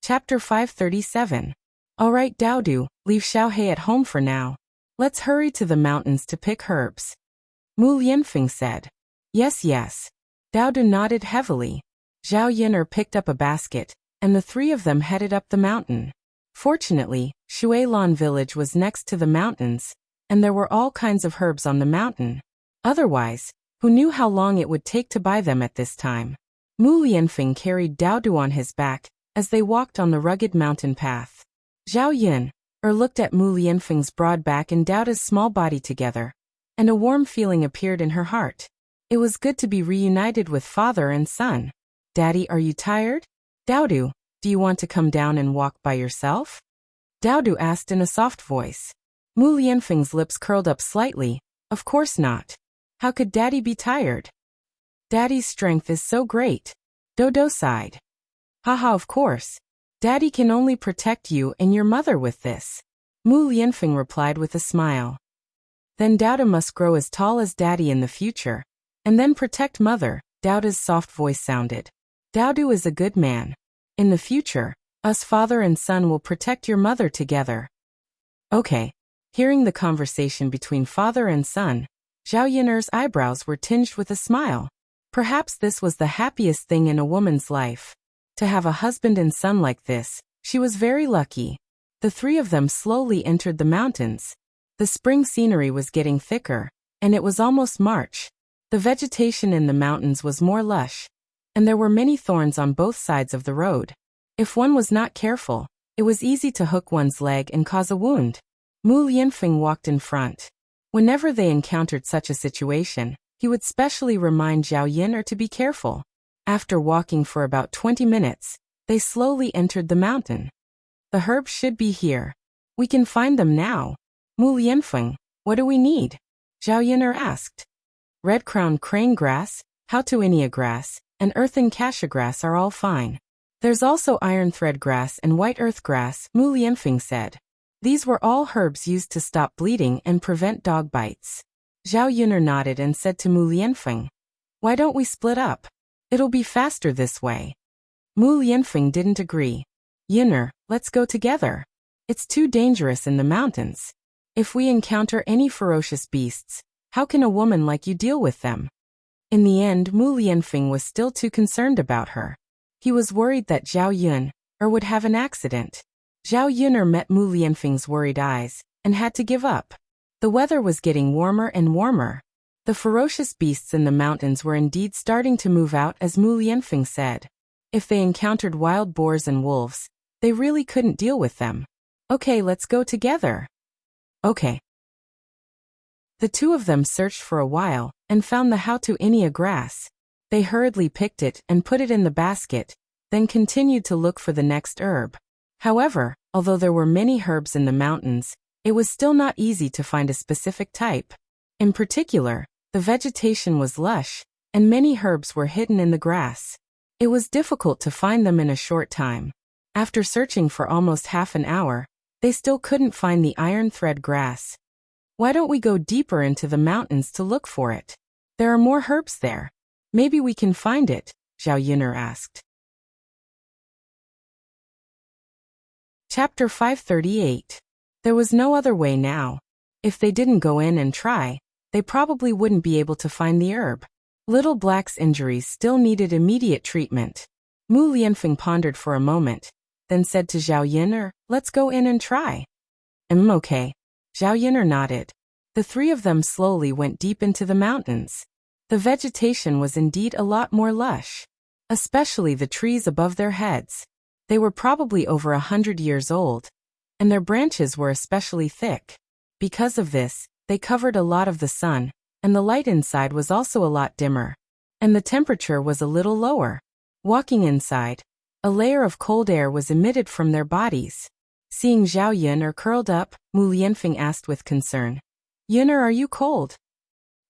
Chapter 537. All right, Daodu, leave Xiaohei at home for now. Let's hurry to the mountains to pick herbs. Mu Lianfeng said. Yes, yes. Daodu nodded heavily. Zhao Yin'er picked up a basket, and the three of them headed up the mountain. Fortunately, Shuilan village was next to the mountains, and there were all kinds of herbs on the mountain. Otherwise, who knew how long it would take to buy them at this time? Mu Lianfeng carried Daodu on his back as they walked on the rugged mountain path. Zhao Yin'er looked at Mu Lianfeng's broad back and Daodu's small body together, and a warm feeling appeared in her heart. It was good to be reunited with father and son. Daddy, are you tired? Daodu, do you want to come down and walk by yourself? Daodu asked in a soft voice. Mu Lianfeng's lips curled up slightly. Of course not. How could Daddy be tired? Daddy's strength is so great. Dodo sighed. Haha, of course. Daddy can only protect you and your mother with this. Mu Lianfeng replied with a smile. Then Daodu must grow as tall as Daddy in the future, and then protect mother, Daodu's soft voice sounded. Daodu is a good man. In the future, us father and son will protect your mother together. Okay. Hearing the conversation between father and son, Zhao Yin'er's eyebrows were tinged with a smile. Perhaps this was the happiest thing in a woman's life. To have a husband and son like this, she was very lucky. The three of them slowly entered the mountains. The spring scenery was getting thicker, and it was almost March. The vegetation in the mountains was more lush, and there were many thorns on both sides of the road. If one was not careful, it was easy to hook one's leg and cause a wound. Mu Lianfeng walked in front. Whenever they encountered such a situation, he would specially remind Zhao Yin'er to be careful. After walking for about 20 minutes, they slowly entered the mountain. The herbs should be here. We can find them now. Mu Lianfeng, what do we need? Zhao Yin'er asked. Red-crowned crane grass, Hautuinia grass, and earthen cassia grass are all fine. There's also iron thread grass and white earth grass, Mu Lianfeng said. These were all herbs used to stop bleeding and prevent dog bites. Zhao Yin'er nodded and said to Mu Lianfeng, why don't we split up? It'll be faster this way. Mu Lianfeng didn't agree. Yin'er, let's go together. It's too dangerous in the mountains. If we encounter any ferocious beasts, how can a woman like you deal with them? In the end, Mu Lianfeng was still too concerned about her. He was worried that Zhao Yin'er would have an accident. Zhao Yin'er met Mu Lianfeng's worried eyes, and had to give up. The weather was getting warmer and warmer. The ferocious beasts in the mountains were indeed starting to move out, as Mu Lianfeng said. If they encountered wild boars and wolves, they really couldn't deal with them. Okay, let's go together. Okay. The two of them searched for a while, and found the Hautuinia grass. They hurriedly picked it and put it in the basket, then continued to look for the next herb. However, although there were many herbs in the mountains, it was still not easy to find a specific type. In particular, the vegetation was lush, and many herbs were hidden in the grass. It was difficult to find them in a short time. After searching for almost half an hour, they still couldn't find the iron thread grass. Why don't we go deeper into the mountains to look for it? There are more herbs there. Maybe we can find it, Zhao Yin'er asked. Chapter 538. There was no other way now. If they didn't go in and try, they probably wouldn't be able to find the herb. Little Black's injuries still needed immediate treatment. Mu Lianfeng pondered for a moment, then said to Zhao Yin'er, let's go in and try. Okay. Zhao Yin'er nodded. The three of them slowly went deep into the mountains. The vegetation was indeed a lot more lush, especially the trees above their heads. They were probably over 100 years old, and their branches were especially thick. Because of this, they covered a lot of the sun, and the light inside was also a lot dimmer, and the temperature was a little lower. Walking inside, a layer of cold air was emitted from their bodies. Seeing Zhao Yin'er curled up, Mu Lianfeng asked with concern, Yin'er, are you cold?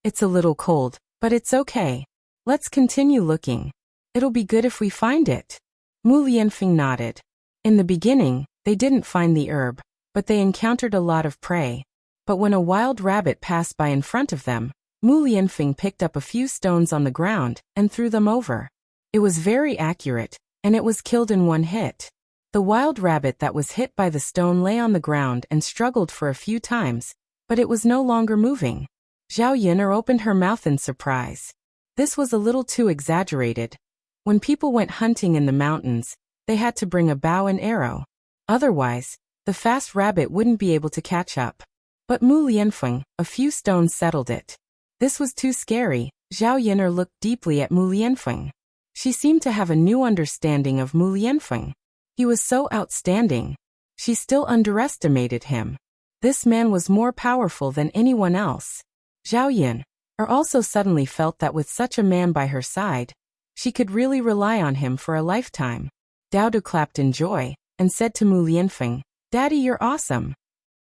It's a little cold, but it's okay. Let's continue looking. It'll be good if we find it. Mu Lianfeng nodded. In the beginning, they didn't find the herb, but they encountered a lot of prey. But when a wild rabbit passed by in front of them, Mu Lianfeng picked up a few stones on the ground and threw them over. It was very accurate, and it was killed in one hit. The wild rabbit that was hit by the stone lay on the ground and struggled for a few times, but it was no longer moving. Zhao Yun'er opened her mouth in surprise. This was a little too exaggerated. When people went hunting in the mountains, they had to bring a bow and arrow. Otherwise, the fast rabbit wouldn't be able to catch up. But Mu Lianfeng, a few stones settled it. This was too scary. Zhao Yun'er looked deeply at Mu Lianfeng. She seemed to have a new understanding of Mu Lianfeng. He was so outstanding. She still underestimated him. This man was more powerful than anyone else. Zhao Yun'er also suddenly felt that with such a man by her side, she could really rely on him for a lifetime. Dao Du clapped in joy and said to Mu Lianfeng, "Daddy, you're awesome."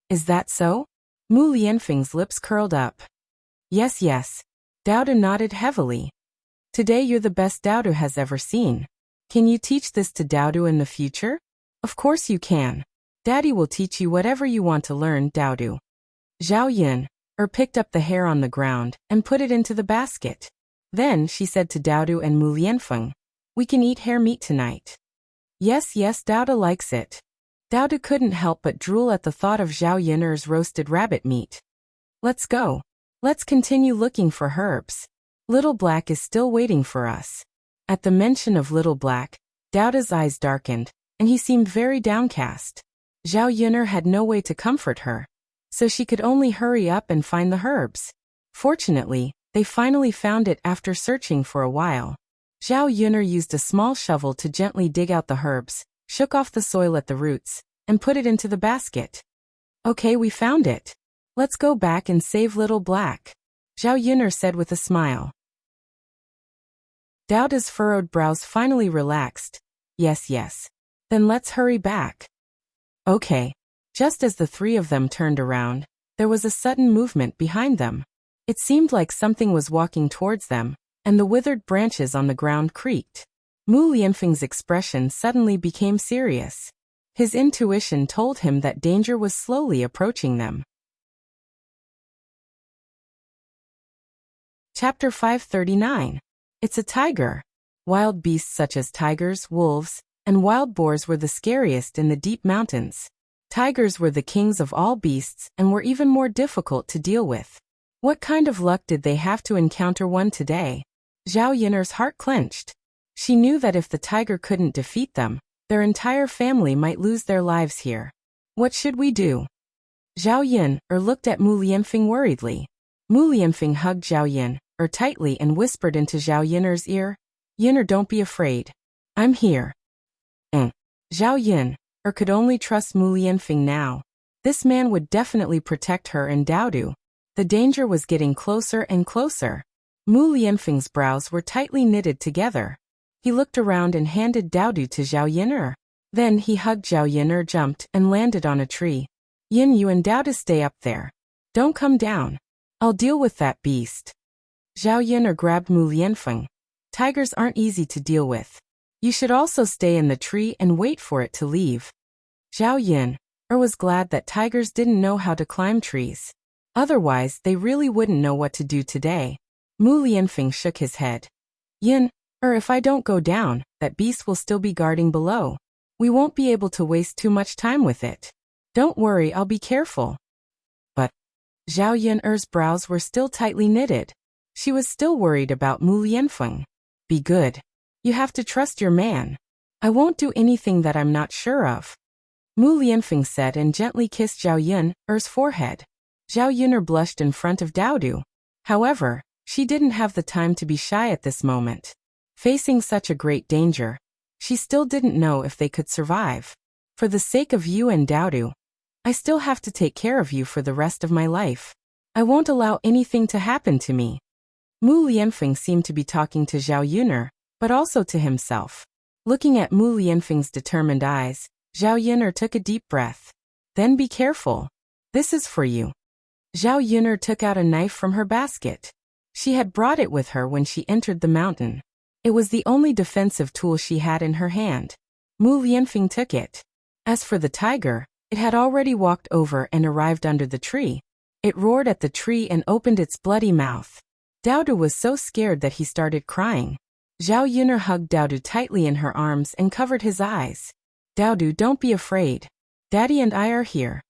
"Is that so?" Mu Lianfeng's lips curled up. Yes. Dao Du nodded heavily. "Today you're the best Dao Du has ever seen. Can you teach this to Dao Du in the future?" "Of course you can. Daddy will teach you whatever you want to learn, Dao Du." Zhao Yun'er picked up the hair on the ground and put it into the basket. Then she said to Dao Du and Mu Lianfeng, "We can eat hare meat tonight." Yes, Dao Du likes it. Dao Du couldn't help but drool at the thought of Zhao Yun'er's roasted rabbit meat. "Let's go. Let's continue looking for herbs. Little Black is still waiting for us." At the mention of Little Black, Dao Du's eyes darkened, and he seemed very downcast. Zhao Yun'er had no way to comfort her, so she could only hurry up and find the herbs. Fortunately, they finally found it after searching for a while. Zhao Yun'er used a small shovel to gently dig out the herbs, shook off the soil at the roots, and put it into the basket. "Okay, we found it. Let's go back and save Little Black," Zhao Yun'er said with a smile. Dao Du's furrowed brows finally relaxed. Yes. Then let's hurry back." "Okay." Just as the three of them turned around, there was a sudden movement behind them. It seemed like something was walking towards them, and the withered branches on the ground creaked. Mu Lianfeng's expression suddenly became serious. His intuition told him that danger was slowly approaching them. Chapter 539. It's a tiger. Wild beasts such as tigers, wolves, and wild boars were the scariest in the deep mountains. Tigers were the kings of all beasts and were even more difficult to deal with. What kind of luck did they have to encounter one today? Zhao Yun'er's heart clenched. She knew that if the tiger couldn't defeat them, their entire family might lose their lives here. What should we do? Zhao Yun'er looked at Mu Lianfeng worriedly. Mu Lianfeng hugged Zhao Yun'er tightly and whispered into Zhao Yun'er's ear, "Yun'er, don't be afraid. I'm here." Zhao Yun'er could only trust Mu Lianfeng now. This man would definitely protect her and Dao Du. The danger was getting closer and closer. Mu Lianfeng's brows were tightly knitted together. He looked around and handed Dao Du to Zhao Yun'er. Then he hugged Zhao Yun'er, jumped, and landed on a tree. "You and Dao Du stay up there. Don't come down. I'll deal with that beast." Zhao Yun'er grabbed Mu Lianfeng. "Tigers aren't easy to deal with. You should also stay in the tree and wait for it to leave." Zhao Yun'er was glad that tigers didn't know how to climb trees. Otherwise, they really wouldn't know what to do today. Mu Lianfeng shook his head. "Yun'er, if I don't go down, that beast will still be guarding below. We won't be able to waste too much time with it. Don't worry, I'll be careful." But Zhao Yun'er's brows were still tightly knitted. She was still worried about Mu Lianfeng. "Be good. You have to trust your man. I won't do anything that I'm not sure of," Mu Lianfeng said and gently kissed Zhao Yun'er's forehead. Zhao Yun'er blushed in front of Dao Du. However, she didn't have the time to be shy at this moment. Facing such a great danger, she still didn't know if they could survive. "For the sake of you and Dao Du, I still have to take care of you for the rest of my life. I won't allow anything to happen to me." Mu Lianfeng seemed to be talking to Zhao Yun'er, but also to himself. Looking at Mu Lianfeng's determined eyes, Zhao Yun'er took a deep breath. "Then be careful. This is for you." Zhao Yun'er took out a knife from her basket. She had brought it with her when she entered the mountain. It was the only defensive tool she had in her hand. Mu Lianfeng took it. As for the tiger, it had already walked over and arrived under the tree. It roared at the tree and opened its bloody mouth. Dao Du was so scared that he started crying. Zhao Yun'er hugged Dao Du tightly in her arms and covered his eyes. Daodu, don't be afraid. Daddy and I are here.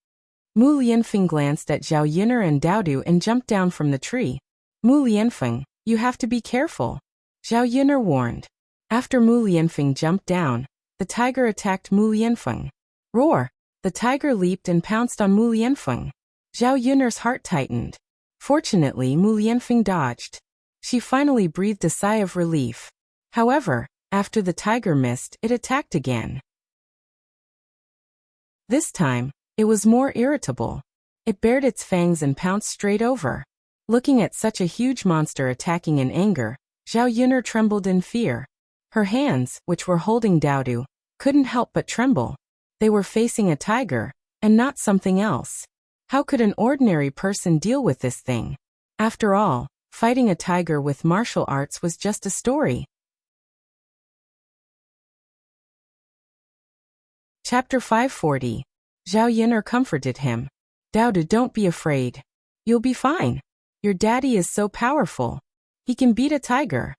Mu Lianfeng glanced at Zhao Yun'er and Daodu and jumped down from the tree. Mu Lianfeng, you have to be careful, Zhao Yun'er warned. After Mu Lianfeng jumped down, the tiger attacked Mu Lianfeng. Roar! The tiger leaped and pounced on Mu Lianfeng. Zhao Yun'er's heart tightened. Fortunately, Mu Lianfeng dodged. She finally breathed a sigh of relief. However, after the tiger missed, it attacked again. This time, it was more irritable. It bared its fangs and pounced straight over. Looking at such a huge monster attacking in anger, Zhao Yun'er trembled in fear. Her hands, which were holding Daodu, couldn't help but tremble. They were facing a tiger, and not something else. How could an ordinary person deal with this thing? After all, fighting a tiger with martial arts was just a story. Chapter 540. Zhao Yun'er comforted him. Daodu, don't be afraid. You'll be fine. Your daddy is so powerful. He can beat a tiger.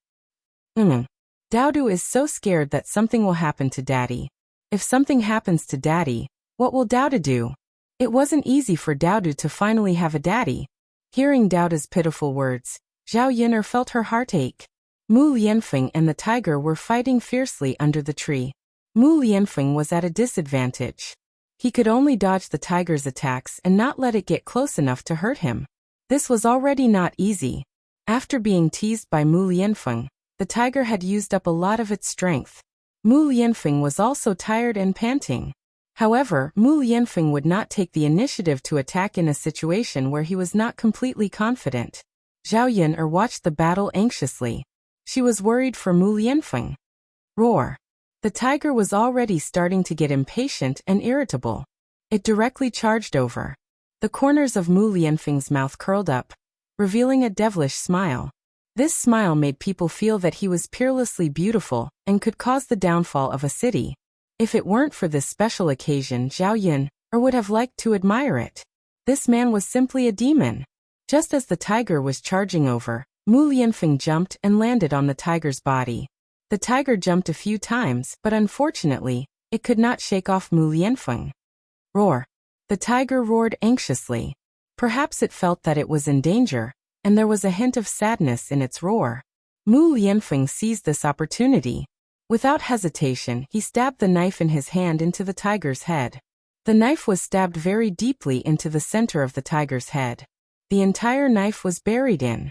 Daodu is so scared that something will happen to daddy. If something happens to daddy, what will Daodu do? It wasn't easy for Daodu to finally have a daddy. Hearing Daodu's pitiful words, Zhao Yun'er felt her heart ache. Mu Lianfeng and the tiger were fighting fiercely under the tree. Mu Lianfeng was at a disadvantage. He could only dodge the tiger's attacks and not let it get close enough to hurt him. This was already not easy. After being teased by Mu Lianfeng, the tiger had used up a lot of its strength. Mu Lianfeng was also tired and panting. However, Mu Lianfeng would not take the initiative to attack in a situation where he was not completely confident. Zhao Yun'er watched the battle anxiously. She was worried for Mu Lianfeng. Roar! The tiger was already starting to get impatient and irritable. It directly charged over. The corners of Mu Lianfeng's mouth curled up, revealing a devilish smile. This smile made people feel that he was peerlessly beautiful and could cause the downfall of a city. If it weren't for this special occasion, Zhao Yun'er would have liked to admire it. This man was simply a demon. Just as the tiger was charging over, Mu Lianfeng jumped and landed on the tiger's body. The tiger jumped a few times, but unfortunately, it could not shake off Mu Lianfeng. Roar! The tiger roared anxiously. Perhaps it felt that it was in danger, and there was a hint of sadness in its roar. Mu Lianfeng seized this opportunity. Without hesitation, he stabbed the knife in his hand into the tiger's head. The knife was stabbed very deeply into the center of the tiger's head. The entire knife was buried in.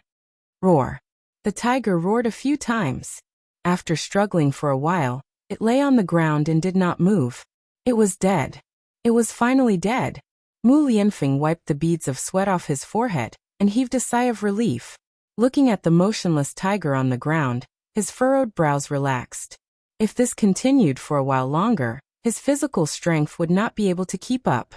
Roar! The tiger roared a few times. After struggling for a while, it lay on the ground and did not move. It was dead. It was finally dead. Mu Lianfeng wiped the beads of sweat off his forehead and heaved a sigh of relief. Looking at the motionless tiger on the ground, his furrowed brows relaxed. If this continued for a while longer, his physical strength would not be able to keep up.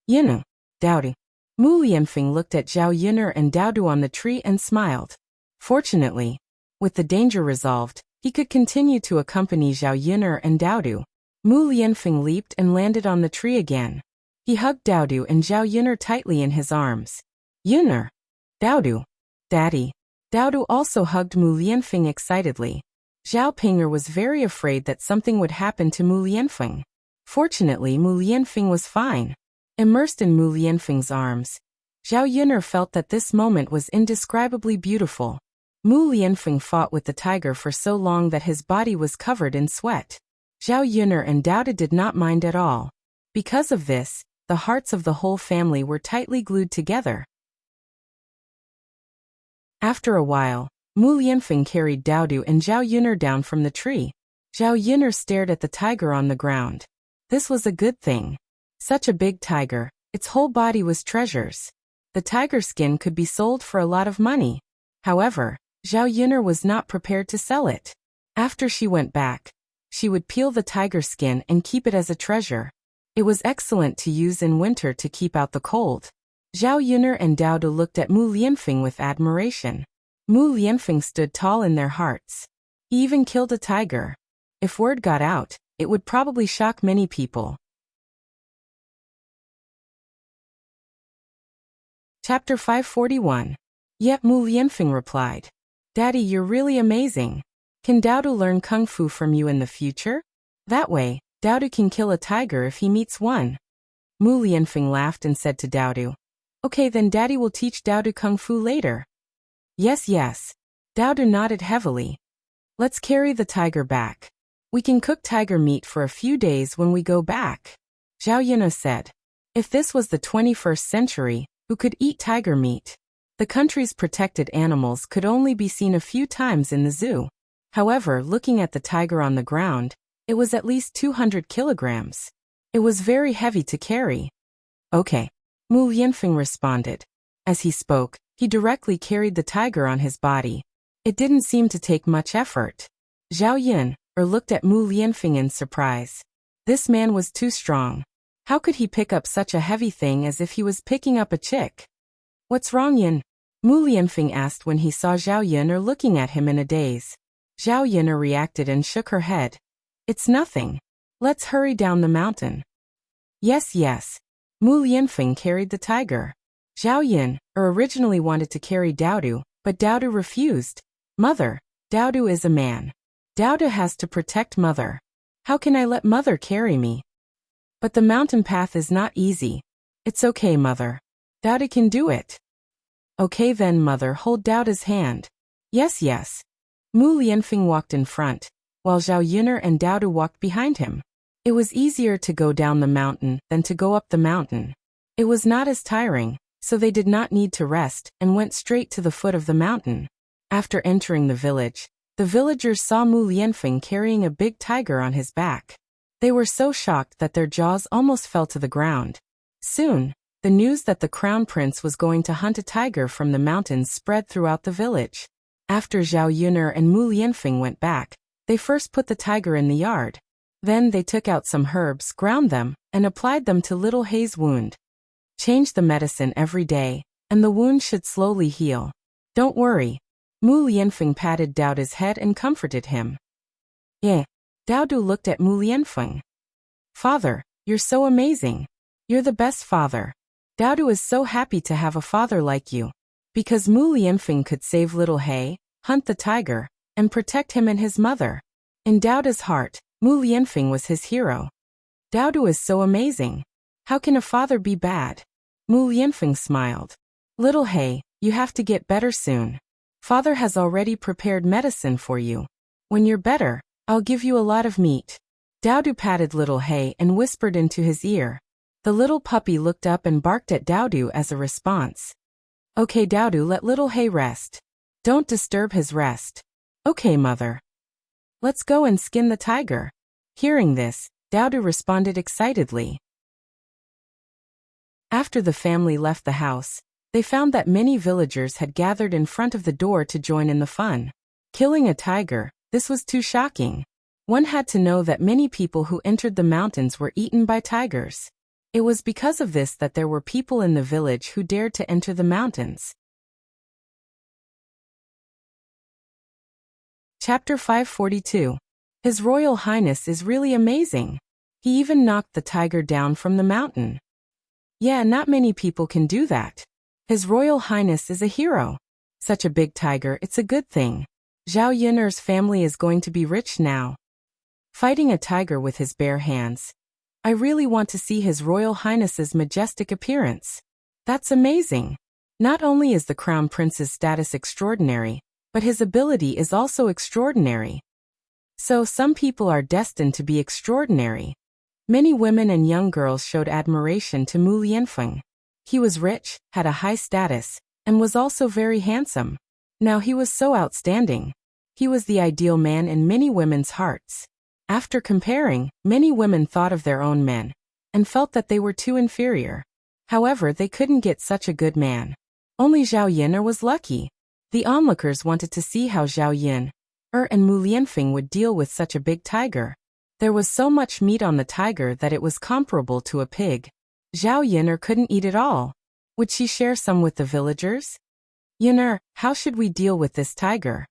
Yun'er, Daodu. Mu Lianfeng looked at Zhao Yun'er and Daodu on the tree and smiled. Fortunately, with the danger resolved, he could continue to accompany Zhao Yun'er and Daodu. Mu Lianfeng leaped and landed on the tree again. He hugged Daodu and Zhao Yun'er tightly in his arms. Yun'er! Daodu! Daddy! Daodu also hugged Mu Lianfeng excitedly. Zhao Ping'er was very afraid that something would happen to Mu Lianfeng. Fortunately, Mu Lianfeng was fine. Immersed in Mu Lianfeng's arms, Zhao Yun'er felt that this moment was indescribably beautiful. Mu Lianfeng fought with the tiger for so long that his body was covered in sweat. Zhao Yun'er and Daodu did not mind at all. Because of this, the hearts of the whole family were tightly glued together. After a while, Mu Lianfeng carried Daodu and Zhao Yun'er down from the tree. Zhao Yun'er stared at the tiger on the ground. This was a good thing. Such a big tiger, its whole body was treasures. The tiger skin could be sold for a lot of money. However, Zhao Yun'er was not prepared to sell it. After she went back, she would peel the tiger skin and keep it as a treasure. It was excellent to use in winter to keep out the cold. Zhao Yun'er and Daodu looked at Mu Lianfeng with admiration. Mu Lianfeng stood tall in their hearts. He even killed a tiger. If word got out, it would probably shock many people. Chapter 541. Yet Mu Lianfeng replied, Daddy, you're really amazing. Can Daodu learn Kung Fu from you in the future? That way, Daodu can kill a tiger if he meets one. Mu Lianfeng laughed and said to Daodu, "Okay, then Daddy will teach Daodu kung fu later." Yes, yes. Daodu nodded heavily. Let's carry the tiger back. We can cook tiger meat for a few days when we go back. Zhao Yunna said. If this was the 21st century, who could eat tiger meat? The country's protected animals could only be seen a few times in the zoo. However, looking at the tiger on the ground, it was at least 200 kilograms. It was very heavy to carry. Okay. Mu Lianfeng responded. As he spoke, he directly carried the tiger on his body. It didn't seem to take much effort. Zhao Yun looked at Mu Lianfeng in surprise. This man was too strong. How could he pick up such a heavy thing as if he was picking up a chick? What's wrong, Yun? Mu Lianfeng asked when he saw Zhao Yun looking at him in a daze. Zhao Yun reacted and shook her head. It's nothing. Let's hurry down the mountain. Yes, yes. Mu Lianfeng carried the tiger. Zhao Yun originally wanted to carry Daodu, but Daodu refused. Mother, Daodu is a man. Daodu has to protect Mother. How can I let Mother carry me? But the mountain path is not easy. It's okay, Mother. Daodu can do it. Okay then, Mother, hold Daodu's hand. Yes, yes. Mu Lianfeng walked in front, while Zhao Yun and Daodu walked behind him. It was easier to go down the mountain than to go up the mountain. It was not as tiring, so they did not need to rest and went straight to the foot of the mountain. After entering the village, the villagers saw Mu Lianfeng carrying a big tiger on his back. They were so shocked that their jaws almost fell to the ground. Soon, the news that the crown prince was going to hunt a tiger from the mountains spread throughout the village. After Zhao Yun and Mu Lianfeng went back, they first put the tiger in the yard. Then they took out some herbs, ground them, and applied them to little Hei's wound. Change the medicine every day, and the wound should slowly heal. Don't worry. Mu Lianfeng patted Daodu's head and comforted him. Yeah. Daodu looked at Mu Lianfeng. Father, you're so amazing. You're the best father. Daodu is so happy to have a father like you. Because Mu Lianfeng could save little Hei, hunt the tiger, and protect him and his mother. In Daodu's heart, Mu Lianfeng was his hero. Daodu is so amazing. How can a father be bad? Mu Lianfeng smiled. Little Hei, you have to get better soon. Father has already prepared medicine for you. When you're better, I'll give you a lot of meat. Daodu patted little Hei and whispered into his ear. The little puppy looked up and barked at Daodu as a response. Okay, Daodu, let little Hei rest. Don't disturb his rest. Okay, Mother. Let's go and skin the tiger. Hearing this, Daodu responded excitedly. After the family left the house, they found that many villagers had gathered in front of the door to join in the fun. Killing a tiger, this was too shocking. One had to know that many people who entered the mountains were eaten by tigers. It was because of this that there were people in the village who dared to enter the mountains. Chapter 542. His Royal Highness is really amazing. He even knocked the tiger down from the mountain. Yeah, not many people can do that. His Royal Highness is a hero. Such a big tiger, it's a good thing. Zhao Yun's family is going to be rich now. Fighting a tiger with his bare hands. I really want to see His Royal Highness's majestic appearance. That's amazing. Not only is the Crown Prince's status extraordinary, but his ability is also extraordinary. So some people are destined to be extraordinary. Many women and young girls showed admiration to Mu Lianfeng. He was rich, had a high status, and was also very handsome. Now he was so outstanding. He was the ideal man in many women's hearts. After comparing, many women thought of their own men, and felt that they were too inferior. However, they couldn't get such a good man. Only Zhao Yun was lucky. The onlookers wanted to see how Zhao Yun and Mu Lianfeng would deal with such a big tiger. There was so much meat on the tiger that it was comparable to a pig. Zhao Yun couldn't eat it all. Would she share some with the villagers? Yun, how should we deal with this tiger?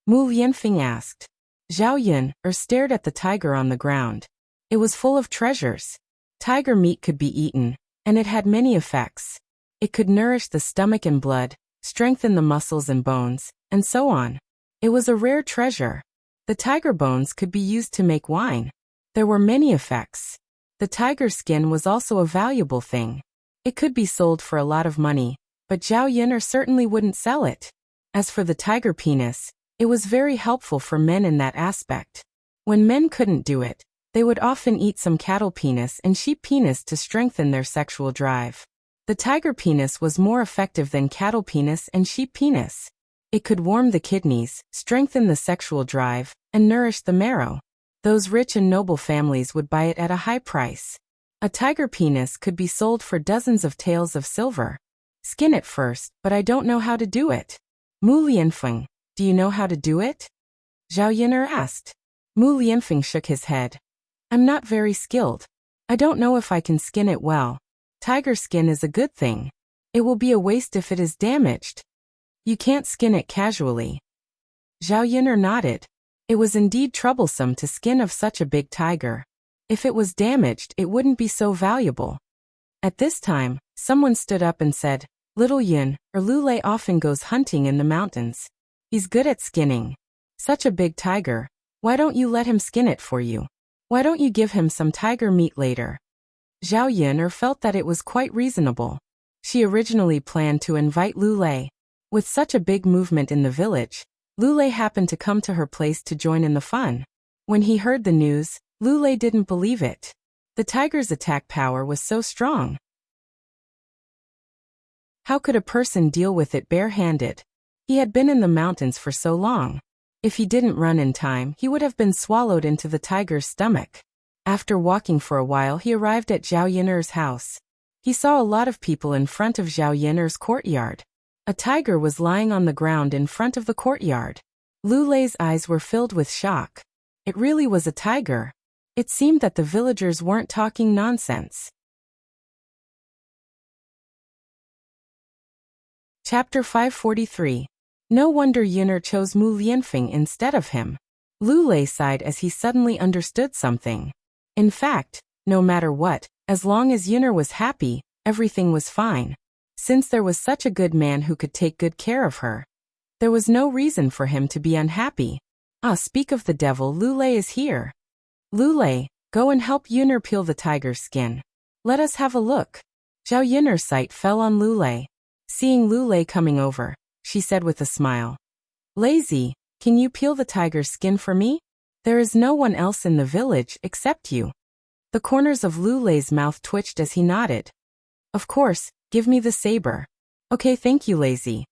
Mu Lianfeng asked. Zhao Yun stared at the tiger on the ground. It was full of treasures. Tiger meat could be eaten, and it had many effects. It could nourish the stomach and blood, strengthen the muscles and bones, and so on. It was a rare treasure. The tiger bones could be used to make wine. There were many effects. The tiger skin was also a valuable thing. It could be sold for a lot of money, but Zhao Yun'er certainly wouldn't sell it. As for the tiger penis, it was very helpful for men in that aspect. When men couldn't do it, they would often eat some cattle penis and sheep penis to strengthen their sexual drive. The tiger penis was more effective than cattle penis and sheep penis. It could warm the kidneys, strengthen the sexual drive, and nourish the marrow. Those rich and noble families would buy it at a high price. A tiger penis could be sold for dozens of taels of silver. Skin it first, but I don't know how to do it. Mu Lianfeng, do you know how to do it? Zhao Yun'er asked. Mu Lianfeng shook his head. I'm not very skilled. I don't know if I can skin it well. Tiger skin is a good thing. It will be a waste if it is damaged. You can't skin it casually. Zhao Yun'er nodded. It was indeed troublesome to skin of such a big tiger. If it was damaged, it wouldn't be so valuable. At this time, someone stood up and said, Little Yun, or Lulei often goes hunting in the mountains. He's good at skinning. Such a big tiger. Why don't you let him skin it for you? Why don't you give him some tiger meat later? Zhao Yun'er felt that it was quite reasonable. She originally planned to invite Lulei. With such a big movement in the village, Lulei happened to come to her place to join in the fun. When he heard the news, Lulei didn't believe it. The tiger's attack power was so strong. How could a person deal with it bare-handed? He had been in the mountains for so long. If he didn't run in time, he would have been swallowed into the tiger's stomach. After walking for a while, he arrived at Zhao Yun'er's house. He saw a lot of people in front of Zhao Yun'er's courtyard. A tiger was lying on the ground in front of the courtyard. Lulei's eyes were filled with shock. It really was a tiger. It seemed that the villagers weren't talking nonsense. Chapter 543. No wonder Yun'er chose Mu Lianfeng instead of him. Lulei sighed as he suddenly understood something. In fact, no matter what, as long as Yun'er was happy, everything was fine. Since there was such a good man who could take good care of her, there was no reason for him to be unhappy. Speak of the devil, Lulei is here. Lulei, go and help Yun'er peel the tiger's skin. Let us have a look. Zhao Yun'er's sight fell on Lulei. Seeing Lulei coming over, she said with a smile. Lazy, can you peel the tiger's skin for me? There is no one else in the village except you. The corners of Lulei's mouth twitched as he nodded. Of course, give me the saber. Okay, thank you, Lazy.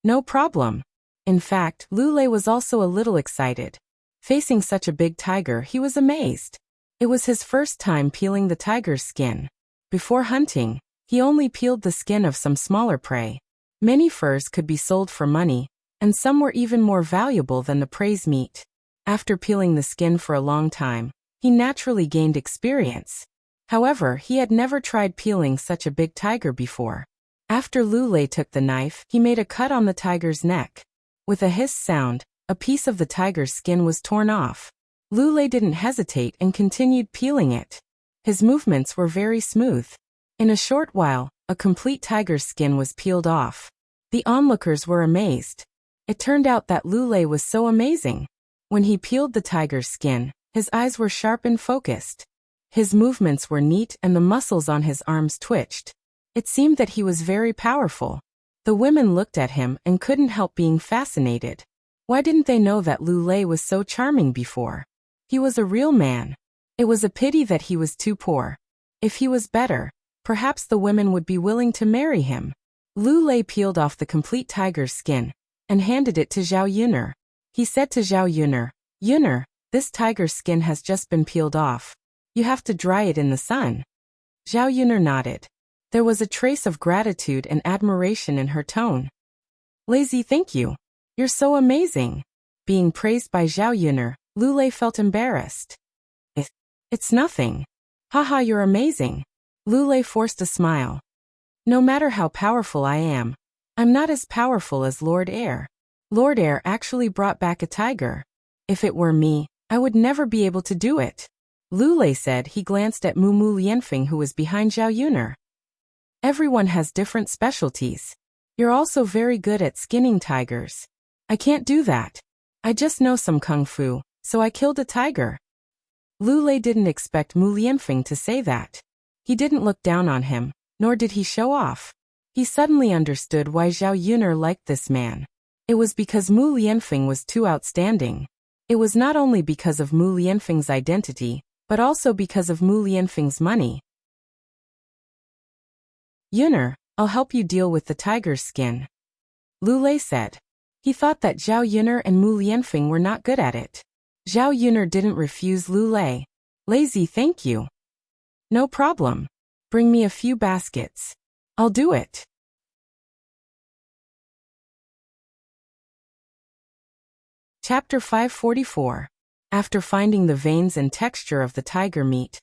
No problem. In fact, Lulei was also a little excited. Facing such a big tiger, he was amazed. It was his first time peeling the tiger's skin. Before hunting, he only peeled the skin of some smaller prey. Many furs could be sold for money, and some were even more valuable than the prey's meat. After peeling the skin for a long time, he naturally gained experience. However, he had never tried peeling such a big tiger before. After Lulei took the knife, he made a cut on the tiger's neck. With a hiss sound, a piece of the tiger's skin was torn off. Lulei didn't hesitate and continued peeling it. His movements were very smooth. In a short while, a complete tiger's skin was peeled off. The onlookers were amazed. It turned out that Lulei was so amazing. When he peeled the tiger's skin, his eyes were sharp and focused. His movements were neat and the muscles on his arms twitched. It seemed that he was very powerful. The women looked at him and couldn't help being fascinated. Why didn't they know that Lulei was so charming before? He was a real man. It was a pity that he was too poor. If he was better, perhaps the women would be willing to marry him. Lulei peeled off the complete tiger's skin and handed it to Zhao Yun'er. He said to Zhao Yun'er, Yun'er, this tiger's skin has just been peeled off. You have to dry it in the sun. Zhao Yun'er nodded. There was a trace of gratitude and admiration in her tone. Lazy, thank you. You're so amazing. Being praised by Zhao Yun'er, Lulei felt embarrassed. It's nothing. Haha, you're amazing. Lulei forced a smile. No matter how powerful I am, I'm not as powerful as Lord Air. Lord Air actually brought back a tiger. If it were me, I would never be able to do it. Lulei said. He glanced at Mu Lianfeng, who was behind Zhao Yun'er. Everyone has different specialties. You're also very good at skinning tigers. I can't do that. I just know some kung fu, so I killed a tiger. Lu Lei didn't expect Mu Lianfeng to say that. He didn't look down on him, nor did he show off. He suddenly understood why Zhao Yuner liked this man. It was because Mu Lianfeng was too outstanding. It was not only because of Mu Lianfeng's identity, but also because of Mu Lianfeng's money. Yuner, I'll help you deal with the tiger's skin, Lu Lei said. He thought that Zhao Yuner and Mu Lianfeng were not good at it. Zhao Yuner didn't refuse Lu Lei. Lazy, thank you. No problem. Bring me a few baskets. I'll do it. Chapter 544. After finding the veins and texture of the tiger meat,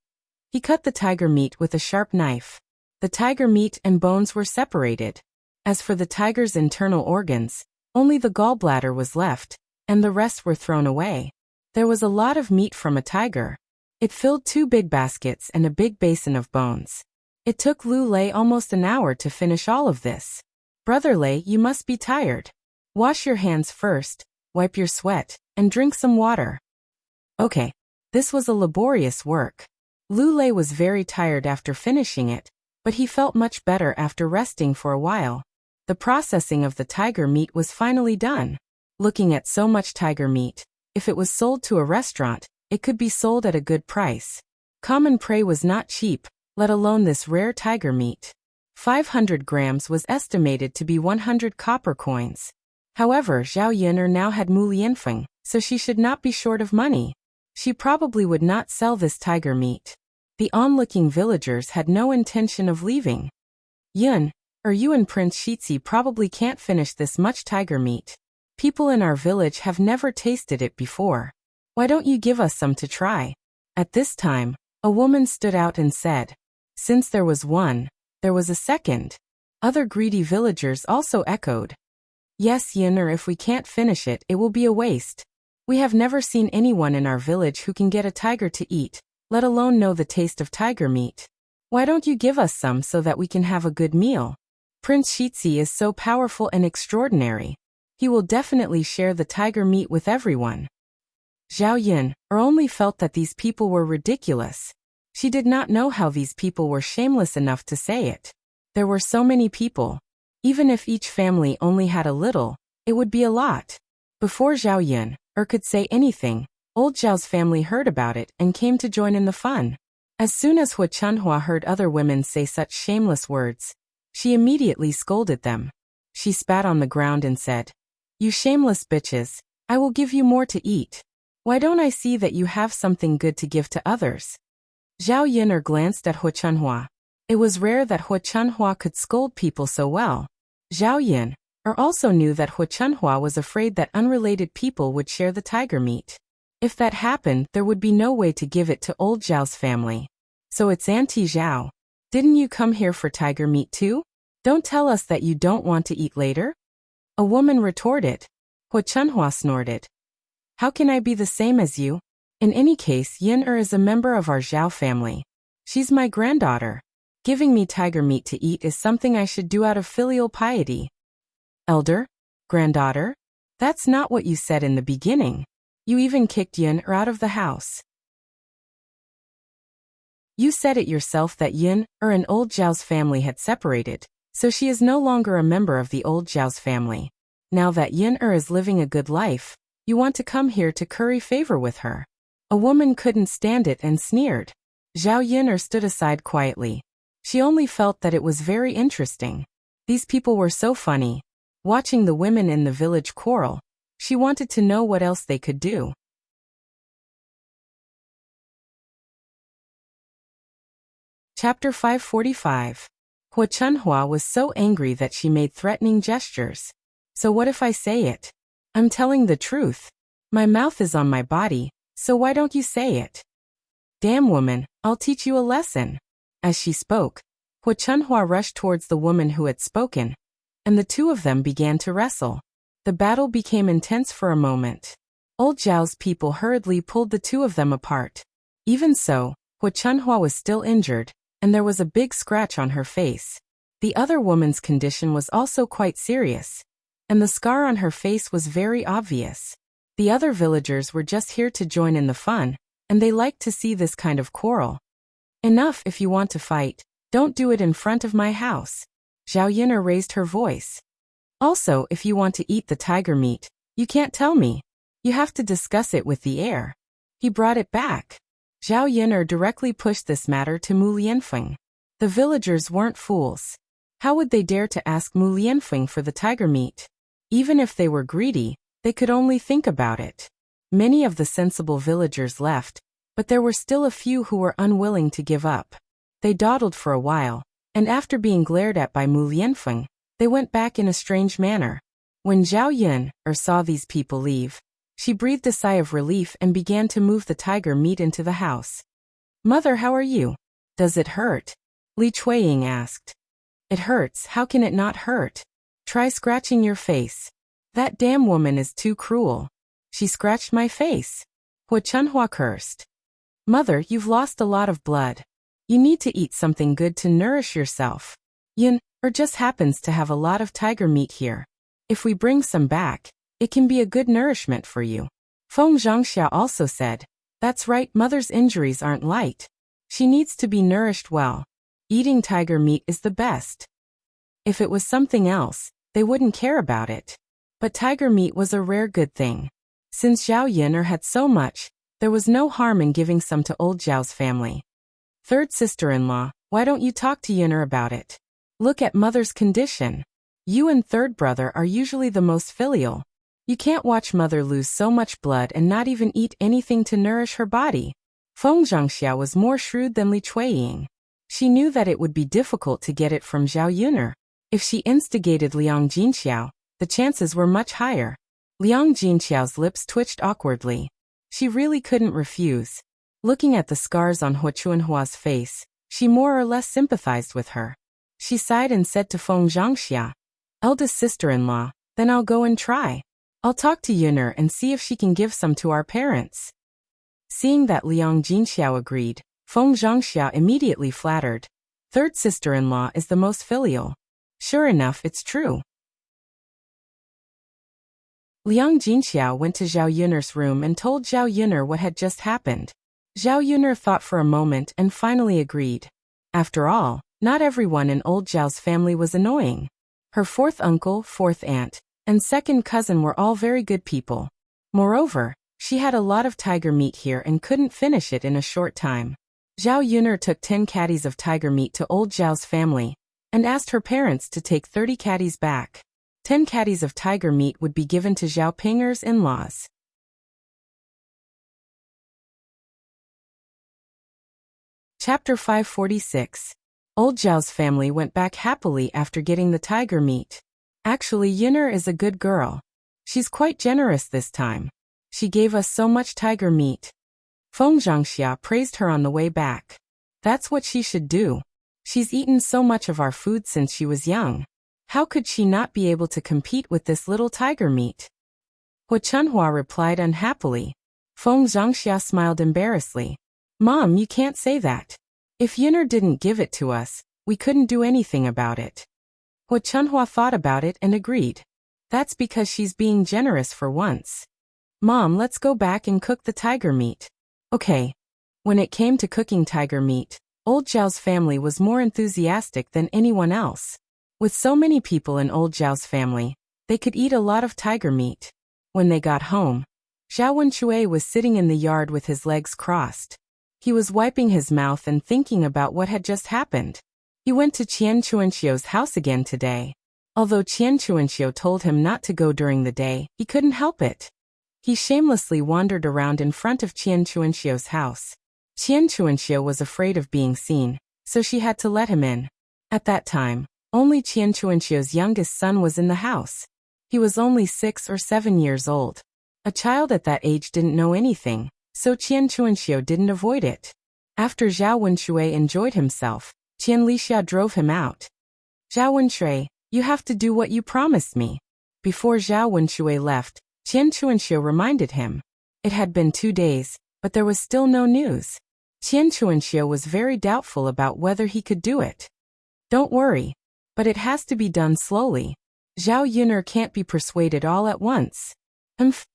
he cut the tiger meat with a sharp knife. The tiger meat and bones were separated. As for the tiger's internal organs, only the gallbladder was left, and the rest were thrown away. There was a lot of meat from a tiger. It filled 2 big baskets and a big basin of bones. It took Lu Lei almost an hour to finish all of this. Brother Lei, you must be tired. Wash your hands first, wipe your sweat, and drink some water. Okay. This was a laborious work. Lu Lei was very tired after finishing it, but he felt much better after resting for a while. The processing of the tiger meat was finally done. Looking at so much tiger meat, if it was sold to a restaurant, it could be sold at a good price. Common prey was not cheap, let alone this rare tiger meat. 500 grams was estimated to be 100 copper coins. However, Zhao Yuner now had Mu Lianfeng, so she should not be short of money. She probably would not sell this tiger meat. The onlooking villagers had no intention of leaving. Yun, or you and Prince Shitzi probably can't finish this much tiger meat. People in our village have never tasted it before. Why don't you give us some to try? At this time, a woman stood out and said. Since there was one, there was a second. Other greedy villagers also echoed. Yes, Yin, or if we can't finish it, it will be a waste. We have never seen anyone in our village who can get a tiger to eat, let alone know the taste of tiger meat. Why don't you give us some so that we can have a good meal? Prince Shitzi is so powerful and extraordinary. He will definitely share the tiger meat with everyone. Zhao Yin only felt that these people were ridiculous. She did not know how these people were shameless enough to say it. There were so many people. Even if each family only had a little, it would be a lot. Before Zhao Yin could say anything, old Zhao's family heard about it and came to join in the fun. As soon as Hu Chunhua heard other women say such shameless words, she immediately scolded them. She spat on the ground and said, "You shameless bitches, I will give you more to eat. Why don't I see that you have something good to give to others?" Zhao Yin glanced at Hu Chunhua. It was rare that Hu Chunhua could scold people so well. Zhao Yin also knew that Hu Chunhua was afraid that unrelated people would share the tiger meat. If that happened, there would be no way to give it to old Zhao's family. So it's Auntie Zhao. Didn't you come here for tiger meat too? Don't tell us that you don't want to eat later? A woman retorted. Hu Chunhua snorted. How can I be the same as you? In any case, Yin is a member of our Zhao family. She's my granddaughter. Giving me tiger meat to eat is something I should do out of filial piety. Elder? Granddaughter? That's not what you said in the beginning. You even kicked Yin out of the house. You said it yourself that Yin and old Zhao's family had separated, so she is no longer a member of the old Zhao's family. Now that Yin is living a good life, you want to come here to curry favor with her. A woman couldn't stand it and sneered. Zhao Yin stood aside quietly. She only felt that it was very interesting. These people were so funny. Watching the women in the village quarrel, she wanted to know what else they could do. Chapter 545. Hu Chunhua was so angry that she made threatening gestures. So what if I say it? I'm telling the truth. My mouth is on my body, so why don't you say it? Damn woman, I'll teach you a lesson. As she spoke, Hu Chunhua rushed towards the woman who had spoken, and the two of them began to wrestle. The battle became intense for a moment. Old Zhao's people hurriedly pulled the two of them apart. Even so, Hu Chunhua was still injured, and there was a big scratch on her face. The other woman's condition was also quite serious, and the scar on her face was very obvious. The other villagers were just here to join in the fun, and they like to see this kind of quarrel. Enough if you want to fight, don't do it in front of my house. Zhao Yun'er raised her voice. Also, if you want to eat the tiger meat, you can't tell me. You have to discuss it with the heir. He brought it back. Zhao Yun'er directly pushed this matter to Mu Lianfeng. The villagers weren't fools. How would they dare to ask Mu Lianfeng for the tiger meat? Even if they were greedy, they could only think about it. Many of the sensible villagers left, but there were still a few who were unwilling to give up. They dawdled for a while, and after being glared at by Mu Lianfeng, they went back in a strange manner. When Zhao Yun'er saw these people leave, she breathed a sigh of relief and began to move the tiger meat into the house. Mother, how are you? Does it hurt? Li Chuiying asked. It hurts, how can it not hurt? Try scratching your face. That damn woman is too cruel. She scratched my face. Hua Chunhua cursed. Mother, you've lost a lot of blood. You need to eat something good to nourish yourself. Yun'er just happens to have a lot of tiger meat here. If we bring some back, it can be a good nourishment for you. Feng Zhangxia also said, that's right, mother's injuries aren't light. She needs to be nourished well. Eating tiger meat is the best. If it was something else, they wouldn't care about it. But tiger meat was a rare good thing. Since Zhao Yun'er had so much, there was no harm in giving some to old Zhao's family. Third sister-in-law, why don't you talk to Yun'er about it? Look at mother's condition. You and third brother are usually the most filial. You can't watch mother lose so much blood and not even eat anything to nourish her body. Feng Zhangxia was more shrewd than Li Chuiying. She knew that it would be difficult to get it from Zhao Yun'er. If she instigated Liang Jinxiao, the chances were much higher. Liang Jinxiao's lips twitched awkwardly. She really couldn't refuse. Looking at the scars on Hua Chunhua's face, she more or less sympathized with her. She sighed and said to Feng Zhangxia, eldest sister-in-law, then I'll go and try. I'll talk to Yun'er and see if she can give some to our parents. Seeing that Liang Jinxiao agreed, Feng Zhangxia immediately flattered. Third sister-in-law is the most filial. Sure enough, it's true. Liang Jinxiao went to Zhao Yun'er's room and told Zhao Yun'er what had just happened. Zhao Yun'er thought for a moment and finally agreed. After all, not everyone in old Zhao's family was annoying. Her fourth uncle, fourth aunt, and second cousin were all very good people. Moreover, she had a lot of tiger meat here and couldn't finish it in a short time. Zhao Yun'er took 10 caddies of tiger meat to old Zhao's family, and asked her parents to take 30 caddies back. 10 caddies of tiger meat would be given to Zhao Pinger's in-laws. Chapter 546. Old Zhao's family went back happily after getting the tiger meat. Actually, Yun'er is a good girl. She's quite generous this time. She gave us so much tiger meat. Feng Zhangxia praised her on the way back. That's what she should do. She's eaten so much of our food since she was young. How could she not be able to compete with this little tiger meat? Hua Chunhua replied unhappily. Feng Zhangxia smiled embarrassedly. Mom, you can't say that. If Yun'er didn't give it to us, we couldn't do anything about it. Hua Chunhua thought about it and agreed. That's because she's being generous for once. Mom, let's go back and cook the tiger meat. Okay. When it came to cooking tiger meat, old Zhao's family was more enthusiastic than anyone else. With so many people in old Zhao's family, they could eat a lot of tiger meat. When they got home, Zhao Wenchui was sitting in the yard with his legs crossed. He was wiping his mouth and thinking about what had just happened. He went to Qian Chuanxiu's house again today. Although Qian Chuanxiu told him not to go during the day, he couldn't help it. He shamelessly wandered around in front of Qian Chuanxiu's house. Qian Chuanxiu was afraid of being seen, so she had to let him in. At that time, only Qian Chuanxiu's youngest son was in the house. He was only 6 or 7 years old. A child at that age didn't know anything, so Qian Chuanxiu didn't avoid it. After Zhao Wenchui enjoyed himself, Qian Lixia drove him out. Zhao Wenchui, you have to do what you promised me. Before Zhao Wenchui left, Qian Chuanxiu reminded him. It had been 2 days, but there was still no news. Qian Chuanxiu was very doubtful about whether he could do it. Don't worry. But it has to be done slowly. Zhao Yun'er can't be persuaded all at once.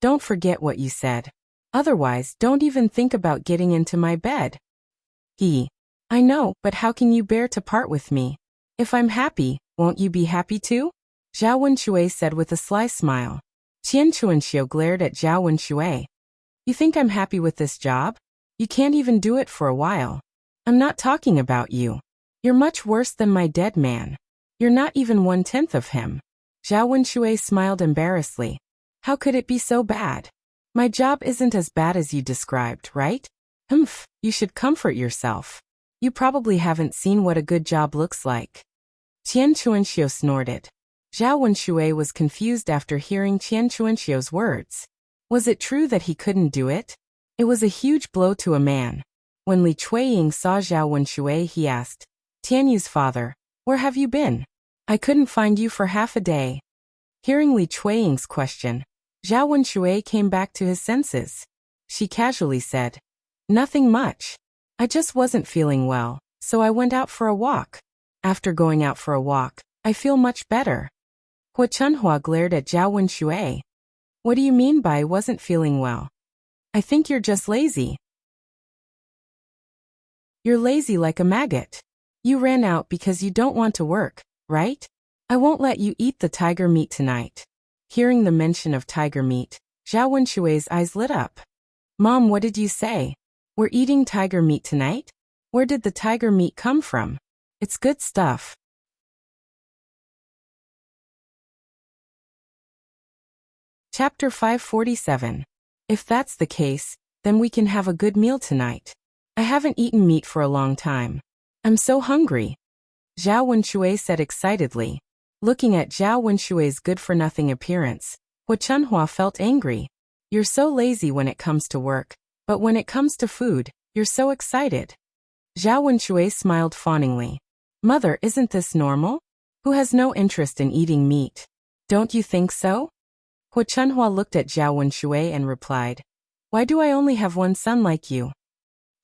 Don't forget what you said. Otherwise, don't even think about getting into my bed. I know, but how can you bear to part with me? If I'm happy, won't you be happy too? Zhao Wenshui said with a sly smile. Qian Chuanxiu glared at Zhao Wenshui. You think I'm happy with this job? You can't even do it for a while. I'm not talking about you. You're much worse than my dead man. You're not even 1/10 of him. Zhao Wenshui smiled embarrassedly. How could it be so bad? My job isn't as bad as you described, right? Humph, you should comfort yourself. You probably haven't seen what a good job looks like. Qian Chuanxiu snorted. Zhao Wenshui was confused after hearing Qian Chuanxiu's words. Was it true that he couldn't do it? It was a huge blow to a man. When Li Chuiying saw Zhao Wenshui, he asked, Tianyu's father, where have you been? I couldn't find you for half a day. Hearing Li Chuiying's question, Zhao Wenshui came back to his senses. She casually said, Nothing much. I just wasn't feeling well, so I went out for a walk. After going out for a walk, I feel much better. Hua Chunhua glared at Zhao Wenshui. What do you mean by wasn't feeling well? I think you're just lazy. You're lazy like a maggot. You ran out because you don't want to work, right? I won't let you eat the tiger meat tonight. Hearing the mention of tiger meat, Zhao Wenshui's eyes lit up. Mom, what did you say? We're eating tiger meat tonight? Where did the tiger meat come from? It's good stuff. Chapter 547. If that's the case, then we can have a good meal tonight. I haven't eaten meat for a long time. I'm so hungry. Zhao Wenshui said excitedly. Looking at Zhao Wenshui's good-for-nothing appearance, Hua Chunhua felt angry. You're so lazy when it comes to work, but when it comes to food, you're so excited. Zhao Wenshui smiled fawningly. Mother, isn't this normal? Who has no interest in eating meat? Don't you think so? Hua Chunhua looked at Zhao Wenshui and replied, Why do I only have one son like you?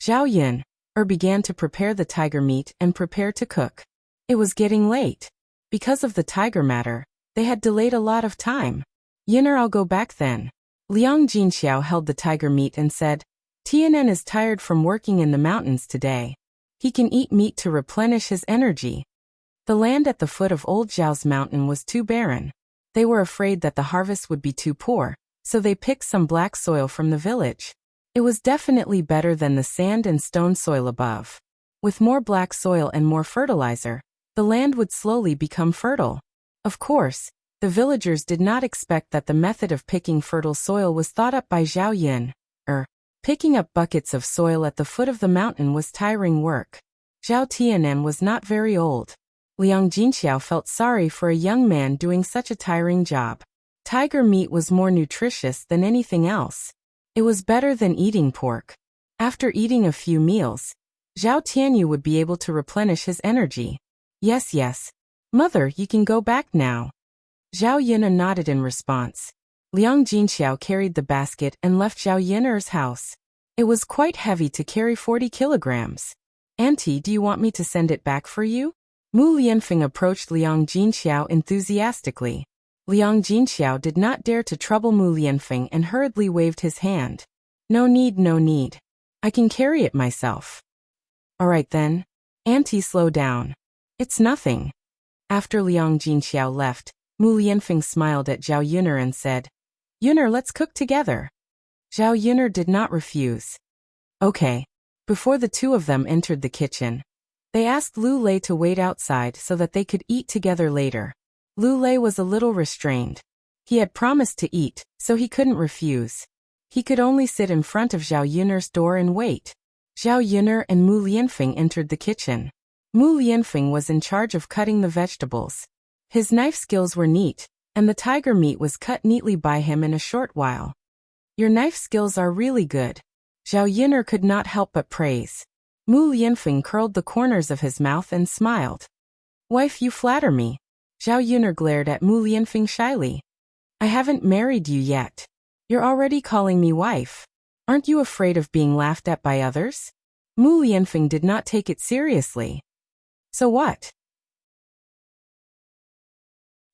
Zhao Yin began to prepare the tiger meat and prepare to cook. It was getting late. Because of the tiger matter, they had delayed a lot of time. Yin'er, I'll go back then. Liang Jinxiao held the tiger meat and said, Tianen is tired from working in the mountains today. He can eat meat to replenish his energy. The land at the foot of Old Zhao's mountain was too barren. They were afraid that the harvest would be too poor, so they picked some black soil from the village. It was definitely better than the sand and stone soil above. With more black soil and more fertilizer, the land would slowly become fertile. Of course, the villagers did not expect that the method of picking fertile soil was thought up by Zhao Yin. Picking up buckets of soil at the foot of the mountain was tiring work. Zhao Tianen was not very old. Liang Jinxiao felt sorry for a young man doing such a tiring job. Tiger meat was more nutritious than anything else. It was better than eating pork. After eating a few meals, Zhao Tianyu would be able to replenish his energy. Yes. Mother, you can go back now. Zhao Yin'er nodded in response. Liang Jinxiao carried the basket and left Zhao Yin'er's house. It was quite heavy to carry 40 kilograms. Auntie, do you want me to send it back for you? Mu Lianfeng approached Liang Jinxiao enthusiastically. Liang Jinxiao did not dare to trouble Mu Lianfeng and hurriedly waved his hand. No need. I can carry it myself. All right then. Auntie, slow down. It's nothing. After Liang Jinxiao left, Mu Lianfeng smiled at Zhao Yin'er and said, Yin'er, let's cook together. Zhao Yin'er did not refuse. Okay. Before the two of them entered the kitchen, they asked Lu Lei to wait outside so that they could eat together later. Lu Lei was a little restrained. He had promised to eat, so he couldn't refuse. He could only sit in front of Zhao Yin'er's door and wait. Zhao Yin'er and Mu Lianfeng entered the kitchen. Mu Lianfeng was in charge of cutting the vegetables. His knife skills were neat, and the tiger meat was cut neatly by him in a short while. Your knife skills are really good. Zhao Yin'er could not help but praise. Mu Lianfeng curled the corners of his mouth and smiled. Wife, you flatter me. Zhao Yin'er glared at Mu Lianfeng shyly. I haven't married you yet. You're already calling me wife. Aren't you afraid of being laughed at by others? Mu Lianfeng did not take it seriously. So what?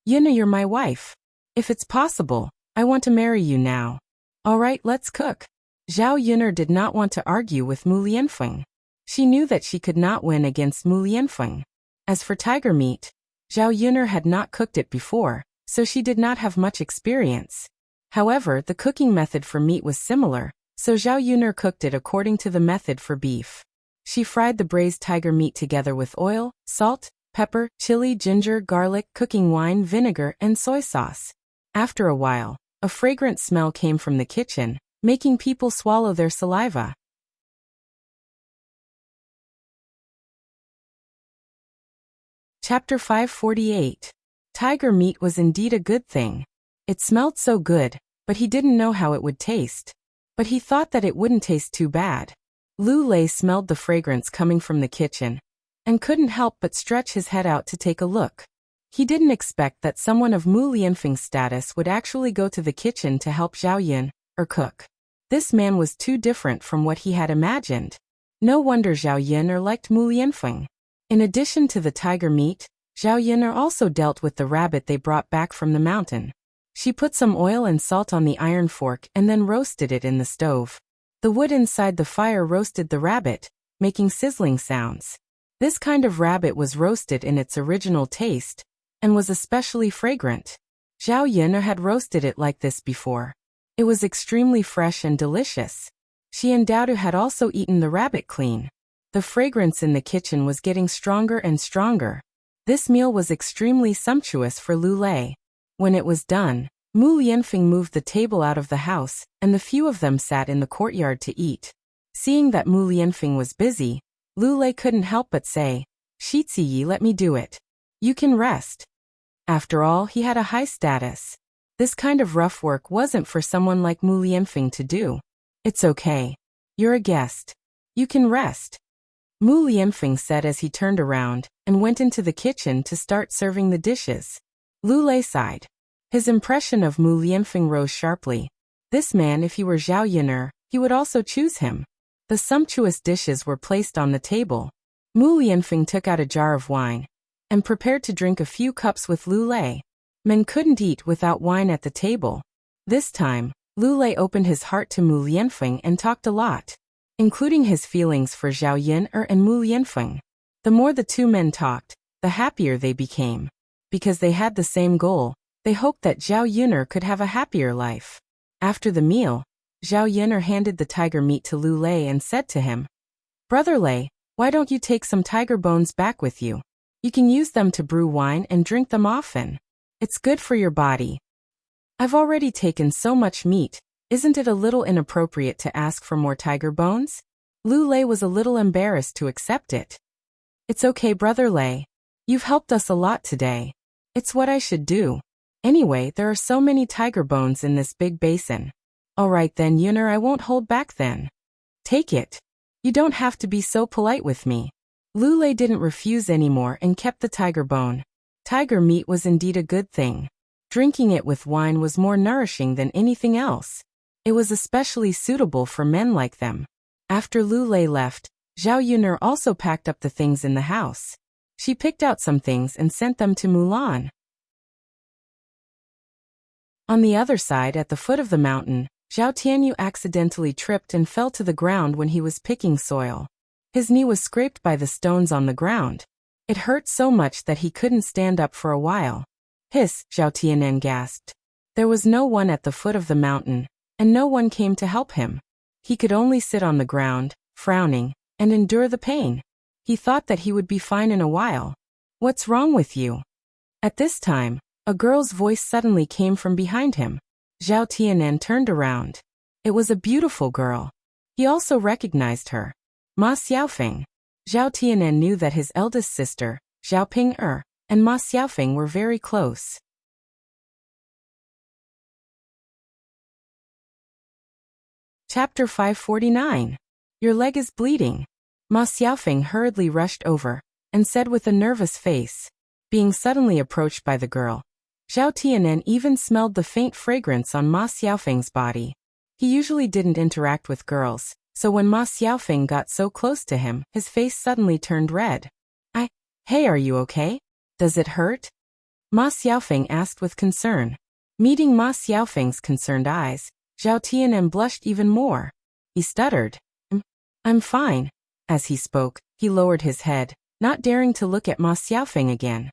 Yin'er, you're my wife. If it's possible, I want to marry you now. All right, let's cook. Zhao Yuner did not want to argue with Mu Lianfeng. She knew that she could not win against Mu Lianfeng. As for tiger meat, Zhao Yuner had not cooked it before, so she did not have much experience. However, the cooking method for meat was similar, so Zhao Yuner cooked it according to the method for beef. She fried the braised tiger meat together with oil, salt, pepper, chili, ginger, garlic, cooking wine, vinegar, and soy sauce. After a while, a fragrant smell came from the kitchen, making people swallow their saliva. Chapter 548. Tiger meat was indeed a good thing. It smelled so good, but he didn't know how it would taste. But he thought that it wouldn't taste too bad. Lu Lei smelled the fragrance coming from the kitchen, and couldn't help but stretch his head out to take a look. He didn't expect that someone of Mu Lianfeng's status would actually go to the kitchen to help Zhao Yun, or cook. This man was too different from what he had imagined. No wonder Zhao Yun liked Mu Lianfeng. In addition to the tiger meat, Zhao Yun also dealt with the rabbit they brought back from the mountain. She put some oil and salt on the iron fork and then roasted it in the stove. The wood inside the fire roasted the rabbit, making sizzling sounds. This kind of rabbit was roasted in its original taste, and was especially fragrant. Zhao Yun had roasted it like this before. It was extremely fresh and delicious. She and Dao Du had also eaten the rabbit clean. The fragrance in the kitchen was getting stronger and stronger. This meal was extremely sumptuous for Lu Lei. When it was done, Mu Lianfeng moved the table out of the house, and the few of them sat in the courtyard to eat. Seeing that Mu Lianfeng was busy, Lu Lei couldn't help but say, "Shiziyi, let me do it. You can rest." After all, he had a high status. This kind of rough work wasn't for someone like Mu Lianfeng to do. "It's okay. You're a guest. You can rest," Mu Lianfeng said as he turned around and went into the kitchen to start serving the dishes. Lu Lei sighed. His impression of Mu Lianfeng rose sharply. This man, if he were Zhao Yuner, he would also choose him. The sumptuous dishes were placed on the table. Mu Lianfeng took out a jar of wine and prepared to drink a few cups with Lu Lei. Men couldn't eat without wine at the table. This time, Lu Lei opened his heart to Mu Lianfeng and talked a lot, including his feelings for Zhao Yuner and Mu Lianfeng. The more the two men talked, the happier they became. Because they had the same goal, they hoped that Zhao Yuner could have a happier life. After the meal, Zhao Yuner handed the tiger meat to Lu Lei and said to him, "Brother Lei, why don't you take some tiger bones back with you? You can use them to brew wine and drink them often. It's good for your body." "I've already taken so much meat. Isn't it a little inappropriate to ask for more tiger bones?" Lu Lei was a little embarrassed to accept it. "It's okay, Brother Lei. You've helped us a lot today. It's what I should do. Anyway, there are so many tiger bones in this big basin." "All right then, Yuner, I won't hold back then. Take it. You don't have to be so polite with me." Lu Lei didn't refuse anymore and kept the tiger bone. Tiger meat was indeed a good thing. Drinking it with wine was more nourishing than anything else. It was especially suitable for men like them. After Lu Lei left, Zhao Yuner also packed up the things in the house. She picked out some things and sent them to Mulan. On the other side, at the foot of the mountain, Zhao Tianyu accidentally tripped and fell to the ground when he was picking soil. His knee was scraped by the stones on the ground. It hurt so much that he couldn't stand up for a while. "Hiss," Zhao Tianen gasped. There was no one at the foot of the mountain, and no one came to help him. He could only sit on the ground, frowning, and endure the pain. He thought that he would be fine in a while. "What's wrong with you?" At this time, a girl's voice suddenly came from behind him. Zhao Tianen turned around. It was a beautiful girl. He also recognized her. Ma Xiaofeng. Zhao Tianen knew that his eldest sister, Zhao Ping and Ma Xiaofeng were very close. Chapter 549. Your leg is bleeding. Ma Xiaofeng hurriedly rushed over and said with a nervous face. Being suddenly approached by the girl, Zhao Tianen even smelled the faint fragrance on Ma Xiaofeng's body. He usually didn't interact with girls, so when Ma Xiaofeng got so close to him, his face suddenly turned red. Hey, are you okay? Does it hurt?" Ma Xiaofeng asked with concern. Meeting Ma Xiaofeng's concerned eyes, Zhao Tianen blushed even more. He stuttered. I'm fine." As he spoke, he lowered his head, not daring to look at Ma Xiaofeng again.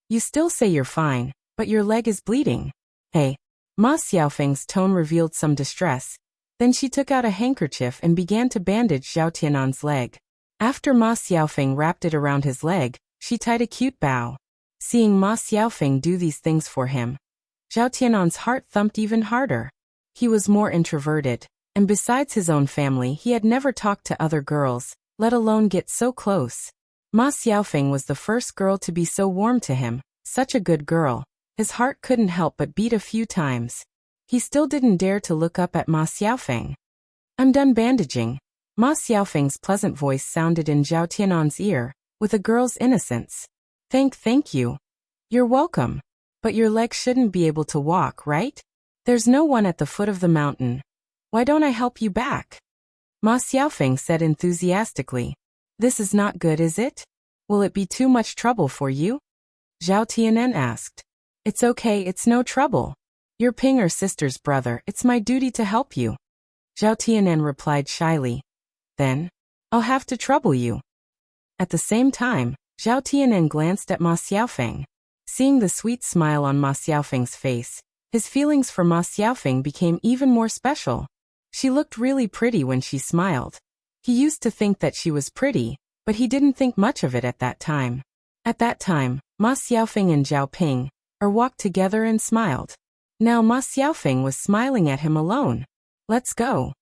"You still say you're fine, but your leg is bleeding." "Hey." Ma Xiaofeng's tone revealed some distress. Then she took out a handkerchief and began to bandage Zhao Tianan's leg. After Ma Xiaofeng wrapped it around his leg, she tied a cute bow. Seeing Ma Xiaofeng do these things for him, Zhao Tianan's heart thumped even harder. He was more introverted, and besides his own family he had never talked to other girls, let alone get so close. Ma Xiaofeng was the first girl to be so warm to him, such a good girl. His heart couldn't help but beat a few times. He still didn't dare to look up at Ma Xiaofeng. "I'm done bandaging." Ma Xiaofeng's pleasant voice sounded in Zhao Tianan's ear, with a girl's innocence. Thank you. You're welcome. But your leg shouldn't be able to walk, right? There's no one at the foot of the mountain. Why don't I help you back?" Ma Xiaofeng said enthusiastically. "This is not good, is it? Will it be too much trouble for you?" Zhao Tianan asked. "It's okay, it's no trouble. You're Ping'er sister's brother, it's my duty to help you." Zhao Tianan replied shyly. "Then, I'll have to trouble you." At the same time, Zhao Tianan glanced at Ma Xiaofeng. Seeing the sweet smile on Ma Xiaofeng's face, his feelings for Ma Xiaofeng became even more special. She looked really pretty when she smiled. He used to think that she was pretty, but he didn't think much of it at that time. At that time, Ma Xiaofeng and Zhao Ping walked together and smiled. Now Ma Xiaofeng was smiling at him alone. "Let's go."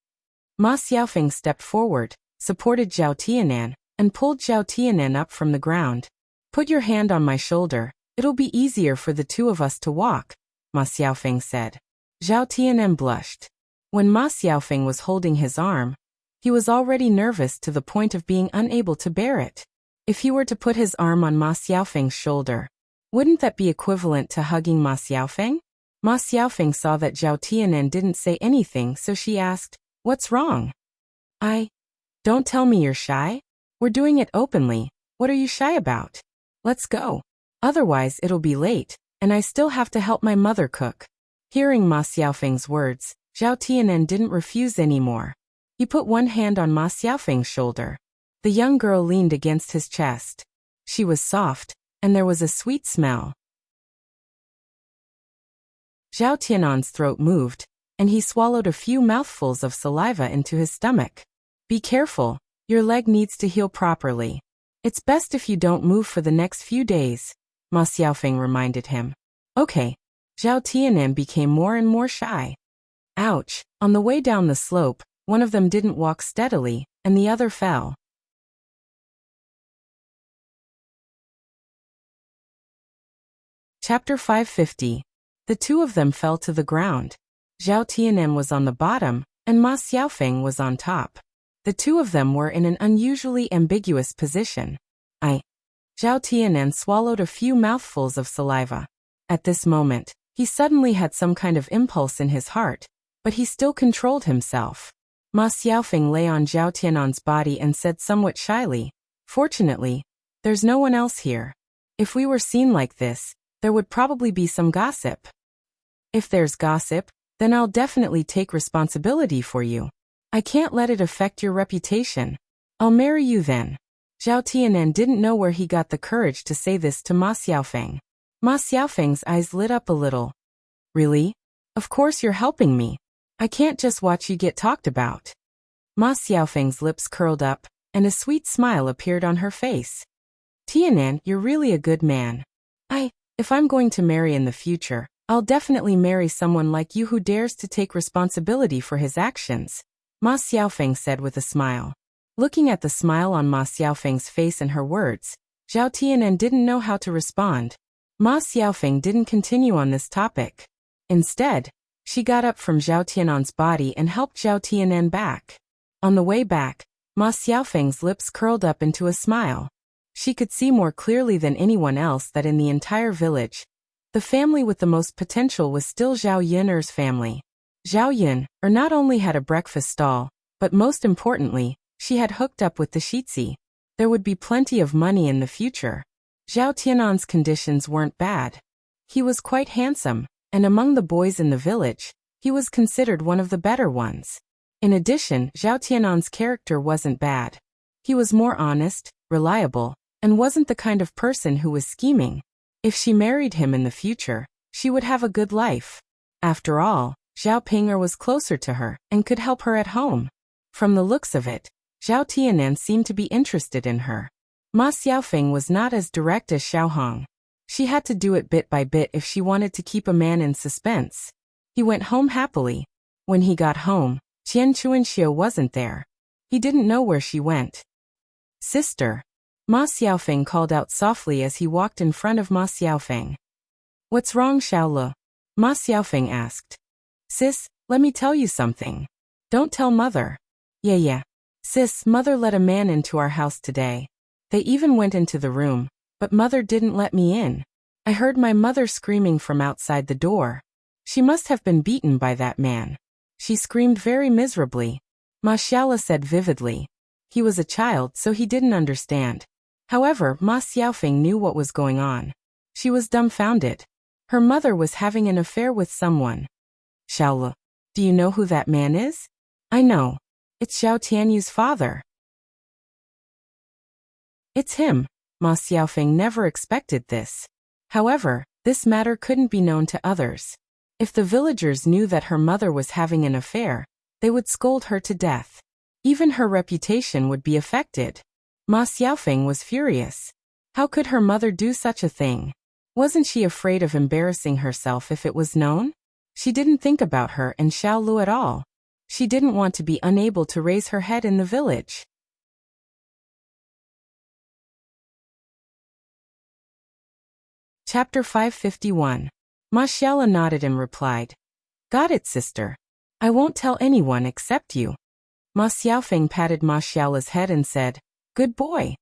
Ma Xiaofeng stepped forward, supported Zhao Tianan, and pulled Zhao Tianan up from the ground. "Put your hand on my shoulder, it'll be easier for the two of us to walk," Ma Xiaofeng said. Zhao Tianan blushed. When Ma Xiaofeng was holding his arm, he was already nervous to the point of being unable to bear it. If he were to put his arm on Ma Xiaofeng's shoulder, wouldn't that be equivalent to hugging Ma Xiaofeng? Ma Xiaofeng saw that Zhao Tianan didn't say anything, so she asked, "What's wrong?" Don't tell me you're shy. We're doing it openly. What are you shy about? Let's go. Otherwise it'll be late, and I still have to help my mother cook." Hearing Ma Xiaofeng's words, Zhao Tianan didn't refuse anymore. He put one hand on Ma Xiaofeng's shoulder. The young girl leaned against his chest. She was soft, and there was a sweet smell. Zhao Tianan's throat moved, and he swallowed a few mouthfuls of saliva into his stomach. "Be careful, your leg needs to heal properly. It's best if you don't move for the next few days," Ma Xiaofeng reminded him. "Okay." Zhao Tianan became more and more shy. Ouch! On the way down the slope, one of them didn't walk steadily, and the other fell. Chapter 550. The two of them fell to the ground. Zhao Tianan was on the bottom, and Ma Xiaofeng was on top. The two of them were in an unusually ambiguous position. Zhao Tianan swallowed a few mouthfuls of saliva. At this moment, he suddenly had some kind of impulse in his heart, but he still controlled himself. Ma Xiaofeng lay on Zhao Tianan's body and said somewhat shyly, "Fortunately, there's no one else here. If we were seen like this, there would probably be some gossip. If there's gossip, then I'll definitely take responsibility for you. I can't let it affect your reputation. I'll marry you then." Zhao Tianan didn't know where he got the courage to say this to Ma Xiaofeng. Ma Xiaofeng's eyes lit up a little. "Really? Of course you're helping me. I can't just watch you get talked about." Ma Xiaofeng's lips curled up, and a sweet smile appeared on her face. "Tianan, you're really a good man. If I'm going to marry in the future, I'll definitely marry someone like you who dares to take responsibility for his actions," Ma Xiaofeng said with a smile. Looking at the smile on Ma Xiaofeng's face and her words, Zhao Tianan didn't know how to respond. Ma Xiaofeng didn't continue on this topic. Instead, she got up from Zhao Tianan's body and helped Zhao Tianan back. On the way back, Ma Xiaofeng's lips curled up into a smile. She could see more clearly than anyone else that in the entire village, the family with the most potential was still Zhao Yun'er's family. Zhao Yun'er not only had a breakfast stall, but most importantly, she had hooked up with the Shitzi. There would be plenty of money in the future. Zhao Tianan's conditions weren't bad. He was quite handsome, and among the boys in the village, he was considered one of the better ones. In addition, Zhao Tianan's character wasn't bad. He was more honest, reliable, and wasn't the kind of person who was scheming. If she married him in the future, she would have a good life. After all, Zhao Ping'er was closer to her and could help her at home. From the looks of it, Zhao Tianan seemed to be interested in her. Ma Xiaofeng was not as direct as Xiao Hong. She had to do it bit by bit if she wanted to keep a man in suspense. He went home happily. When he got home, Qian Chuanxiu wasn't there. He didn't know where she went. Sister. Ma Xiaofeng called out softly as he walked in front of Ma Xiaofeng. What's wrong, Xiaolu? Ma Xiaofeng asked. Sis, let me tell you something. Don't tell mother. Yeah. Sis, mother let a man into our house today. They even went into the room, but mother didn't let me in. I heard my mother screaming from outside the door. She must have been beaten by that man. She screamed very miserably. Ma Xiaola said vividly. He was a child, so he didn't understand. However, Ma Xiaofeng knew what was going on. She was dumbfounded. Her mother was having an affair with someone. Xiaolu, do you know who that man is? I know. It's Zhao Tianyu's father. It's him. Ma Xiaofeng never expected this. However, this matter couldn't be known to others. If the villagers knew that her mother was having an affair, they would scold her to death. Even her reputation would be affected. Ma Xiaofeng was furious. How could her mother do such a thing? Wasn't she afraid of embarrassing herself if it was known? She didn't think about her and Xiaolu at all. She didn't want to be unable to raise her head in the village. Chapter 551. Ma Xiaola nodded and replied. Got it, sister. I won't tell anyone except you. Ma Xiaofeng patted Ma Xiaola's head and said, Good boy.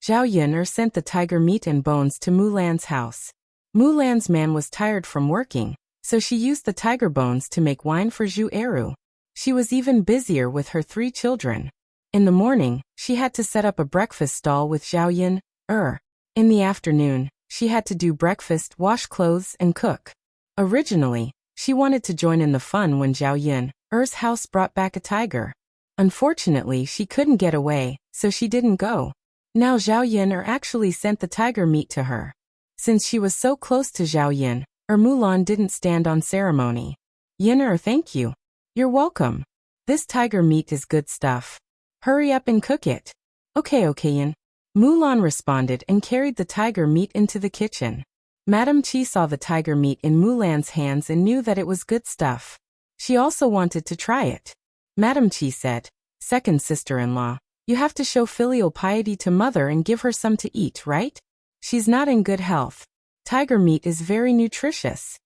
Zhao Yun'er sent the tiger meat and bones to Mulan's house. Mulan's man was tired from working, so she used the tiger bones to make wine for Zhu Eru. She was even busier with her 3 children. In the morning, she had to set up a breakfast stall with Zhao Yun'er. In the afternoon, she had to do breakfast, wash clothes, and cook. Originally, she wanted to join in the fun when Zhao Yun'er's house brought back a tiger. Unfortunately, she couldn't get away, so she didn't go. Now Zhao Yun'er actually sent the tiger meat to her. Since she was so close to Zhao Yun'er, Mulan didn't stand on ceremony. Yun'er, thank you. You're welcome. This tiger meat is good stuff. Hurry up and cook it. Okay, Yun. Mulan responded and carried the tiger meat into the kitchen. Madame Qi saw the tiger meat in Mulan's hands and knew that it was good stuff. She also wanted to try it. Madame Qi said, Second sister-in-law, you have to show filial piety to mother and give her some to eat, right? She's not in good health. Tiger meat is very nutritious.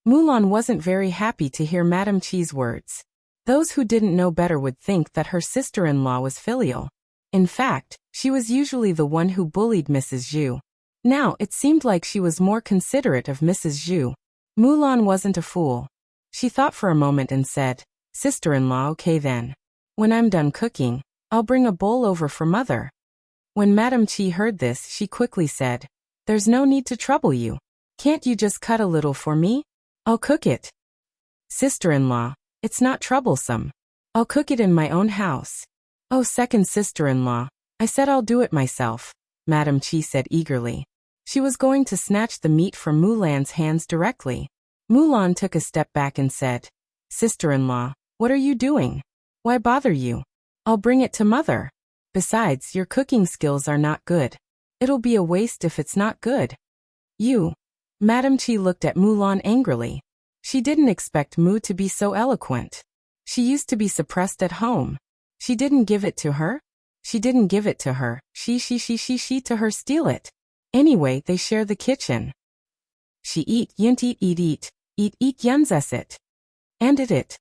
Mulan wasn't very happy to hear Madame Qi's words. Those who didn't know better would think that her sister-in-law was filial. In fact, she was usually the one who bullied Mrs. Zhu. Now it seemed like she was more considerate of Mrs. Zhu. Mulan wasn't a fool. She thought for a moment and said, Sister-in-law, okay then. When I'm done cooking, I'll bring a bowl over for mother. When Madame Qi heard this, she quickly said, There's no need to trouble you. Can't you just cut a little for me? I'll cook it. Sister-in-law, it's not troublesome. I'll cook it in my own house. Oh, second sister-in-law, I said I'll do it myself, Madame Qi said eagerly. She was going to snatch the meat from Mulan's hands directly. Mulan took a step back and said, Sister-in-law, what are you doing? Why bother you? I'll bring it to mother. Besides, your cooking skills are not good. It'll be a waste if it's not good. You. Madame Qi looked at Mulan angrily. She didn't expect Mu to be so eloquent. She used to be suppressed at home. She didn't give it to her? She didn't give it to her. She to her steal it. Anyway, they share the kitchen. She eat yuns it. And it.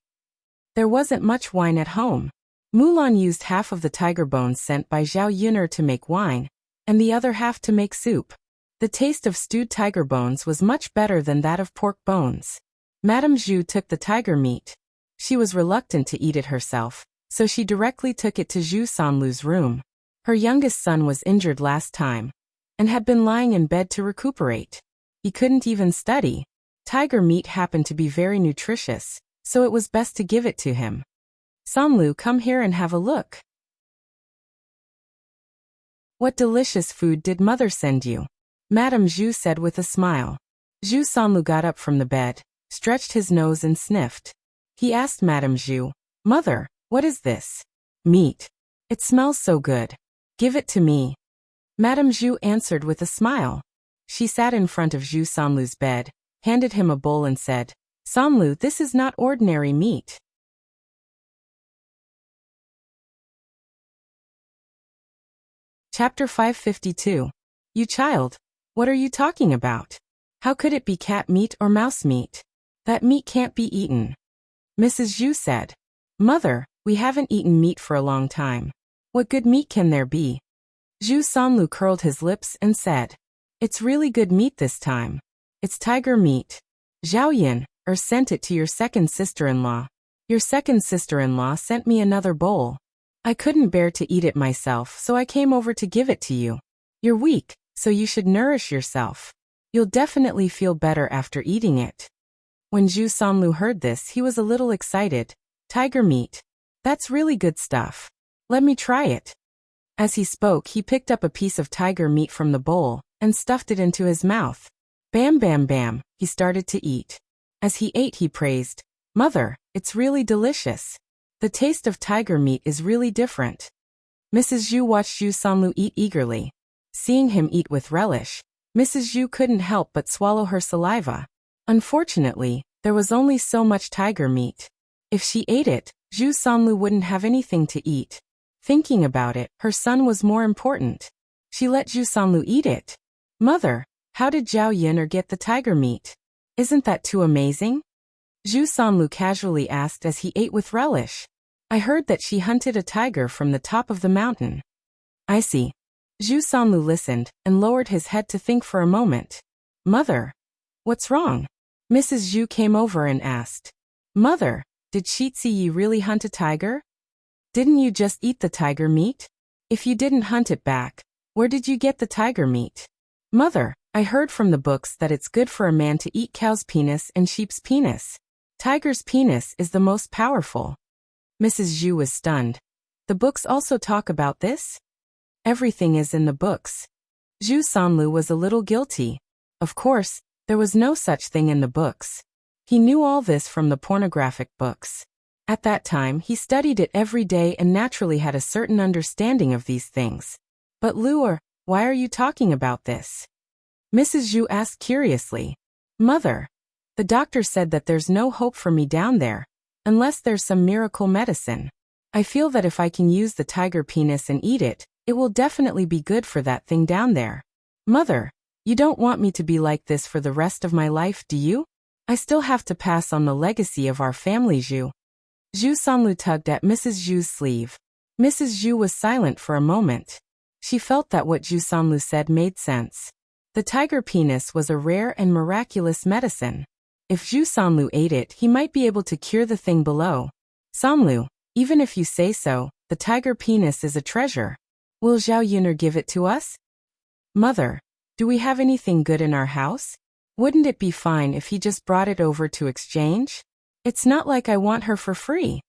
There wasn't much wine at home. Mulan used half of the tiger bones sent by Zhao Yun'er to make wine, and the other half to make soup. The taste of stewed tiger bones was much better than that of pork bones. Madame Zhu took the tiger meat. She was reluctant to eat it herself, so she directly took it to Zhu Sanlu's room. Her youngest son was injured last time, and had been lying in bed to recuperate. He couldn't even study. Tiger meat happened to be very nutritious, so it was best to give it to him. Sanlu, come here and have a look. What delicious food did mother send you? Madame Zhu said with a smile. Zhu Sanlu got up from the bed, stretched his nose and sniffed. He asked Madame Zhu, Mother, what is this? Meat. It smells so good. Give it to me. Madame Zhu answered with a smile. She sat in front of Zhu Sanlu's bed, handed him a bowl and said, Sanlu, this is not ordinary meat. Chapter 552. You child, what are you talking about? How could it be cat meat or mouse meat? That meat can't be eaten. Mrs. Zhu said, Mother, we haven't eaten meat for a long time. What good meat can there be? Zhu Sanlu curled his lips and said, It's really good meat this time. It's tiger meat. Zhao Yin, sent it to your second sister-in-law. Your second sister-in-law sent me another bowl. I couldn't bear to eat it myself, so I came over to give it to you. You're weak, so you should nourish yourself. You'll definitely feel better after eating it. When Zhu Sanlu heard this, he was a little excited. Tiger meat. That's really good stuff. Let me try it. As he spoke, he picked up a piece of tiger meat from the bowl and stuffed it into his mouth. Bam bam bam, he started to eat. As he ate, he praised, Mother, it's really delicious. The taste of tiger meat is really different. Mrs. Zhu watched Zhu Sanlu eat eagerly. Seeing him eat with relish, Mrs. Zhu couldn't help but swallow her saliva. Unfortunately, there was only so much tiger meat. If she ate it, Zhu Sanlu wouldn't have anything to eat. Thinking about it, her son was more important. She let Zhu Sanlu eat it. Mother, how did Zhao Yin get the tiger meat? Isn't that too amazing? Zhu Sanlu casually asked as he ate with relish. I heard that she hunted a tiger from the top of the mountain. I see. Zhu Sanlu listened and lowered his head to think for a moment. Mother, what's wrong? Mrs. Zhu came over and asked. Mother, did Shizi really hunt a tiger? Didn't you just eat the tiger meat? If you didn't hunt it back, where did you get the tiger meat? Mother, I heard from the books that it's good for a man to eat cow's penis and sheep's penis. Tiger's penis is the most powerful. Mrs. Zhu was stunned. The books also talk about this? Everything is in the books. Zhu Sanlu was a little guilty. Of course, there was no such thing in the books. He knew all this from the pornographic books. At that time, he studied it every day and naturally had a certain understanding of these things. But Luer, why are you talking about this? Mrs. Zhu asked curiously. Mother, the doctor said that there's no hope for me down there, unless there's some miracle medicine. I feel that if I can use the tiger penis and eat it, it will definitely be good for that thing down there. Mother, you don't want me to be like this for the rest of my life, do you? I still have to pass on the legacy of our family, Zhu. Zhu Sanlu tugged at Mrs. Zhu's sleeve. Mrs. Zhu was silent for a moment. She felt that what Zhu Sanlu said made sense. The tiger penis was a rare and miraculous medicine. If Zhu Sanlu ate it, he might be able to cure the thing below. Sanlu, even if you say so, the tiger penis is a treasure. Will Zhao Yuner give it to us? Mother, do we have anything good in our house? Wouldn't it be fine if he just brought it over to exchange? It's not like I want her for free.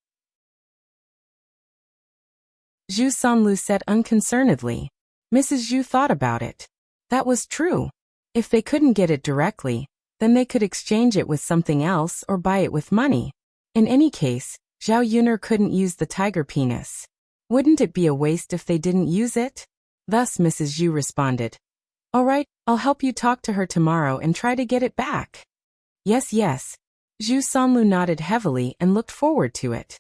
Zhu Sanlu said unconcernedly. Mrs. Zhu thought about it. That was true. If they couldn't get it directly, then they could exchange it with something else or buy it with money. In any case, Zhao Yuner couldn't use the tiger penis. Wouldn't it be a waste if they didn't use it? Thus Mrs. Zhu responded. All right, I'll help you talk to her tomorrow and try to get it back. Yes, yes. Zhu Sanlu nodded heavily and looked forward to it.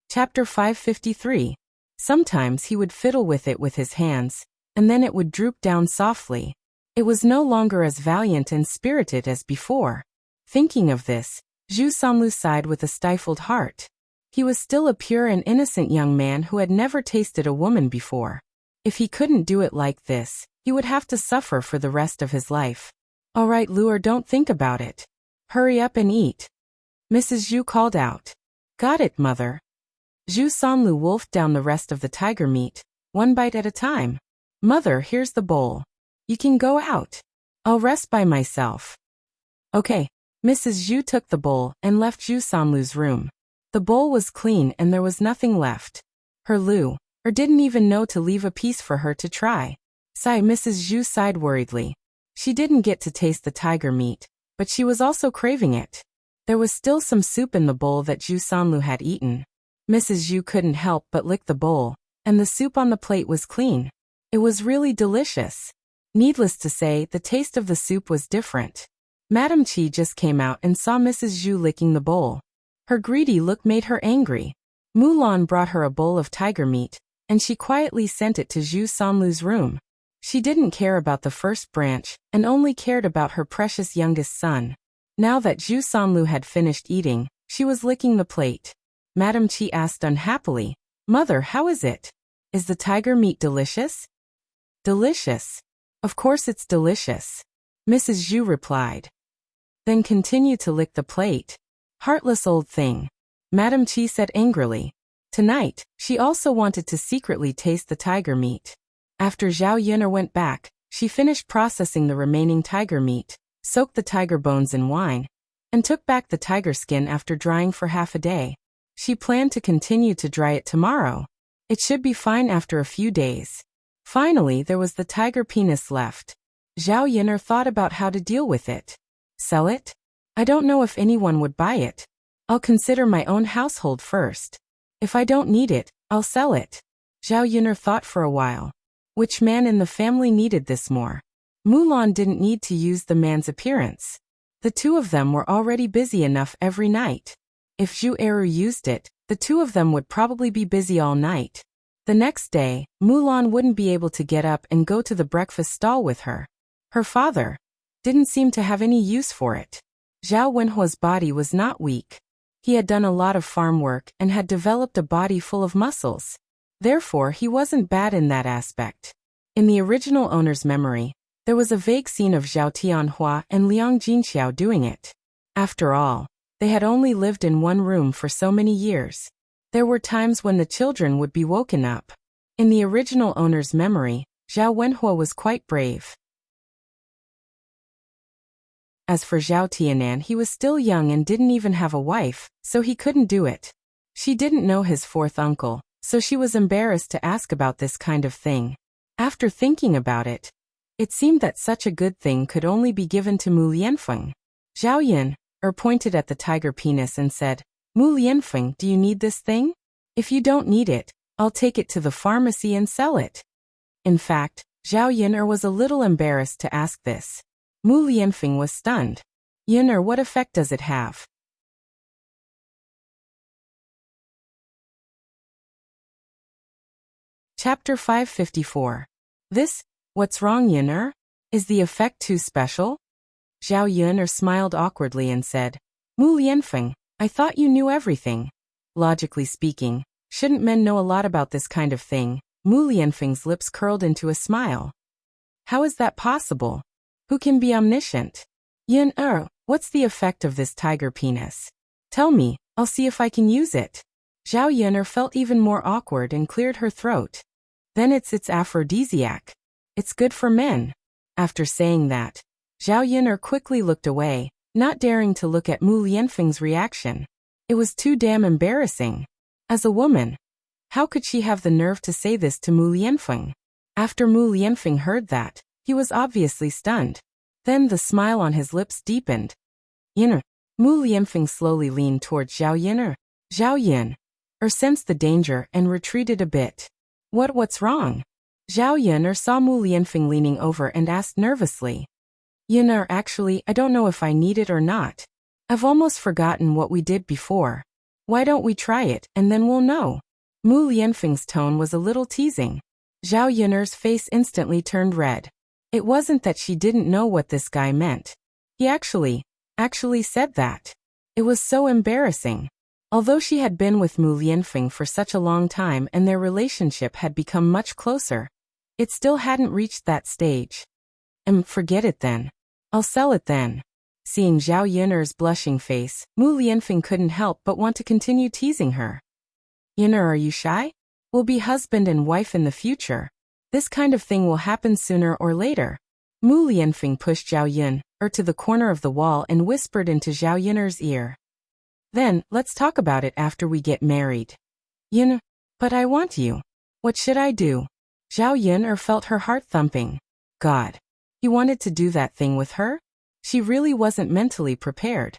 Chapter 553. Sometimes he would fiddle with it with his hands, and then it would droop down softly. It was no longer as valiant and spirited as before. Thinking of this, Zhu Sanlu sighed with a stifled heart. He was still a pure and innocent young man who had never tasted a woman before. If he couldn't do it like this, he would have to suffer for the rest of his life. All right, Luer, don't think about it. Hurry up and eat. Mrs. Zhu called out. Got it, mother. Zhu Sanlu wolfed down the rest of the tiger meat, one bite at a time. Mother, here's the bowl. You can go out. I'll rest by myself. Okay. Mrs. Zhu took the bowl and left Zhu Sanlu's room. The bowl was clean and there was nothing left. Her Lu, or didn't even know to leave a piece for her to try. Sigh, Mrs. Zhu sighed worriedly. She didn't get to taste the tiger meat, but she was also craving it. There was still some soup in the bowl that Zhu Sanlu had eaten. Mrs. Zhu couldn't help but lick the bowl, and the soup on the plate was clean. It was really delicious. Needless to say, the taste of the soup was different. Madame Qi just came out and saw Mrs. Zhu licking the bowl. Her greedy look made her angry. Mulan brought her a bowl of tiger meat, and she quietly sent it to Zhu Sanlu's room. She didn't care about the first branch, and only cared about her precious youngest son. Now that Zhu Sanlu had finished eating, she was licking the plate. Madame Qi asked unhappily, "Mother, how is it? Is the tiger meat delicious?" "Delicious. Of course it's delicious," Mrs. Zhu replied. "Then continue to lick the plate. Heartless old thing," Madame Qi said angrily. Tonight, she also wanted to secretly taste the tiger meat. After Zhao Yuner went back, she finished processing the remaining tiger meat, soaked the tiger bones in wine, and took back the tiger skin after drying for half a day. She planned to continue to dry it tomorrow. It should be fine after a few days. Finally, there was the tiger penis left. Zhao Yuner thought about how to deal with it. Sell it? I don't know if anyone would buy it. I'll consider my own household first. If I don't need it, I'll sell it. Zhao Yuner thought for a while. Which man in the family needed this more? Mulan didn't need to use the man's appearance. The two of them were already busy enough every night. If Zhu Eru used it, the two of them would probably be busy all night. The next day, Mulan wouldn't be able to get up and go to the breakfast stall with her. Her father didn't seem to have any use for it. Zhao Wenhua's body was not weak. He had done a lot of farm work and had developed a body full of muscles. Therefore, he wasn't bad in that aspect. In the original owner's memory, there was a vague scene of Zhao Tianhua and Liang Jinxiao doing it. After all, they had only lived in one room for so many years. There were times when the children would be woken up. In the original owner's memory, Zhao Wenhua was quite brave. As for Zhao Tianan, he was still young and didn't even have a wife, so he couldn't do it. She didn't know his fourth uncle, so she was embarrassed to ask about this kind of thing. After thinking about it, it seemed that such a good thing could only be given to Mu Lianfeng. Zhao Yin pointed at the tiger penis and said, "Mu Lianfeng, do you need this thing? If you don't need it, I'll take it to the pharmacy and sell it." In fact, Zhao Yin was a little embarrassed to ask this. Mu Lianfeng was stunned. "Yin, what effect does it have?" Chapter 554. What's wrong, Yin? Is the effect too special? Zhao Yin smiled awkwardly and said, "Mu Lianfeng, I thought you knew everything. Logically speaking, shouldn't men know a lot about this kind of thing?" Mu Lianfeng's lips curled into a smile. "How is that possible? Who can be omniscient? Yin, what's the effect of this tiger penis? Tell me, I'll see if I can use it." Zhao Yin felt even more awkward and cleared her throat. "Then it's aphrodisiac. It's good for men." After saying that, Zhao Yin quickly looked away, not daring to look at Mu Lianfeng's reaction. It was too damn embarrassing. As a woman, how could she have the nerve to say this to Mu Lianfeng? After Mu Lianfeng heard that, he was obviously stunned. Then the smile on his lips deepened. "Yin." Mu Lianfeng slowly leaned towards Zhao Yin. Zhao Yin sensed the danger and retreated a bit. What's wrong?" Zhao Yin saw Mu Lianfeng leaning over and asked nervously. "Yin, actually, I don't know if I need it or not. I've almost forgotten what we did before. Why don't we try it, and then we'll know?" Mu Lianfeng's tone was a little teasing. Zhao Yin's face instantly turned red. It wasn't that she didn't know what this guy meant. He actually said that. It was so embarrassing. Although she had been with Mu Lianfeng for such a long time and their relationship had become much closer, it still hadn't reached that stage. Forget it then. I'll sell it then." Seeing Zhao Yin's blushing face, Mu Lianfeng couldn't help but want to continue teasing her. "Yin, are you shy? We'll be husband and wife in the future. This kind of thing will happen sooner or later." Mu Lianfeng pushed Zhao Yin, to the corner of the wall and whispered into Zhao Yun'er's ear. Then, let's talk about it after we get married. Yun, but I want you. What should I do? Zhao Yun'er felt her heart thumping. God. He wanted to do that thing with her? She really wasn't mentally prepared.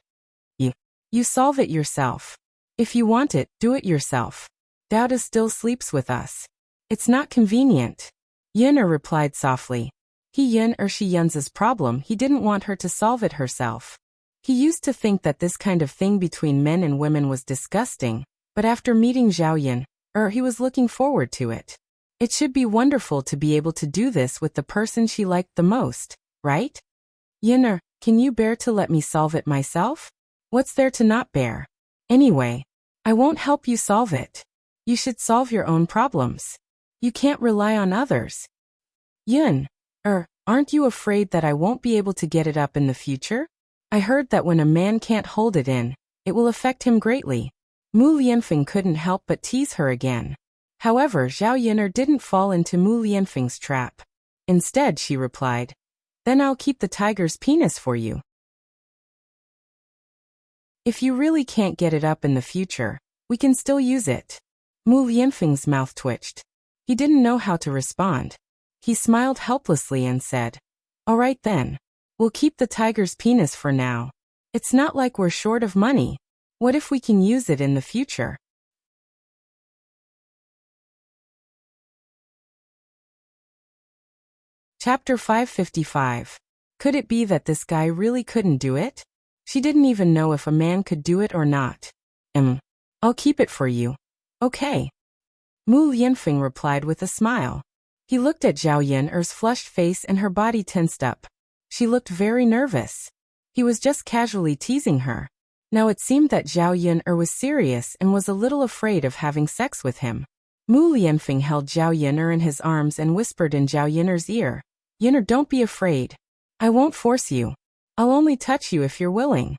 You solve it yourself. If you want it, do it yourself. Dauda still sleeps with us. It's not convenient. Yun'er replied softly. Yun or she Yun's problem, he didn't want her to solve it herself. He used to think that this kind of thing between men and women was disgusting, but after meeting Zhao Yun, he was looking forward to it. It should be wonderful to be able to do this with the person she liked the most, right? Yun'er, can you bear to let me solve it myself? What's there to not bear? Anyway, I won't help you solve it. You should solve your own problems. You can't rely on others. Yun, aren't you afraid that I won't be able to get it up in the future? I heard that when a man can't hold it in, it will affect him greatly. Mu Lianfeng couldn't help but tease her again. However, Zhao Yun'er didn't fall into Mu Lianfeng's trap. Instead, she replied, then I'll keep the tiger's penis for you. If you really can't get it up in the future, we can still use it. Mu Lianfeng's mouth twitched. He didn't know how to respond. He smiled helplessly and said, all right then. We'll keep the tiger's penis for now. It's not like we're short of money. What if we can use it in the future? Chapter 555. Could it be that this guy really couldn't do it? She didn't even know if a man could do it or not. I'll keep it for you. Okay. Mu Lianfeng replied with a smile. He looked at Zhao Yun'er's flushed face and her body tensed up. She looked very nervous. He was just casually teasing her. Now it seemed that Zhao Yun'er was serious and was a little afraid of having sex with him. Mu Lianfeng held Zhao Yun'er in his arms and whispered in Zhao Yun'er's ear, Yun'er, don't be afraid. I won't force you. I'll only touch you if you're willing.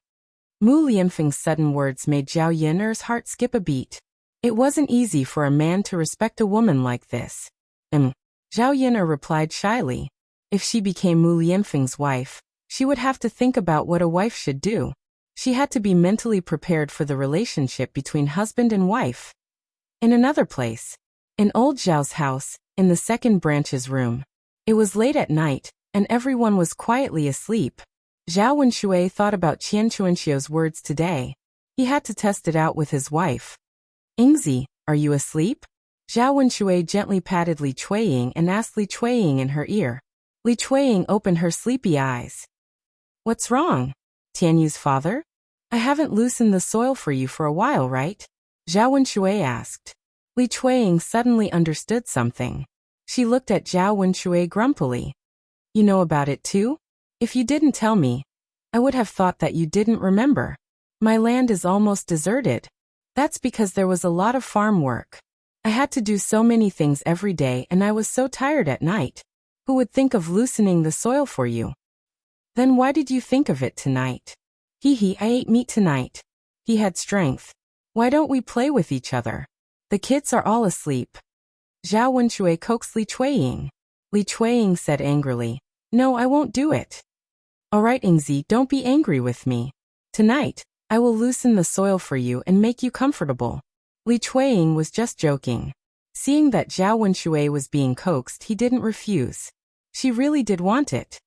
Mu Lianfeng's sudden words made Zhao Yun'er's heart skip a beat. It wasn't easy for a man to respect a woman like this. Zhao Yun'er replied shyly. If she became Mu Lianfeng's wife, she would have to think about what a wife should do. She had to be mentally prepared for the relationship between husband and wife. In another place, in old Zhao's house, in the second branch's room. It was late at night, and everyone was quietly asleep. Zhao Wenshui thought about Qian Chuanxiu's words today. He had to test it out with his wife. Ingzi, are you asleep? Zhao Wenshui gently patted Li Chuiying and asked Li Chuiying in her ear. Li Chuiying opened her sleepy eyes. What's wrong? Tianyu's father? I haven't loosened the soil for you for a while, right? Zhao Wenshui asked. Li Chuiying suddenly understood something. She looked at Zhao Wenshui grumpily. You know about it too? If you didn't tell me, I would have thought that you didn't remember. My land is almost deserted. That's because there was a lot of farm work. I had to do so many things every day and I was so tired at night. Who would think of loosening the soil for you? Then why did you think of it tonight? I ate meat tonight. He had strength. Why don't we play with each other? The kids are all asleep. Zhao Wenshui coaxed Li Chuiying. Li Chuiying said angrily, no, I won't do it. All right, Ingzi, don't be angry with me. Tonight, I will loosen the soil for you and make you comfortable. Li Chuiying was just joking. Seeing that Zhao Wenshui was being coaxed, he didn't refuse. She really did want it.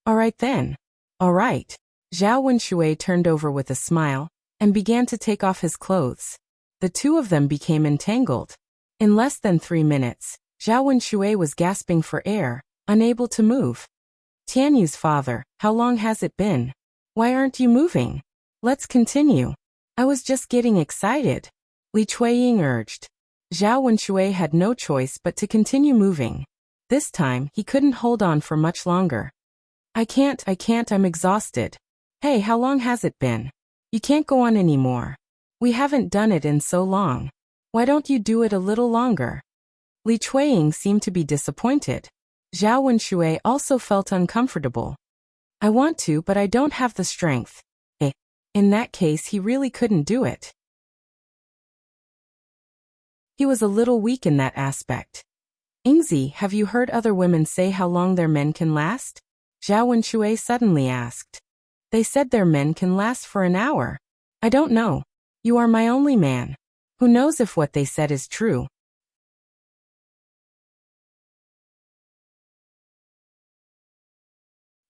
All right then. All right. Zhao Wenshui turned over with a smile and began to take off his clothes. The two of them became entangled. In less than 3 minutes, Zhao Wenshui was gasping for air, unable to move. Tianyu's father, how long has it been? Why aren't you moving? Let's continue. I was just getting excited. Li Chuiying urged. Zhao Wenshui had no choice but to continue moving. This time, he couldn't hold on for much longer. I can't, I'm exhausted. Hey, how long has it been? You can't go on anymore. We haven't done it in so long. Why don't you do it a little longer? Li Chuiying seemed to be disappointed. Zhao Wenshui also felt uncomfortable. I want to, but I don't have the strength. In that case, he really couldn't do it. He was a little weak in that aspect. Ingzi, have you heard other women say how long their men can last? Zhao Wenshui suddenly asked. They said their men can last for an hour. I don't know. You are my only man. Who knows if what they said is true?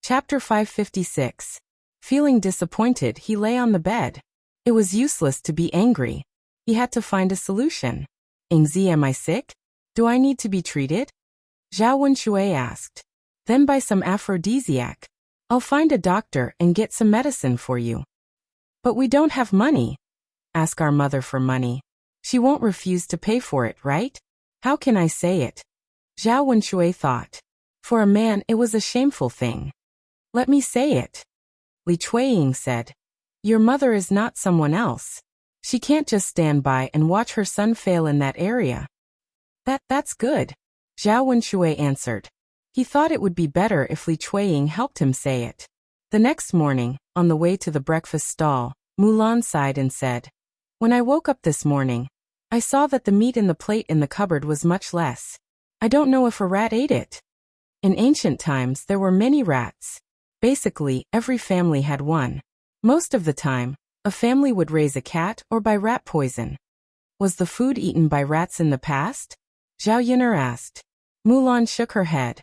Chapter 556. Feeling disappointed, he lay on the bed. It was useless to be angry. He had to find a solution. Ingzi, am I sick? Do I need to be treated? Zhao Wunshui asked. Then buy some aphrodisiac. I'll find a doctor and get some medicine for you. But we don't have money. Ask our mother for money. She won't refuse to pay for it, right? How can I say it? Zhao Wunshui thought. For a man, it was a shameful thing. Let me say it. Li Chuiying said. Your mother is not someone else. She can't just stand by and watch her son fail in that area. That's good. Zhao Wunshui answered. He thought it would be better if Li Chuiying helped him say it. The next morning, on the way to the breakfast stall, Mulan sighed and said, When I woke up this morning, I saw that the meat in the plate in the cupboard was much less. I don't know if a rat ate it. In ancient times there were many rats. Basically, every family had one. Most of the time, a family would raise a cat or buy rat poison. Was the food eaten by rats in the past? Zhao Yin'er asked. Mulan shook her head.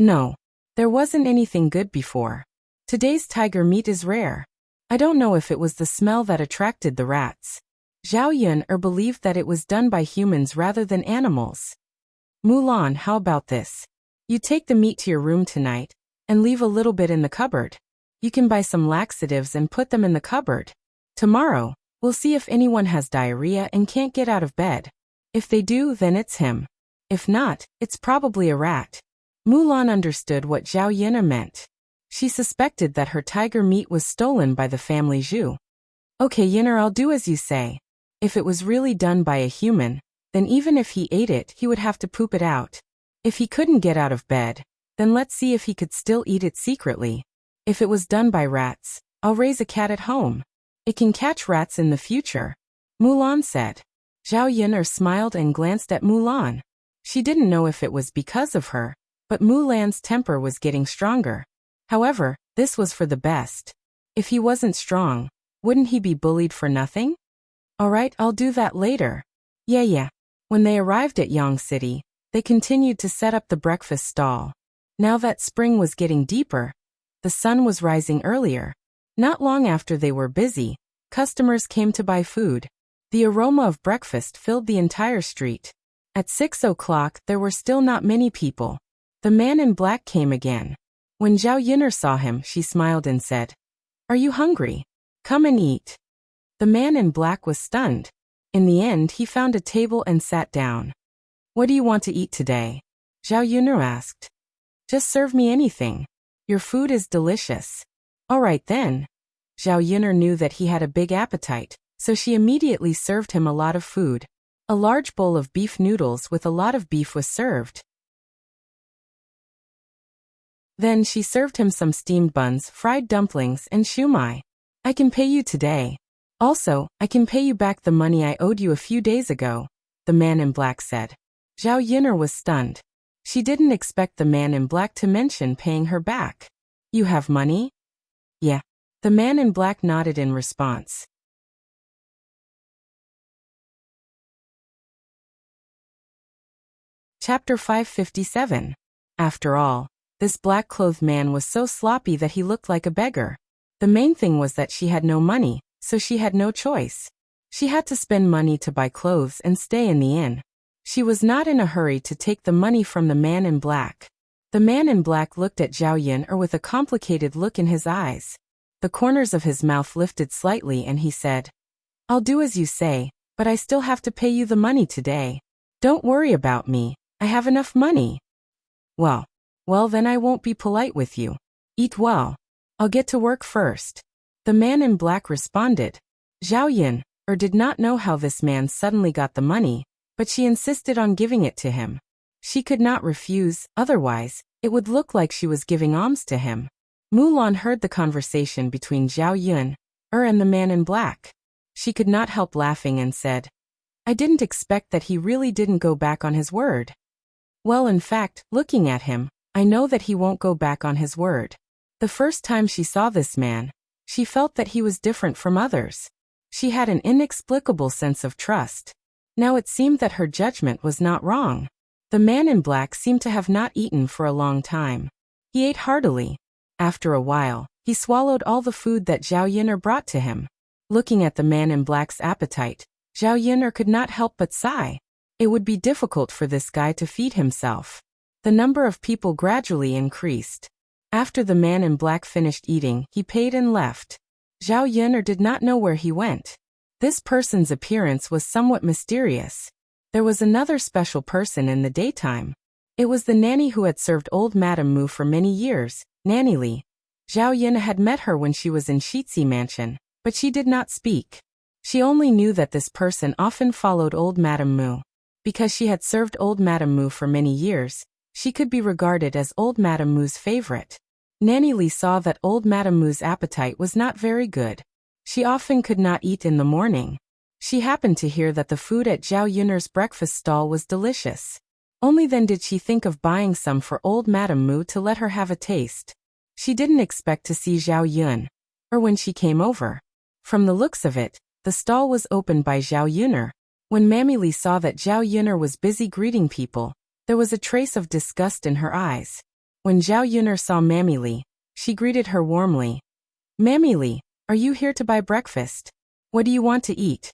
No, there wasn't anything good before. Today's tiger meat is rare. I don't know if it was the smell that attracted the rats. Zhao Yin'er believed that it was done by humans rather than animals. Mulan, how about this? You take the meat to your room tonight, and leave a little bit in the cupboard. You can buy some laxatives and put them in the cupboard. Tomorrow, we'll see if anyone has diarrhea and can't get out of bed. If they do, then it's him. If not, it's probably a rat. Mulan understood what Zhao Yin'er meant. She suspected that her tiger meat was stolen by the family Zhu. Okay, Yin'er, I'll do as you say. If it was really done by a human, then even if he ate it, he would have to poop it out. If he couldn't get out of bed, then let's see if he could still eat it secretly. If it was done by rats, I'll raise a cat at home. It can catch rats in the future. Mulan said. Zhao Yin'er smiled and glanced at Mulan. She didn't know if it was because of her, but Mulan's temper was getting stronger. However, this was for the best. If he wasn't strong, wouldn't he be bullied for nothing? Alright, I'll do that later. Yeah. When they arrived at Yang City, they continued to set up the breakfast stall. Now that spring was getting deeper, the sun was rising earlier. Not long after they were busy, customers came to buy food. The aroma of breakfast filled the entire street. At 6 o'clock, there were still not many people. The man in black came again. When Zhao Yin'er saw him, she smiled and said, Are you hungry? Come and eat. The man in black was stunned. In the end, he found a table and sat down. What do you want to eat today? Zhao Yin'er asked. Just serve me anything. Your food is delicious. All right then. Zhao Yin'er knew that he had a big appetite, so she immediately served him a lot of food. A large bowl of beef noodles with a lot of beef was served. Then she served him some steamed buns, fried dumplings, and shumai. I can pay you today. Also, I can pay you back the money I owed you a few days ago, the man in black said. Zhao Yin'er was stunned. She didn't expect the man in black to mention paying her back. You have money? Yeah. The man in black nodded in response. Chapter 557. After all, this black-clothed man was so sloppy that he looked like a beggar. The main thing was that she had no money, so she had no choice. She had to spend money to buy clothes and stay in the inn. She was not in a hurry to take the money from the man in black. The man in black looked at Zhao Yin'er with a complicated look in his eyes. The corners of his mouth lifted slightly and he said, I'll do as you say, but I still have to pay you the money today. Don't worry about me, I have enough money. Well, then I won't be polite with you. Eat well. I'll get to work first. The man in black responded. Zhao Yin'er did not know how this man suddenly got the money, but she insisted on giving it to him. She could not refuse, otherwise, it would look like she was giving alms to him. Mulan heard the conversation between Zhao Yin'er and the man in black. She could not help laughing and said, I didn't expect that he really didn't go back on his word. Well, in fact, looking at him, I know that he won't go back on his word. The first time she saw this man, She felt that he was different from others. She had an inexplicable sense of trust. Now it seemed that her judgment was not wrong. The man in black seemed to have not eaten for a long time. He ate heartily. After a while, he swallowed all the food that Zhao Yun'er brought to him. Looking at the man in black's appetite, Zhao Yun'er could not help but sigh. It would be difficult for this guy to feed himself. The number of people gradually increased. After the man in black finished eating, he paid and left. Zhao Yun'er did not know where he went. This person's appearance was somewhat mysterious. There was another special person in the daytime. It was the nanny who had served old Madame Mu for many years, Nanny Li. Zhao Yun'er had met her when she was in Shitsi Mansion, but she did not speak. She only knew that this person often followed old Madame Mu. Because she had served old Madame Mu for many years, she could be regarded as old Madame Mu's favorite. Nanny Li saw that old Madame Mu's appetite was not very good. She often could not eat in the morning. She happened to hear that the food at Zhao Yun'er's breakfast stall was delicious. Only then did she think of buying some for old Madame Mu to let her have a taste. She didn't expect to see Zhao Yun, or when she came over. From the looks of it, the stall was opened by Zhao Yun'er. When Mammy Li saw that Zhao Yun'er was busy greeting people, there was a trace of disgust in her eyes. When Zhao Yun'er saw Mammy Li, she greeted her warmly. Mammy Li, are you here to buy breakfast? What do you want to eat?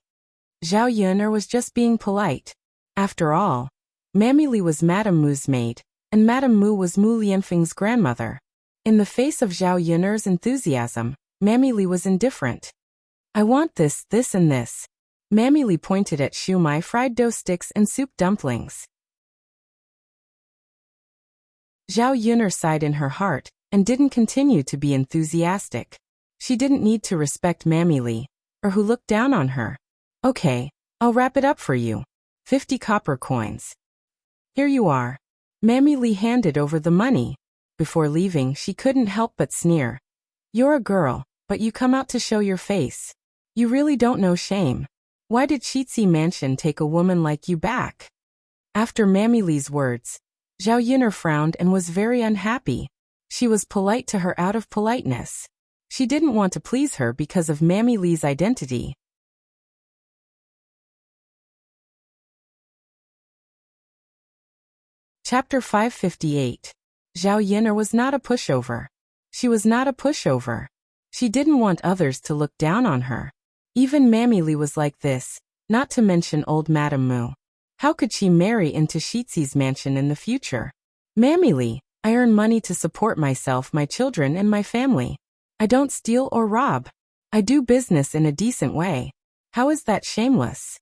Zhao Yun'er was just being polite. After all, Mammy Li was Madame Mu's maid, and Madame Mu was Mu Lianfeng's grandmother. In the face of Zhao Yun'er's enthusiasm, Mammy Li was indifferent. I want this, and this. Mammy Li pointed at shumai fried dough sticks and soup dumplings. Zhao Yun'er sighed in her heart, and didn't continue to be enthusiastic. She didn't need to respect Mammy Li, or who looked down on her. Okay, I'll wrap it up for you. 50 copper coins. Here you are. Mammy Li handed over the money. Before leaving, she couldn't help but sneer. You're a girl, but you come out to show your face. You really don't know shame. Why did Shitsi Mansion take a woman like you back? After Mammy Li's words, Zhao Yun'er frowned and was very unhappy. She was polite to her out of politeness. She didn't want to please her because of Mammy Li's identity. Chapter 558. Zhao Yun'er was not a pushover. She was not a pushover. She didn't want others to look down on her. Even Mammy Li was like this, not to mention old Madame Mu. How could she marry into Shitsi's mansion in the future? Mammy Li, I earn money to support myself, my children, and my family. I don't steal or rob. I do business in a decent way. How is that shameless?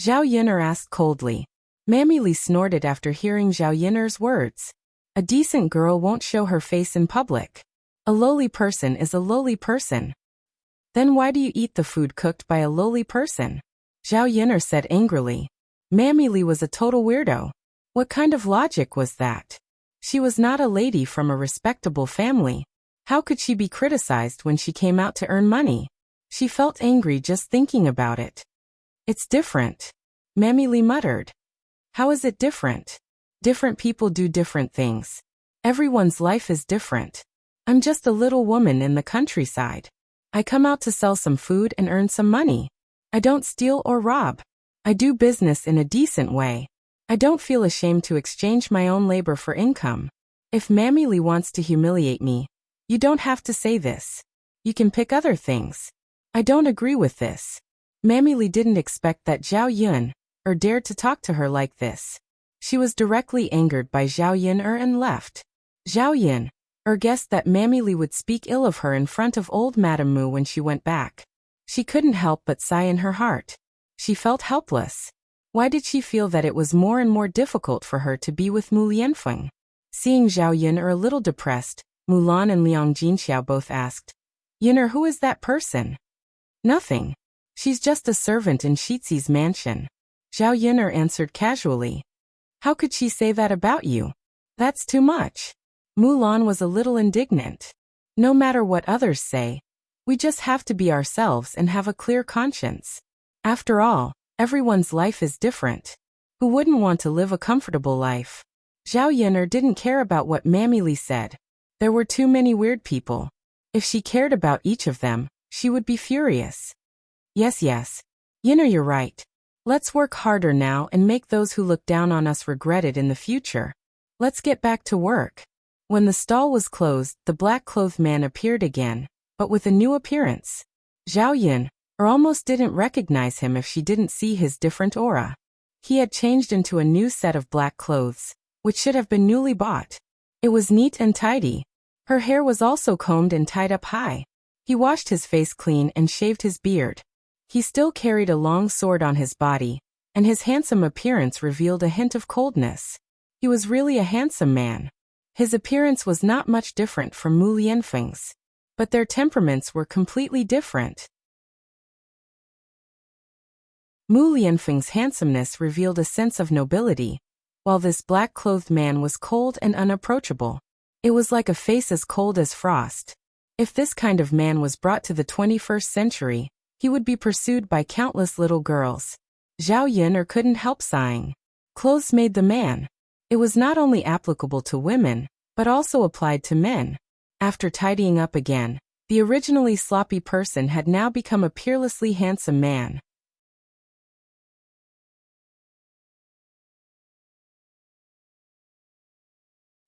Zhao Yun'er asked coldly. Mammy Li snorted after hearing Zhao Yun'er's words. A decent girl won't show her face in public. A lowly person is a lowly person. Then why do you eat the food cooked by a lowly person? Zhao Yun'er said angrily. Mammy Li was a total weirdo. What kind of logic was that? She was not a lady from a respectable family. How could she be criticized when she came out to earn money? She felt angry just thinking about it. It's different. Mammy Li muttered. How is it different? Different people do different things. Everyone's life is different. I'm just a little woman in the countryside. I come out to sell some food and earn some money. I don't steal or rob. I do business in a decent way. I don't feel ashamed to exchange my own labor for income. If Mammy Li wants to humiliate me, you don't have to say this. You can pick other things. I don't agree with this. Mammy Li didn't expect that Zhao Yun'er dared to talk to her like this. She was directly angered by Zhao Yun'er and left. Zhao Yun'er guessed that Mammy Li would speak ill of her in front of old Madame Mu when she went back. She couldn't help but sigh in her heart. She felt helpless. Why did she feel that it was more and more difficult for her to be with Mu Lianfeng? Seeing Zhao Yun'er a little depressed, Mulan and Liang Jinxiao both asked, Yun'er, who is that person? Nothing. She's just a servant in Shitsi's mansion. Zhao Yun'er answered casually. How could she say that about you? That's too much. Mulan was a little indignant. No matter what others say, we just have to be ourselves and have a clear conscience. After all, everyone's life is different. Who wouldn't want to live a comfortable life? Zhao Yun'er didn't care about what Mammy Li said. There were too many weird people. If she cared about each of them, she would be furious. Yes, you're right. Let's work harder now and make those who look down on us regret it in the future. Let's get back to work. When the stall was closed, the black-clothed man appeared again, but with a new appearance. Zhao Yun, almost didn't recognize him if she didn't see his different aura. He had changed into a new set of black clothes, which should have been newly bought. It was neat and tidy. Her hair was also combed and tied up high. He washed his face clean and shaved his beard. He still carried a long sword on his body, and his handsome appearance revealed a hint of coldness. He was really a handsome man. His appearance was not much different from Mu Lianfeng's, but their temperaments were completely different. Mu Lianfeng's handsomeness revealed a sense of nobility, while this black-clothed man was cold and unapproachable. It was like a face as cold as frost. If this kind of man was brought to the 21st century, he would be pursued by countless little girls. Zhao Yun couldn't help sighing. Clothes made the man. It was not only applicable to women, but also applied to men. After tidying up again, the originally sloppy person had now become a peerlessly handsome man.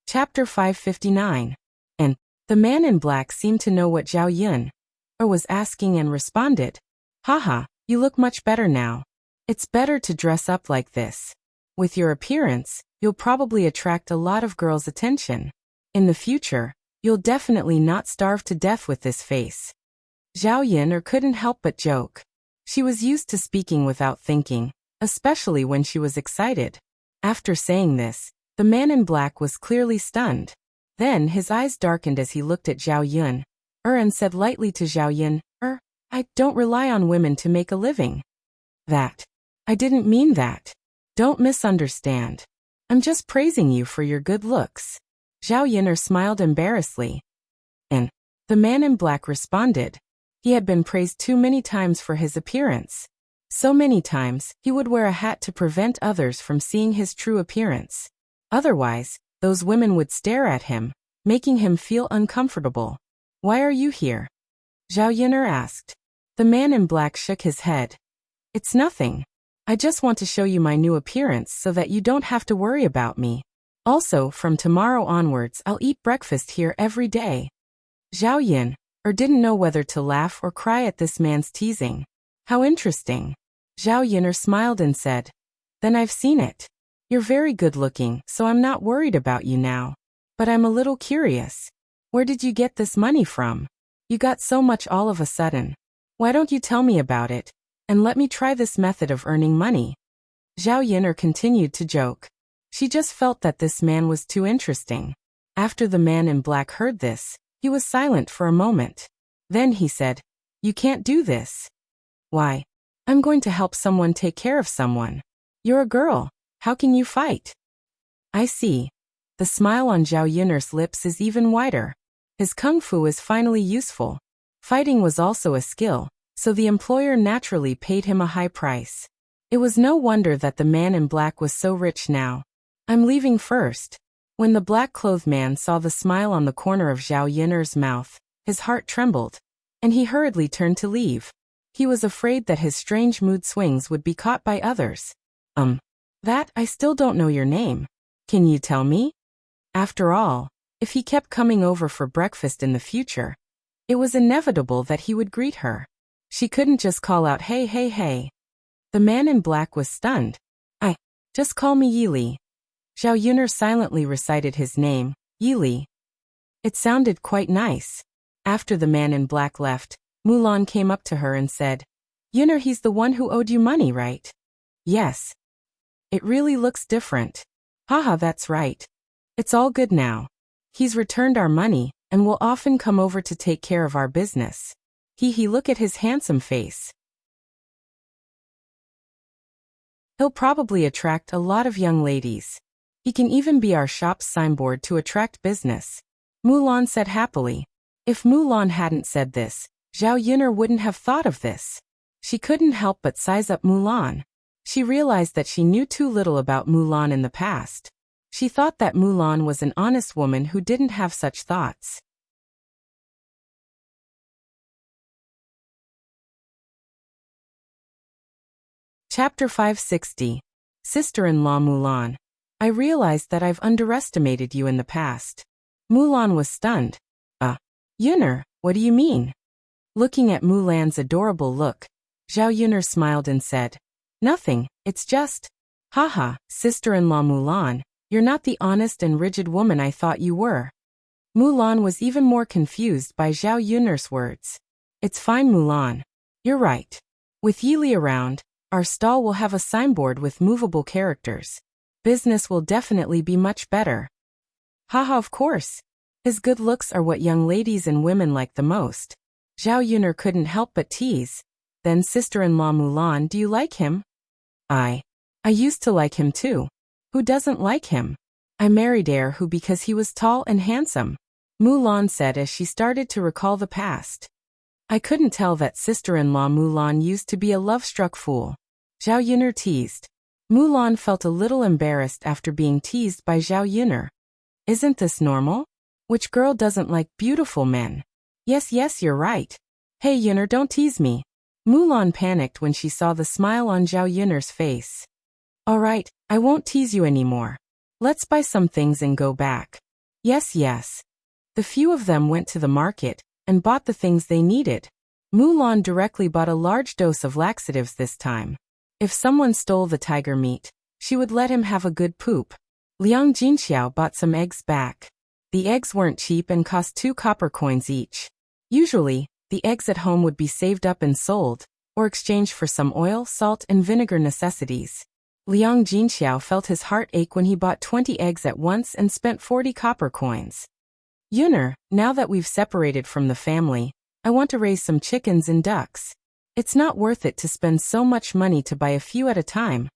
Chapter 559. And the man in black seemed to know what Zhao Yun was asking and responded, "Haha, you look much better now. It's better to dress up like this. With your appearance, you'll probably attract a lot of girls' attention. In the future, you'll definitely not starve to death with this face." Zhao Yun couldn't help but joke. She was used to speaking without thinking, especially when she was excited. After saying this, the man in black was clearly stunned. Then his eyes darkened as he looked at Zhao Yun, and said lightly to Zhao Yun, "I don't rely on women to make a living." I didn't mean that. Don't misunderstand. I'm just praising you for your good looks." Zhao Yun smiled embarrassedly. And the man in black responded. He had been praised too many times for his appearance. So many times, he would wear a hat to prevent others from seeing his true appearance. Otherwise, those women would stare at him, making him feel uncomfortable. "Why are you here?" Zhao Yun asked. The man in black shook his head. "It's nothing. I just want to show you my new appearance so that you don't have to worry about me. Also, from tomorrow onwards, I'll eat breakfast here every day." Zhao Yun didn't know whether to laugh or cry at this man's teasing. "How interesting." Zhao Yun smiled and said, "Then I've seen it. You're very good looking, so I'm not worried about you now. But I'm a little curious. Where did you get this money from? You got so much all of a sudden. Why don't you tell me about it, and let me try this method of earning money?" Zhao Yun continued to joke. She just felt that this man was too interesting. After the man in black heard this, he was silent for a moment. Then he said, "You can't do this." "Why? I'm going to help someone take care of someone. You're a girl. How can you fight?" "I see." The smile on Zhao Yun's lips is even wider. His kung fu is finally useful. Fighting was also a skill, so the employer naturally paid him a high price. It was no wonder that the man in black was so rich now. "I'm leaving first." When the black-clothed man saw the smile on the corner of Zhao Yun's mouth, his heart trembled, and he hurriedly turned to leave. He was afraid that his strange mood swings would be caught by others. I still don't know your name. Can you tell me?" After all, if he kept coming over for breakfast in the future, it was inevitable that he would greet her. She couldn't just call out, "Hey, hey, hey." The man in black was stunned. Just call me Yili." Zhao Yun silently recited his name, Yili. It sounded quite nice. After the man in black left, Mulan came up to her and said, "Yun, he's the one who owed you money, right?" "Yes. It really looks different." "Haha, that's right. It's all good now. He's returned our money, and will often come over to take care of our business. Look at his handsome face. He'll probably attract a lot of young ladies. He can even be our shop's signboard to attract business." Mulan said happily. If Mulan hadn't said this, Zhao Yun wouldn't have thought of this. She couldn't help but size up Mulan. She realized that she knew too little about Mulan in the past. She thought that Mulan was an honest woman who didn't have such thoughts. Chapter 560. Sister-in-law Mulan. I realized that I've underestimated you in the past. Mulan was stunned. Yuner, what do you mean? Looking at Mulan's adorable look, Zhao Yuner smiled and said, Nothing, it's just. Haha, sister-in-law Mulan, you're not the honest and rigid woman I thought you were. Mulan was even more confused by Zhao Yuner's words. It's fine, Mulan. You're right. With Yili around, our stall will have a signboard with movable characters. Business will definitely be much better. Haha, of course. His good looks are what young ladies and women like the most. Zhao Yuner couldn't help but tease. Then sister-in-law Mulan, do you like him? I used to like him too. Who doesn't like him? I married heir who because he was tall and handsome. Mulan said as she started to recall the past. I couldn't tell that sister-in-law Mulan used to be a love-struck fool. Zhao Yuner teased. Mulan felt a little embarrassed after being teased by Zhao Yuner. Isn't this normal? Which girl doesn't like beautiful men? Yes, you're right. Hey Yuner, don't tease me. Mulan panicked when she saw the smile on Zhao Yuner's face. Alright, I won't tease you anymore. Let's buy some things and go back. Yes. The few of them went to the market and bought the things they needed. Mulan directly bought a large dose of laxatives this time. If someone stole the tiger meat, she would let him have a good poop. Liang Jinxiao bought some eggs back. The eggs weren't cheap and cost 2 copper coins each. Usually, the eggs at home would be saved up and sold, or exchanged for some oil, salt, and vinegar necessities. Liang Jinxiao felt his heart ache when he bought 20 eggs at once and spent 40 copper coins. Yuner, now that we've separated from the family, I want to raise some chickens and ducks. It's not worth it to spend so much money to buy a few at a time.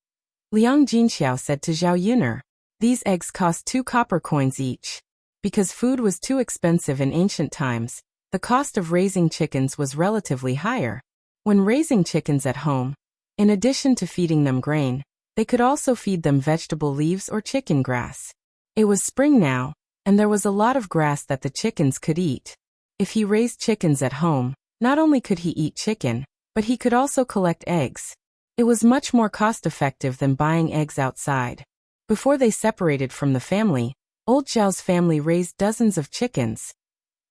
Liang Jinxiao said to Zhao Yuner. These eggs cost 2 copper coins each. Because food was too expensive in ancient times, the cost of raising chickens was relatively higher. When raising chickens at home, in addition to feeding them grain, they could also feed them vegetable leaves or chicken grass. It was spring now, and there was a lot of grass that the chickens could eat. If he raised chickens at home, not only could he eat chicken, but he could also collect eggs. It was much more cost-effective than buying eggs outside. Before they separated from the family, Old Zhao's family raised dozens of chickens,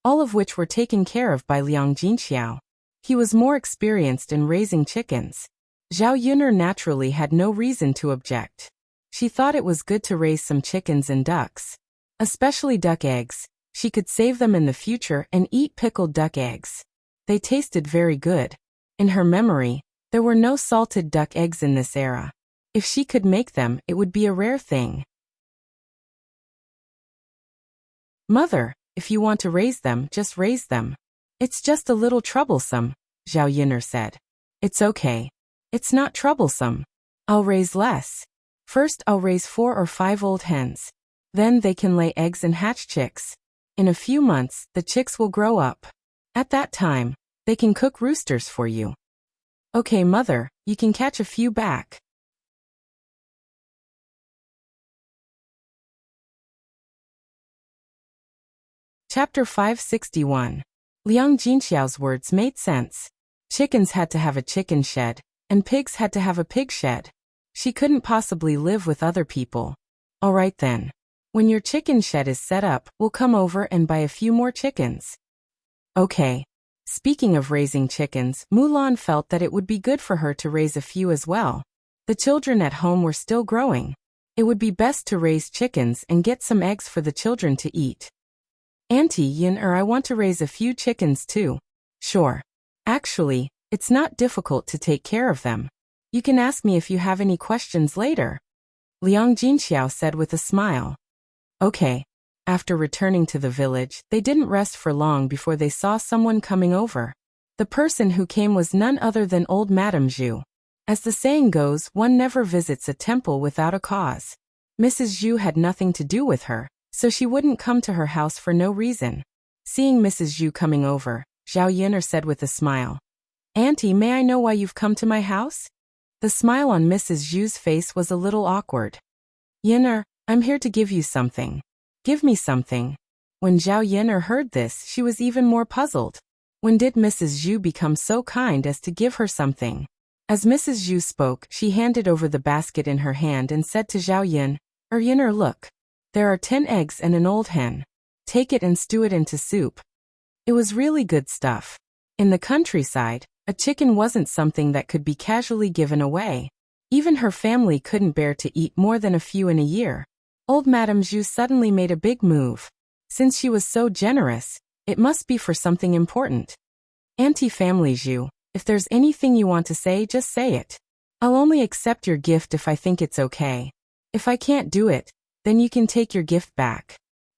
all of which were taken care of by Liang Jinxiao. He was more experienced in raising chickens. Zhao Yuner naturally had no reason to object. She thought it was good to raise some chickens and ducks. Especially duck eggs. She could save them in the future and eat pickled duck eggs. They tasted very good. In her memory, there were no salted duck eggs in this era. If she could make them, it would be a rare thing. Mother, if you want to raise them, just raise them. It's just a little troublesome, Zhao Yuner said. It's okay. It's not troublesome. I'll raise less. First I'll raise 4 or 5 old hens. Then they can lay eggs and hatch chicks. In a few months, the chicks will grow up. At that time, they can cook roosters for you. Okay, mother, you can catch a few back. Chapter 561. Liang Jinxiao's words made sense. Chickens had to have a chicken shed, and pigs had to have a pig shed. She couldn't possibly live with other people. Alright then. When your chicken shed is set up, we'll come over and buy a few more chickens. Okay. Speaking of raising chickens, Mulan felt that it would be good for her to raise a few as well. The children at home were still growing. It would be best to raise chickens and get some eggs for the children to eat. Auntie Yuner, I want to raise a few chickens too. Sure. Actually, it's not difficult to take care of them. You can ask me if you have any questions later. Liang Jinxiao said with a smile. Okay. After returning to the village, they didn't rest for long before they saw someone coming over. The person who came was none other than old Madame Zhu. As the saying goes, one never visits a temple without a cause. Mrs. Zhu had nothing to do with her, so she wouldn't come to her house for no reason. Seeing Mrs. Zhu coming over, Zhao Yuner said with a smile. Auntie, may I know why you've come to my house? The smile on Mrs. Zhu's face was a little awkward. Yuner, I'm here to give you something. Give me something. When Zhao Yuner heard this, she was even more puzzled. When did Mrs. Zhu become so kind as to give her something? As Mrs. Zhu spoke, she handed over the basket in her hand and said to Zhao Yun, Yun'er, look. There are 10 eggs and an old hen. Take it and stew it into soup. It was really good stuff. In the countryside, a chicken wasn't something that could be casually given away. Even her family couldn't bear to eat more than a few in a year. Old Madame Zhu suddenly made a big move. Since she was so generous, it must be for something important. Auntie Family Zhu, if there's anything you want to say, just say it. I'll only accept your gift if I think it's okay. If I can't do it, then you can take your gift back.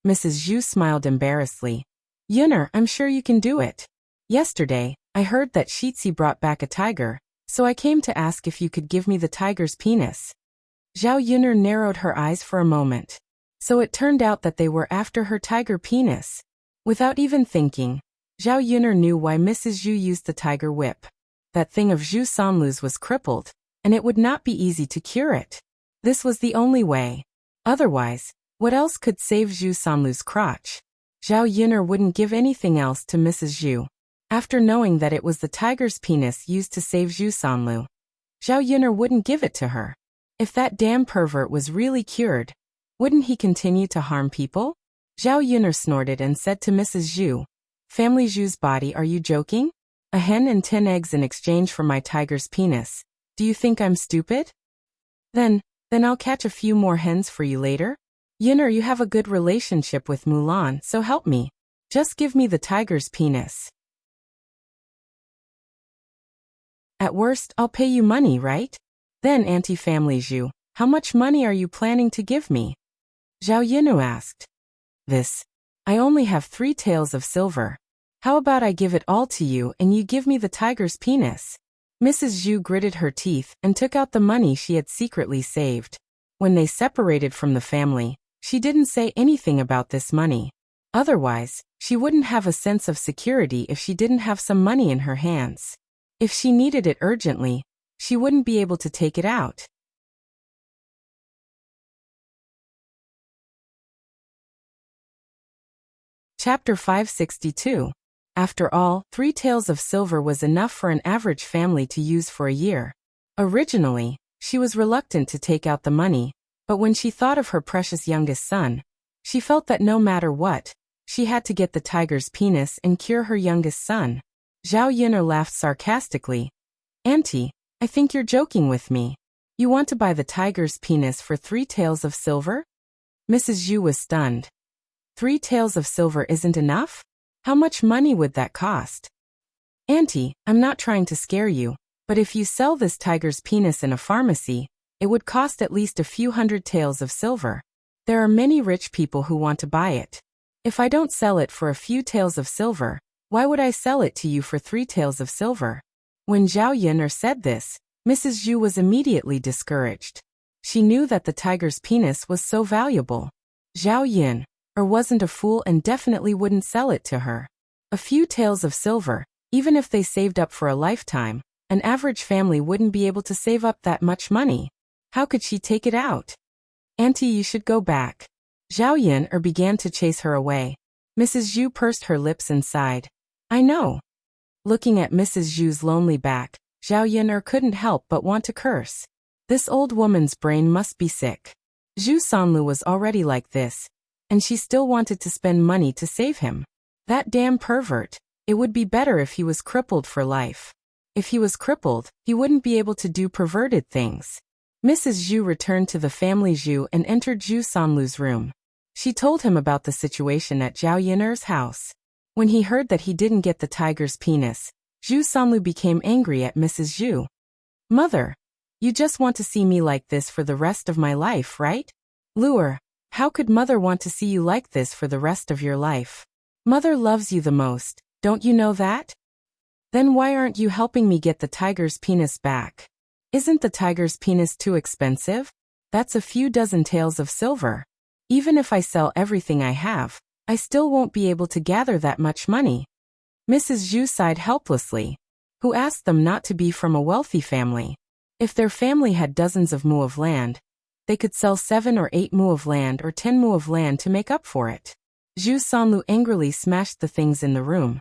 Mrs. Zhu smiled embarrassedly. Yun'er, I'm sure you can do it. Yesterday, I heard that Shitzi brought back a tiger, so I came to ask if you could give me the tiger's penis. Zhao Yun'er narrowed her eyes for a moment. So it turned out that they were after her tiger penis. Without even thinking, Zhao Yun'er knew why Mrs. Zhu used the tiger whip. That thing of Zhu Sanlu's was crippled, and it would not be easy to cure it. This was the only way. Otherwise, what else could save Zhu Sanlu's crotch? Zhao Yun'er wouldn't give anything else to Mrs. Zhu. After knowing that it was the tiger's penis used to save Zhu Sanlu, Zhao Yun'er wouldn't give it to her. If that damn pervert was really cured, wouldn't he continue to harm people? Zhao Yun'er snorted and said to Mrs. Zhu, Family Zhu's body, are you joking? A hen and 10 eggs in exchange for my tiger's penis. Do you think I'm stupid? Then I'll catch a few more hens for you later. Yun'er, you have a good relationship with Mulan, so help me. Just give me the tiger's penis. At worst, I'll pay you money, right? Then Auntie Family Zhu, how much money are you planning to give me? Zhao Yun'er asked. I only have 3 taels of silver. How about I give it all to you and you give me the tiger's penis? Mrs. Zhu gritted her teeth and took out the money she had secretly saved. When they separated from the family, she didn't say anything about this money. Otherwise, she wouldn't have a sense of security if she didn't have some money in her hands. If she needed it urgently, she wouldn't be able to take it out. Chapter 562. After all, 3 taels of silver was enough for an average family to use for a year. Originally, she was reluctant to take out the money, but when she thought of her precious youngest son, she felt that no matter what, she had to get the tiger's penis and cure her youngest son. Zhao Yun'er laughed sarcastically. Auntie, I think you're joking with me. You want to buy the tiger's penis for 3 taels of silver? Mrs. Zhu was stunned. 3 taels of silver isn't enough? How much money would that cost? Auntie, I'm not trying to scare you, but if you sell this tiger's penis in a pharmacy, it would cost at least a few hundred taels of silver. There are many rich people who want to buy it. If I don't sell it for a few taels of silver, why would I sell it to you for 3 taels of silver? When Zhao Yun'er said this, Mrs. Zhu was immediately discouraged. She knew that the tiger's penis was so valuable. Zhao Yun'er wasn't a fool and definitely wouldn't sell it to her. A few taels of silver, even if they saved up for a lifetime, an average family wouldn't be able to save up that much money. How could she take it out? Auntie, you should go back. Zhao Yun'er began to chase her away. Mrs. Zhu pursed her lips and sighed. I know. Looking at Mrs. Zhu's lonely back, Zhao Yun'er couldn't help but want to curse. This old woman's brain must be sick. Zhu Sanlu was already like this, and she still wanted to spend money to save him. That damn pervert. It would be better if he was crippled for life. If he was crippled, he wouldn't be able to do perverted things. Mrs. Zhu returned to the family Zhu and entered Zhu Sanlu's room. She told him about the situation at Zhao Yun'er's house. When he heard that he didn't get the tiger's penis, Zhu Sanlu became angry at Mrs. Zhu. Mother, you just want to see me like this for the rest of my life, right? Lure. How could Mother want to see you like this for the rest of your life? Mother loves you the most, don't you know that? Then why aren't you helping me get the tiger's penis back? Isn't the tiger's penis too expensive? That's a few dozen taels of silver. Even if I sell everything I have, I still won't be able to gather that much money. Mrs. Zhu sighed helplessly. Who asked them not to be from a wealthy family? If their family had dozens of mu of land, they could sell 7 or 8 mu of land or 10 mu of land to make up for it. Zhu Sanlu angrily smashed the things in the room.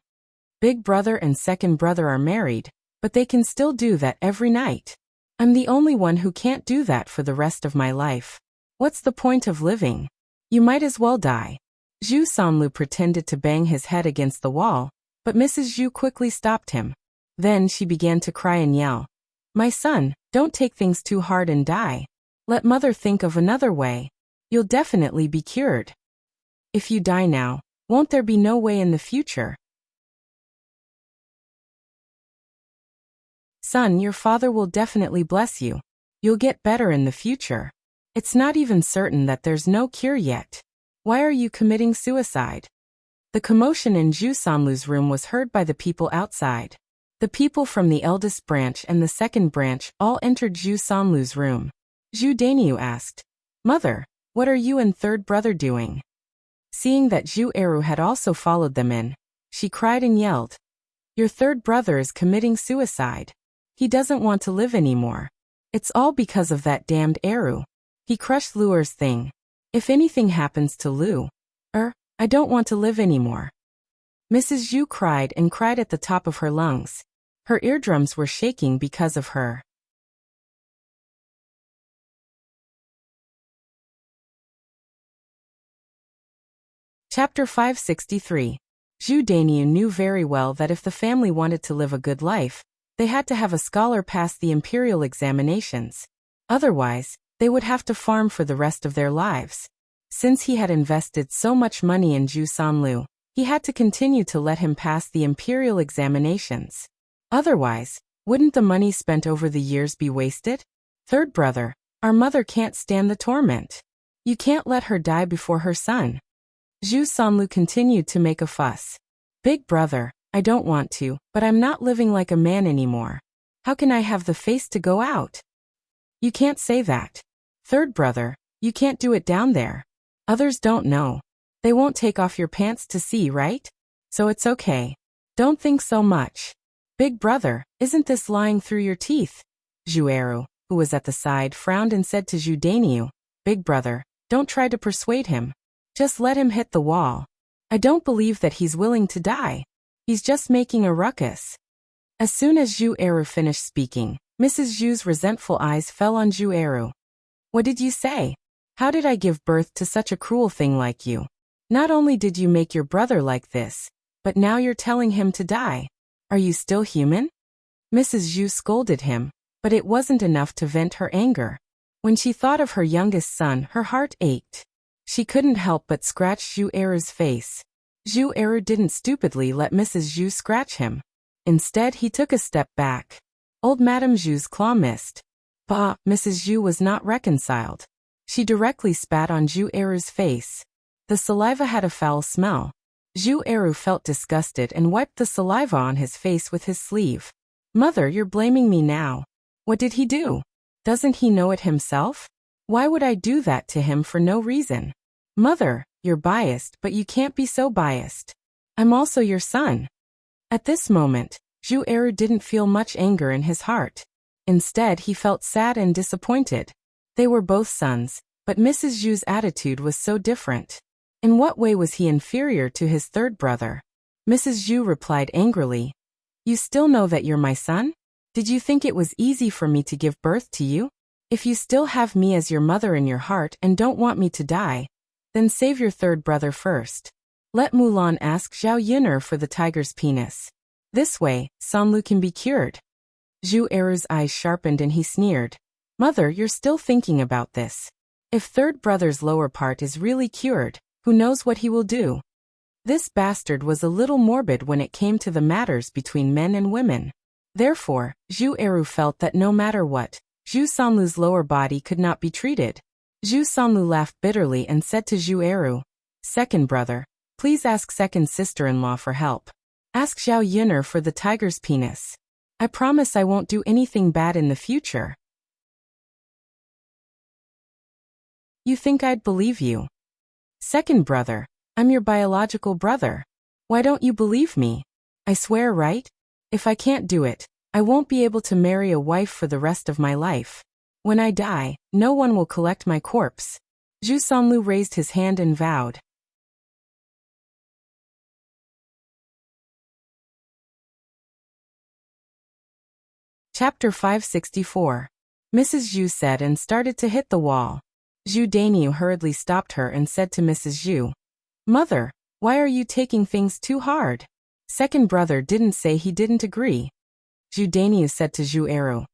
Big brother and second brother are married, But they can still do that every night. I'm the only one who can't do that for the rest of my life. What's the point of living? You might as well die. Zhu Sanlu pretended to bang his head against the wall, but Mrs. Zhu quickly stopped him. Then she began to cry and yell, "My son, don't take things too hard and die. Let mother think of another way. You'll definitely be cured. If you die now, won't there be no way in the future?" Son, your father will definitely bless you. You'll get better in the future. It's not even certain that there's no cure yet. Why are you committing suicide? The commotion in Zhu Sanlu's room was heard by the people outside. The people from the eldest branch and the second branch all entered Zhu Sanlu's room. Zhu Dainiu asked, "Mother, what are you and third brother doing?" Seeing that Zhu Eru had also followed them in, she cried and yelled, "Your third brother is committing suicide. He doesn't want to live anymore. It's all because of that damned Eru. He crushed Luer's thing. If anything happens to Lu, I don't want to live anymore." Mrs. Zhu cried and cried at the top of her lungs. Her eardrums were shaking because of her. Chapter 563. Zhu Dainiu knew very well that if the family wanted to live a good life, they had to have a scholar pass the imperial examinations. Otherwise, they would have to farm for the rest of their lives. Since he had invested so much money in Zhu Sanlu, he had to continue to let him pass the imperial examinations. Otherwise, wouldn't the money spent over the years be wasted? Third brother, our mother can't stand the torment. You can't let her die before her son. Zhu Sanlu continued to make a fuss. Big brother, I don't want to, but I'm not living like a man anymore. How can I have the face to go out? You can't say that. Third brother, you can't do it down there. Others don't know. They won't take off your pants to see, right? So it's okay. Don't think so much. Big brother, isn't this lying through your teeth? Zhu Eru, who was at the side, frowned and said to Zhu Dainiu, Big brother, don't try to persuade him. Just let him hit the wall. I don't believe that he's willing to die. He's just making a ruckus. As soon as Zhu Eru finished speaking, Mrs. Zhu's resentful eyes fell on Zhu Eru. What did you say? How did I give birth to such a cruel thing like you? Not only did you make your brother like this, but now you're telling him to die. Are you still human? Mrs. Zhu scolded him, but it wasn't enough to vent her anger. When she thought of her youngest son, her heart ached. She couldn't help but scratch Zhu Eru's face. Zhu Eru didn't stupidly let Mrs. Zhu scratch him. Instead, he took a step back. Old Madame Zhu's claw missed. Bah, Mrs. Zhu was not reconciled. She directly spat on Zhu Eru's face. The saliva had a foul smell. Zhu Eru felt disgusted and wiped the saliva on his face with his sleeve. Mother, you're blaming me now. What did he do? Doesn't he know it himself? Why would I do that to him for no reason? Mother, you're biased, but you can't be so biased. I'm also your son. At this moment, Zhu Eru didn't feel much anger in his heart. Instead, he felt sad and disappointed. They were both sons, but Mrs. Zhu's attitude was so different. In what way was he inferior to his third brother? Mrs. Zhu replied angrily, You still know that you're my son? Did you think it was easy for me to give birth to you? If you still have me as your mother in your heart and don't want me to die, then save your third brother first. Let Mulan ask Zhao Yun'er for the tiger's penis. This way, Sanlu can be cured. Zhu Eru's eyes sharpened and he sneered. Mother, you're still thinking about this. If third brother's lower part is really cured, who knows what he will do? This bastard was a little morbid when it came to the matters between men and women. Therefore, Zhu Eru felt that no matter what, Zhu Sanlu's lower body could not be treated. Zhu Sanlu laughed bitterly and said to Zhu Eru, Second brother, please ask second sister-in-law for help. Ask Zhao Yun'er for the tiger's penis. I promise I won't do anything bad in the future. You think I'd believe you? Second brother, I'm your biological brother. Why don't you believe me? I swear, right? If I can't do it, I won't be able to marry a wife for the rest of my life. When I die, no one will collect my corpse. Zhu Sanlu raised his hand and vowed. Chapter 564. Mrs. Zhu said and started to hit the wall. Zhu Dainiu hurriedly stopped her and said to Mrs. Zhu, "Mother, why are you taking things too hard?" Second brother didn't say he didn't agree. Zhu Dainiu said to Zhu Eru,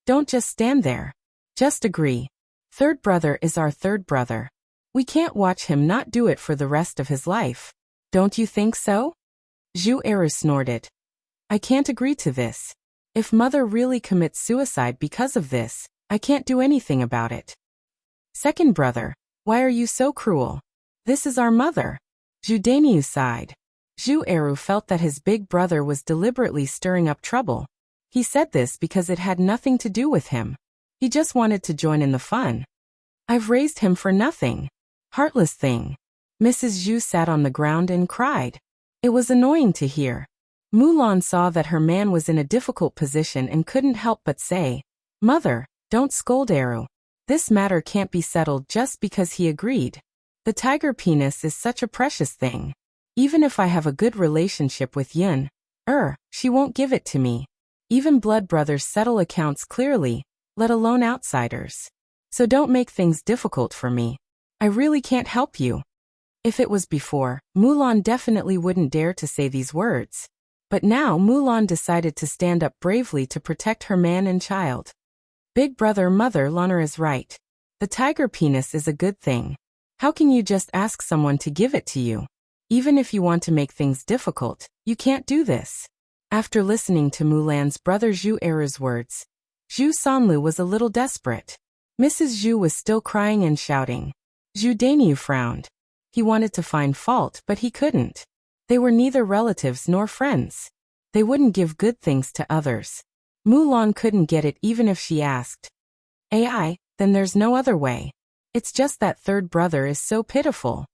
Don't just stand there. Just agree. Third brother is our third brother. We can't watch him not do it for the rest of his life. Don't you think so?" Zhu Eru snorted. "I can't agree to this. If mother really commits suicide because of this, I can't do anything about it." Second brother, "Why are you so cruel? This is our mother." Zhu Dainiu sighed. Zhu Eru felt that his big brother was deliberately stirring up trouble. He said this because it had nothing to do with him. He just wanted to join in the fun. "I've raised him for nothing. Heartless thing." Mrs. Zhu sat on the ground and cried. It was annoying to hear. Mulan saw that her man was in a difficult position and couldn't help but say, "Mother, don't scold Eru. This matter can't be settled just because he agreed. The tiger penis is such a precious thing. Even if I have a good relationship with Yun, she won't give it to me. Even blood brothers settle accounts clearly, let alone outsiders. So don't make things difficult for me. I really can't help you." If it was before, Mulan definitely wouldn't dare to say these words. But now Mulan decided to stand up bravely to protect her man and child. Big brother Mother Lunar is right. The tiger penis is a good thing. How can you just ask someone to give it to you? Even if you want to make things difficult, you can't do this. After listening to Mulan's brother Zhu Eru's words, Zhu Sanlu was a little desperate. Mrs. Zhu was still crying and shouting. Zhu Dainiu frowned. He wanted to find fault, but he couldn't. They were neither relatives nor friends. They wouldn't give good things to others. Mulan couldn't get it even if she asked. Then there's no other way. It's just that third brother is so pitiful."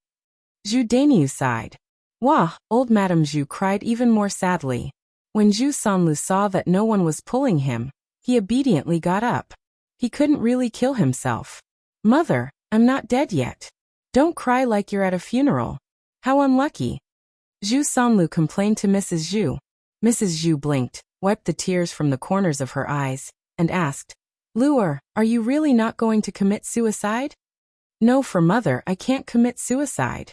Zhu Dainiu sighed. "Wah!" Old Madame Zhu cried even more sadly. When Zhu Sanlu saw that no one was pulling him, he obediently got up. He couldn't really kill himself. "Mother, I'm not dead yet. Don't cry like you're at a funeral. How unlucky." Zhu Sanlu complained to Mrs. Zhu. Mrs. Zhu blinked, wiped the tears from the corners of her eyes, and asked, "Luer, are you really not going to commit suicide?" "No, for mother, I can't commit suicide."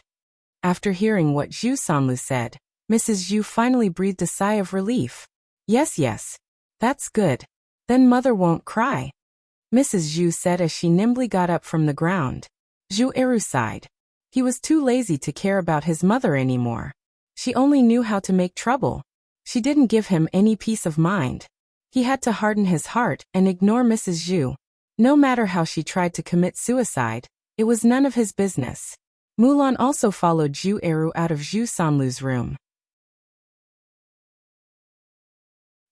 After hearing what Zhu Sanlu said, Mrs. Zhu finally breathed a sigh of relief. Yes, that's good. Then mother won't cry," Mrs. Zhu said as she nimbly got up from the ground. Zhu Eru sighed. He was too lazy to care about his mother anymore. She only knew how to make trouble. She didn't give him any peace of mind. He had to harden his heart and ignore Mrs. Zhu. No matter how she tried to commit suicide, it was none of his business. Mulan also followed Zhu Eru out of Zhu Sanlu's room.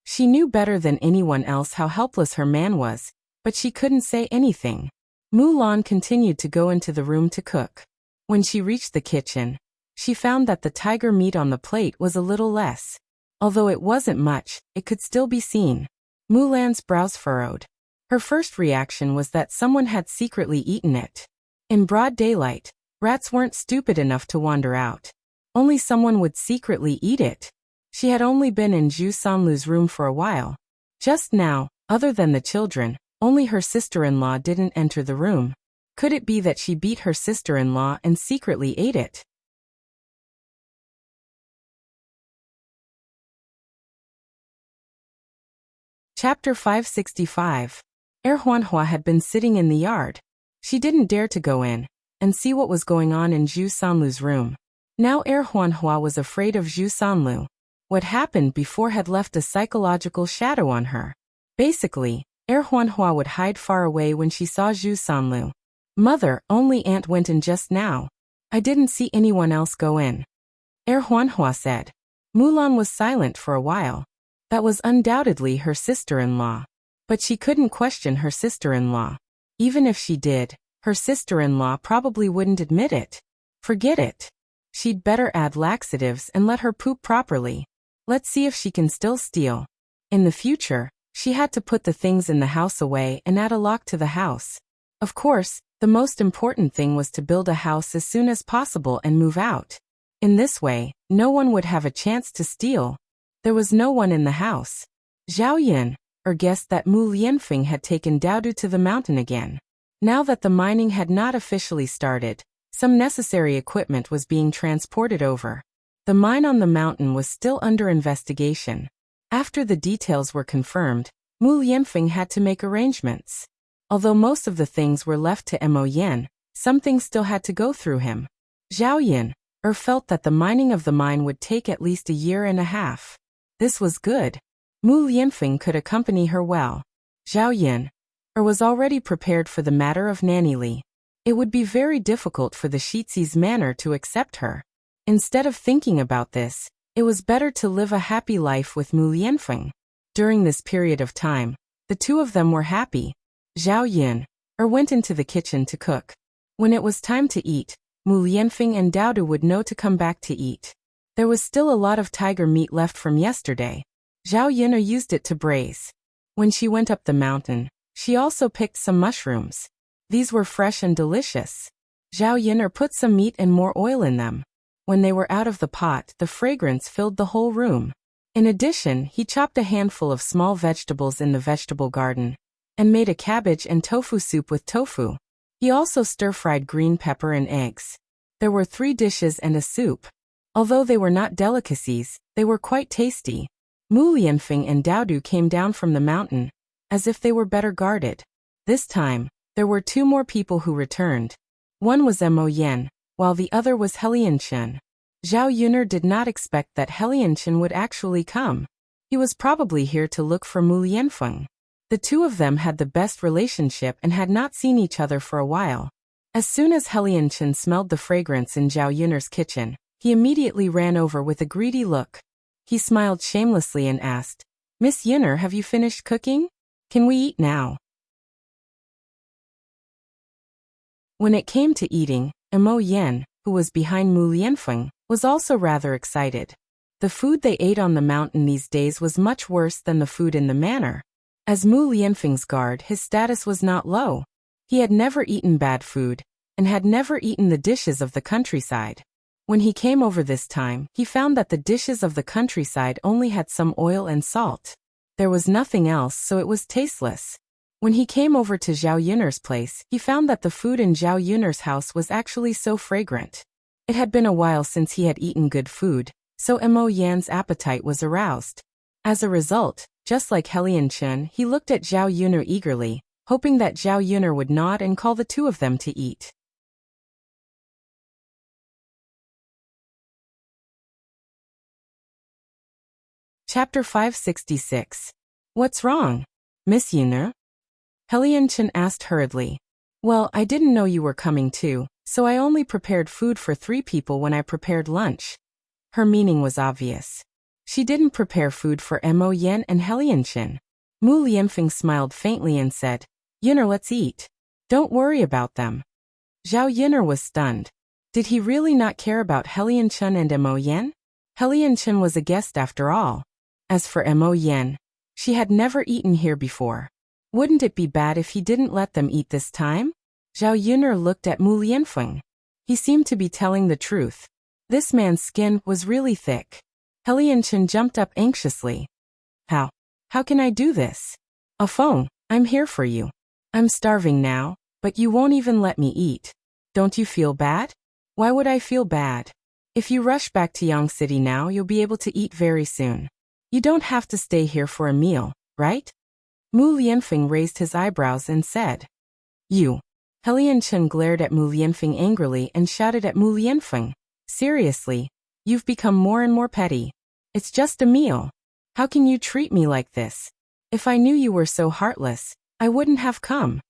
She knew better than anyone else how helpless her man was, but she couldn't say anything. Mulan continued to go into the room to cook. When she reached the kitchen, she found that the tiger meat on the plate was a little less. Although it wasn't much, it could still be seen. Mulan's brows furrowed. Her first reaction was that someone had secretly eaten it. In broad daylight, rats weren't stupid enough to wander out. Only someone would secretly eat it. She had only been in Zhu Sanlu's room for a while. Just now, other than the children, only her sister-in-law didn't enter the room. Could it be that she beat her sister-in-law and secretly ate it? Chapter 565. Huanhua had been sitting in the yard. She didn't dare to go in and see what was going on in Zhu Sanlu's room. Now Huanhua was afraid of Zhu Sanlu. What happened before had left a psychological shadow on her. Basically, Huanhua would hide far away when she saw Zhu Sanlu. "Mother, only Aunt went in just now. I didn't see anyone else go in," Huanhua said. Mulan was silent for a while. That was undoubtedly her sister-in-law. But she couldn't question her sister-in-law. Even if she did, her sister-in-law probably wouldn't admit it. Forget it. She'd better add laxatives and let her poop properly. Let's see if she can still steal. In the future, she had to put the things in the house away and add a lock to the house. Of course, the most important thing was to build a house as soon as possible and move out. In this way, no one would have a chance to steal. There was no one in the house. Zhao Yun, or guessed that Mu Lianfeng had taken Daodu to the mountain again. Now that the mining had not officially started, some necessary equipment was being transported over. The mine on the mountain was still under investigation. After the details were confirmed, Mu Lianfeng had to make arrangements. Although most of the things were left to Mo Yen, some things still had to go through him. Zhao Yin felt that the mining of the mine would take at least a year and a half. This was good. Mu Lianfeng could accompany her well. Zhao Yin was already prepared for the matter of Nanny Li. It would be very difficult for the Shizi's manor to accept her. Instead of thinking about this, it was better to live a happy life with Mu Lianfeng. During this period of time, the two of them were happy. Zhao Yin went into the kitchen to cook. When it was time to eat, Mu Lianfeng and Daodu would know to come back to eat. There was still a lot of tiger meat left from yesterday. Zhao Yin used it to braise. When she went up the mountain, she also picked some mushrooms. These were fresh and delicious. Zhao Yin put some meat and more oil in them. When they were out of the pot, the fragrance filled the whole room. In addition, he chopped a handful of small vegetables in the vegetable garden and made a cabbage and tofu soup with tofu. He also stir-fried green pepper and eggs. There were 3 dishes and a soup. Although they were not delicacies, they were quite tasty. Mu Lianfeng and Daodu came down from the mountain, as if they were better guarded. This time, there were 2 more people who returned. One was Mo Yen, while the other was Helianchen. Zhao Yuner did not expect that Helianchen would actually come. He was probably here to look for Mu Lianfeng. The two of them had the best relationship and had not seen each other for a while. As soon as Helianchen smelled the fragrance in Zhao Yuner's kitchen, he immediately ran over with a greedy look. He smiled shamelessly and asked, "Miss Yuner, have you finished cooking? Can we eat now?" When it came to eating, Mo Yen, who was behind Mu Lianfeng, was also rather excited. The food they ate on the mountain these days was much worse than the food in the manor. As Mu Lianfeng's guard, his status was not low. He had never eaten bad food, and had never eaten the dishes of the countryside. When he came over this time, he found that the dishes of the countryside only had some oil and salt. There was nothing else, so it was tasteless. When he came over to Zhao Yuner's place, he found that the food in Zhao Yuner's house was actually so fragrant. It had been a while since he had eaten good food, so Mo Yan's appetite was aroused. As a result, just like Helianchen, he looked at Zhao Yuner eagerly, hoping that Zhao Yuner would nod and call the two of them to eat. Chapter 566. What's wrong, Miss Yuner? Helianchen asked hurriedly. Well, I didn't know you were coming too, so I only prepared food for 3 people when I prepared lunch. Her meaning was obvious. She didn't prepare food for Mo Yen and Helianchen. Mu Lianfeng smiled faintly and said, "Yuner, let's eat. Don't worry about them." Zhao Yuner was stunned. Did he really not care about Helianchen and Mo Yen? Helianchen was a guest after all. As for Mo Yen, she had never eaten here before. Wouldn't it be bad if he didn't let them eat this time? Zhao Yuner looked at Mu Lianfeng. He seemed to be telling the truth. This man's skin was really thick. Helianchen jumped up anxiously. How can I do this? Afong, I'm here for you. I'm starving now, but you won't even let me eat. Don't you feel bad? Why would I feel bad? If you rush back to Yang City now, you'll be able to eat very soon. You don't have to stay here for a meal, right? Mu Lianfeng raised his eyebrows and said, "You." Helianchen glared at Mu Lianfeng angrily and shouted at Mu Lianfeng, "Seriously, you've become more and more petty. It's just a meal. How can you treat me like this? If I knew you were so heartless, I wouldn't have come."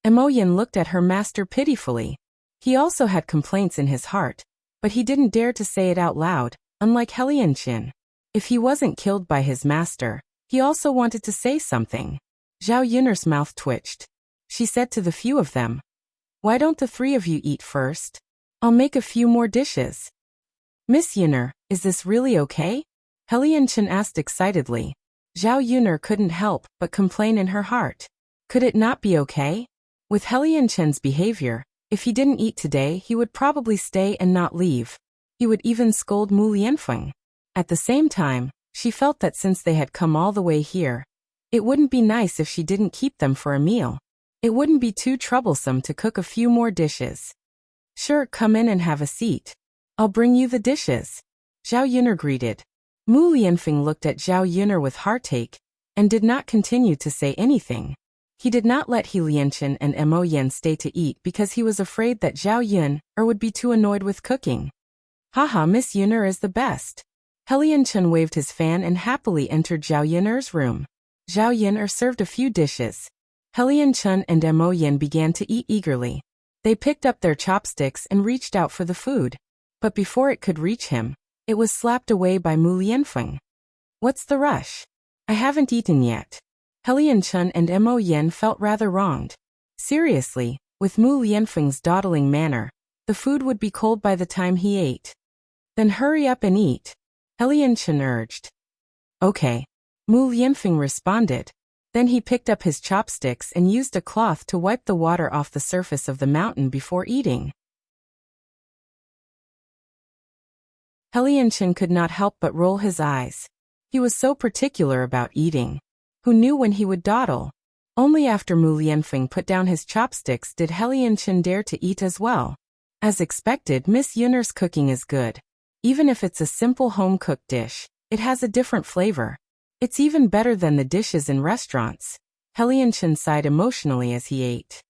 Mo Yen looked at her master pitifully. He also had complaints in his heart, but he didn't dare to say it out loud, unlike Helianchen. If he wasn't killed by his master, he also wanted to say something. Zhao Yuner's mouth twitched. She said to the few of them, "Why don't the 3 of you eat first? I'll make a few more dishes." "Miss Yuner, is this really okay?" Helianchen asked excitedly. Zhao Yuner couldn't help but complain in her heart. Could it not be okay? With Helianchen's behavior, if he didn't eat today, he would probably stay and not leave. He would even scold Mu Lianfeng. At the same time, she felt that since they had come all the way here, It wouldn't be nice if she didn't keep them for a meal. It wouldn't be too troublesome to cook a few more dishes. Sure, come in and have a seat. I'll bring you the dishes. Zhao Yuner greeted. Mu Lianfeng looked at Zhao Yuner with heartache and did not continue to say anything. He did not let He Lianchen and Mo Yan stay to eat because he was afraid that Zhao Yun would be too annoyed with cooking. Haha, Miss Yuner is the best. He Lianchen waved his fan and happily entered Zhao Yuner's room. Zhao Yuner served a few dishes. He Lianchen and Mo Yan began to eat eagerly. They picked up their chopsticks and reached out for the food. But before it could reach him, it was slapped away by Mu Lianfeng. What's the rush? I haven't eaten yet. He Lianchen and Mo Yan felt rather wronged. Seriously, with Mu Lianfeng's dawdling manner, the food would be cold by the time he ate. Then hurry up and eat, He Lianchen urged. Okay. Mu Lianfeng responded. Then he picked up his chopsticks and used a cloth to wipe the water off the surface of the mountain before eating. He Lianchen could not help but roll his eyes. He was so particular about eating. Who knew when he would dawdle? Only after Mu Lianfeng put down his chopsticks did He Lianchen dare to eat as well. As expected, Miss Yuner's cooking is good. Even if it's a simple home-cooked dish, it has a different flavor. It's even better than the dishes in restaurants. He Lianchen sighed emotionally as he ate.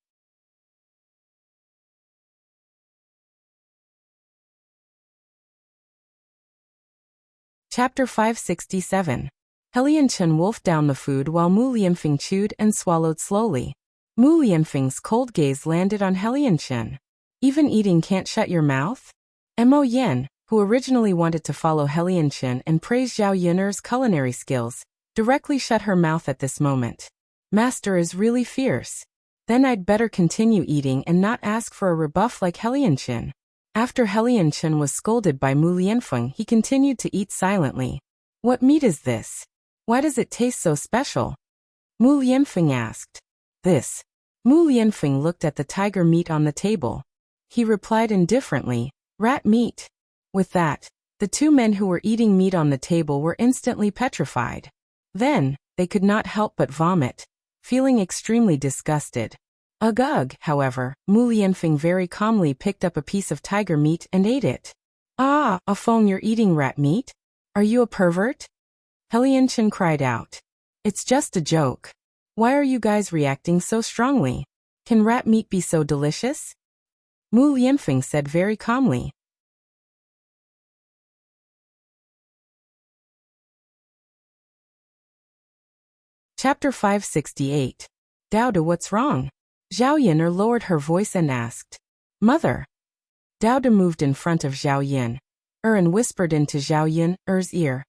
Chapter 567. He Lianchen wolfed down the food while Mu Lianfeng chewed and swallowed slowly. Mu Lianfeng's cold gaze landed on He Lianchen. Even eating can't shut your mouth? Mo Yan, who originally wanted to follow He Lianchen and praise Zhao Yuner's culinary skills, directly shut her mouth at this moment. Master is really fierce. Then I'd better continue eating and not ask for a rebuff like He Lianchen. After He Lianchen was scolded by Mu Lianfeng, he continued to eat silently. What meat is this? Why does it taste so special? Mu Lianfeng asked. This. Mu Lianfeng looked at the tiger meat on the table. He replied indifferently, rat meat. With that, the two men who were eating meat on the table were instantly petrified. Then, they could not help but vomit, feeling extremely disgusted. Ugh, however, Mu Lianfeng very calmly picked up a piece of tiger meat and ate it. Ah, Afeng, you're eating rat meat? Are you a pervert? He Lianchen cried out. It's just a joke. Why are you guys reacting so strongly? Can rat meat be so delicious? Mu Lianfeng said very calmly. Chapter 568. Dowda, what's wrong? Zhao Yuner lowered her voice and asked. Mother. Dowda moved in front of Zhao Yun and whispered into Zhao Yun's ear.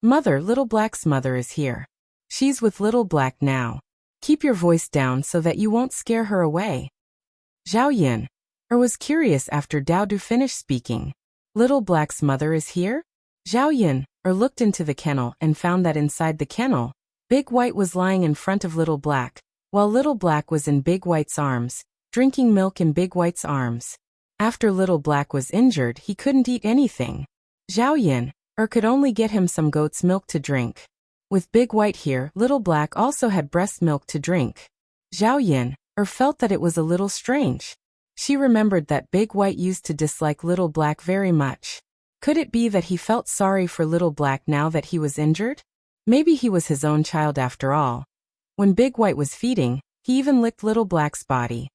Mother, Little Black's mother is here. She's with Little Black now. Keep your voice down so that you won't scare her away. Zhao Yun was curious after Dowda finished speaking. Little Black's mother is here? Zhao Yun looked into the kennel and found that inside the kennel, Big White was lying in front of Little Black, while Little Black was in Big White's arms, drinking milk in Big White's arms. After Little Black was injured, he couldn't eat anything. Zhao Yun could only get him some goat's milk to drink. With Big White here, Little Black also had breast milk to drink. Zhao Yun felt that it was a little strange. She remembered that Big White used to dislike Little Black very much. Could it be that he felt sorry for Little Black now that he was injured? Maybe he was his own child after all. When Big White was feeding, he even licked Little Black's body.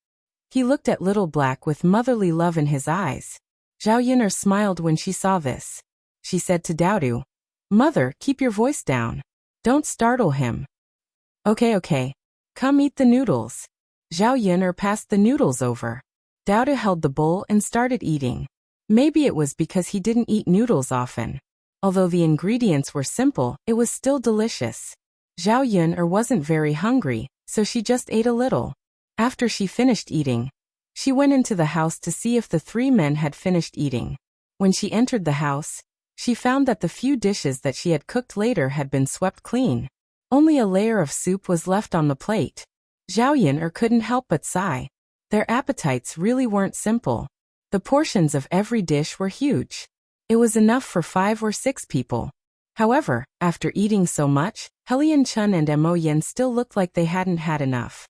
He looked at Little Black with motherly love in his eyes. Zhao Yuner smiled when she saw this. She said to Dowdu, Mother, keep your voice down. Don't startle him. Okay. Come eat the noodles. Zhao Yuner passed the noodles over. Dowdu held the bowl and started eating. Maybe it was because he didn't eat noodles often. Although the ingredients were simple, it was still delicious. Zhao Yun wasn't very hungry, so she just ate a little. After she finished eating, she went into the house to see if the three men had finished eating. When she entered the house, she found that the few dishes that she had cooked later had been swept clean. Only a layer of soup was left on the plate. Zhao Yun couldn't help but sigh. Their appetites really weren't simple. The portions of every dish were huge. It was enough for 5 or 6 people. However, after eating so much, Helian Chun and Mo Yin still looked like they hadn't had enough.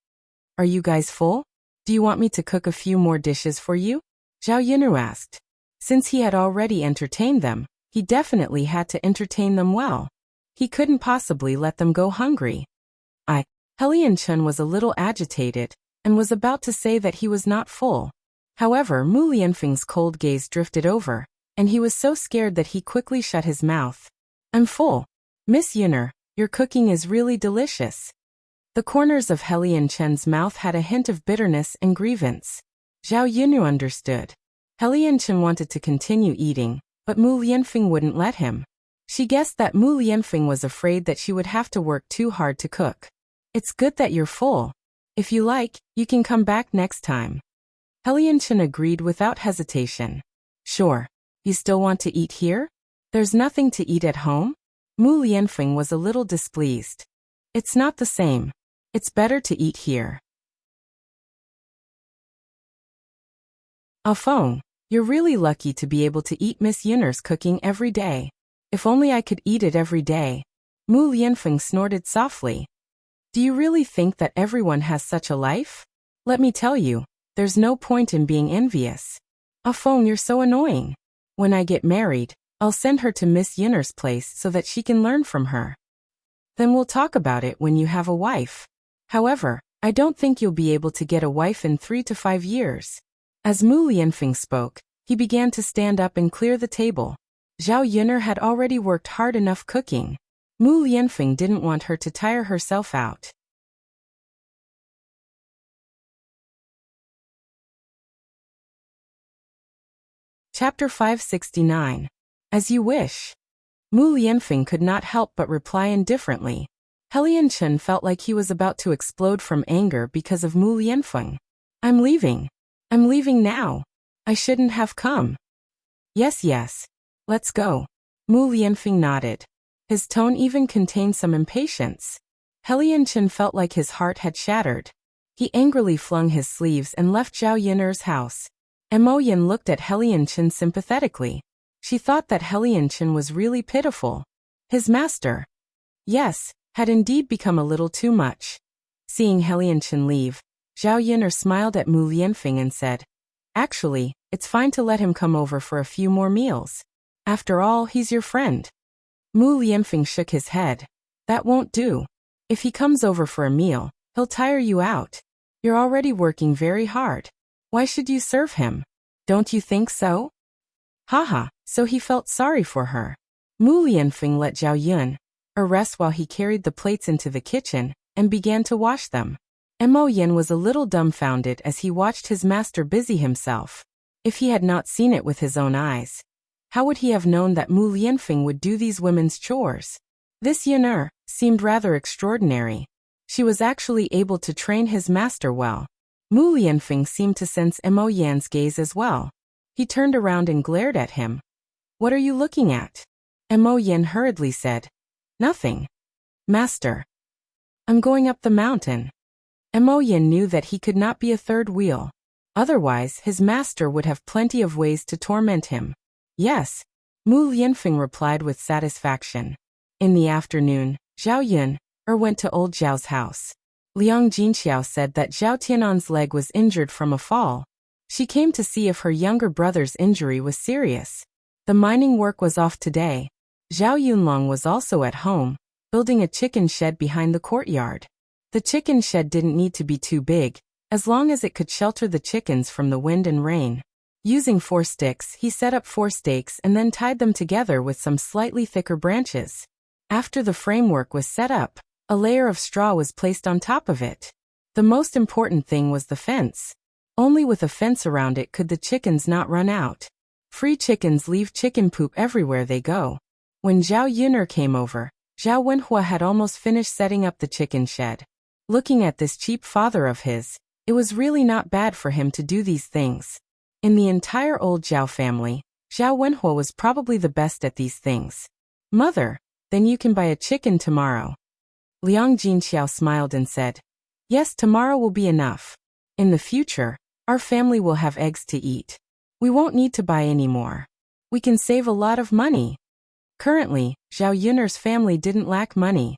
Are you guys full? Do you want me to cook a few more dishes for you? Zhao Yunru asked. Since he had already entertained them, he definitely had to entertain them well. He couldn't possibly let them go hungry. Helian Chun was a little agitated, and was about to say that he was not full. However, Mu Lianfeng's cold gaze drifted over, and he was so scared that he quickly shut his mouth. I'm full. Miss Yunner, your cooking is really delicious. The corners of Helian Chun's mouth had a hint of bitterness and grievance. Zhao Yunru understood. Helian Chun wanted to continue eating, but Mu Lianfeng wouldn't let him. She guessed that Mu Lianfeng was afraid that she would have to work too hard to cook. It's good that you're full. If you like, you can come back next time. Helian Chun agreed without hesitation. Sure. You still want to eat here? There's nothing to eat at home? Mu Lianfeng was a little displeased. It's not the same. It's better to eat here. Afong, you're really lucky to be able to eat Miss Yunner's cooking every day. If only I could eat it every day. Mu Lianfeng snorted softly. Do you really think that everyone has such a life? Let me tell you, there's no point in being envious. Afong, you're so annoying. When I get married, I'll send her to Miss Yunner's place so that she can learn from her. Then we'll talk about it when you have a wife. However, I don't think you'll be able to get a wife in 3 to 5 years. As Mu Lianfeng spoke, he began to stand up and clear the table. Zhao Yunner had already worked hard enough cooking. Mu Lianfeng didn't want her to tire herself out. Chapter 569. As you wish. Mu Lianfeng could not help but reply indifferently. Helian Chun felt like he was about to explode from anger because of Mu Lianfeng. I'm leaving. I'm leaving now. I shouldn't have come. Yes. Let's go. Mu Lianfeng nodded. His tone even contained some impatience. Helian Chun felt like his heart had shattered. He angrily flung his sleeves and left Zhao Yunner's house. Mo Yin looked at Helian Chun sympathetically. She thought that Helian Chun was really pitiful. His master, yes, had indeed become a little too much. Seeing Helian Chun leave, Zhao Yunner smiled at Mu Lianfeng and said, Actually, it's fine to let him come over for a few more meals. After all, he's your friend. Mu Lianfeng shook his head. That won't do. If he comes over for a meal, he'll tire you out. You're already working very hard. Why should you serve him? Don't you think so? Haha, so he felt sorry for her. Mu Lianfeng let Zhao Yun rest while he carried the plates into the kitchen and began to wash them. Mo Yin was a little dumbfounded as he watched his master busy himself. If he had not seen it with his own eyes, how would he have known that Mu Lianfeng would do these women's chores? This Yun'er seemed rather extraordinary. She was actually able to train his master well. Mu Lianfeng seemed to sense Mo Yan's gaze as well. He turned around and glared at him. What are you looking at? Mo Yan hurriedly said. Nothing. Master. I'm going up the mountain. Mo Yan knew that he could not be a third wheel. Otherwise, his master would have plenty of ways to torment him. Yes. Mu Lianfeng replied with satisfaction. In the afternoon, Zhao Yun went to old Zhao's house. Liang Jinxiao said that Zhao Tianan's leg was injured from a fall. She came to see if her younger brother's injury was serious. The mining work was off today. Zhao Yunlong was also at home, building a chicken shed behind the courtyard. The chicken shed didn't need to be too big, as long as it could shelter the chickens from the wind and rain. Using 4 sticks, he set up 4 stakes and then tied them together with some slightly thicker branches. After the framework was set up, a layer of straw was placed on top of it. The most important thing was the fence. Only with a fence around it could the chickens not run out. Free chickens leave chicken poop everywhere they go. When Zhao Yun'er came over, Zhao Wenhua had almost finished setting up the chicken shed. Looking at this cheap father of his, it was really not bad for him to do these things. In the entire old Zhao family, Zhao Wenhua was probably the best at these things. Mother, then you can buy a chicken tomorrow. Liang Jinxiao smiled and said, Yes, tomorrow will be enough. In the future, our family will have eggs to eat. We won't need to buy any more. We can save a lot of money. Currently, Zhao Yun'er's family didn't lack money.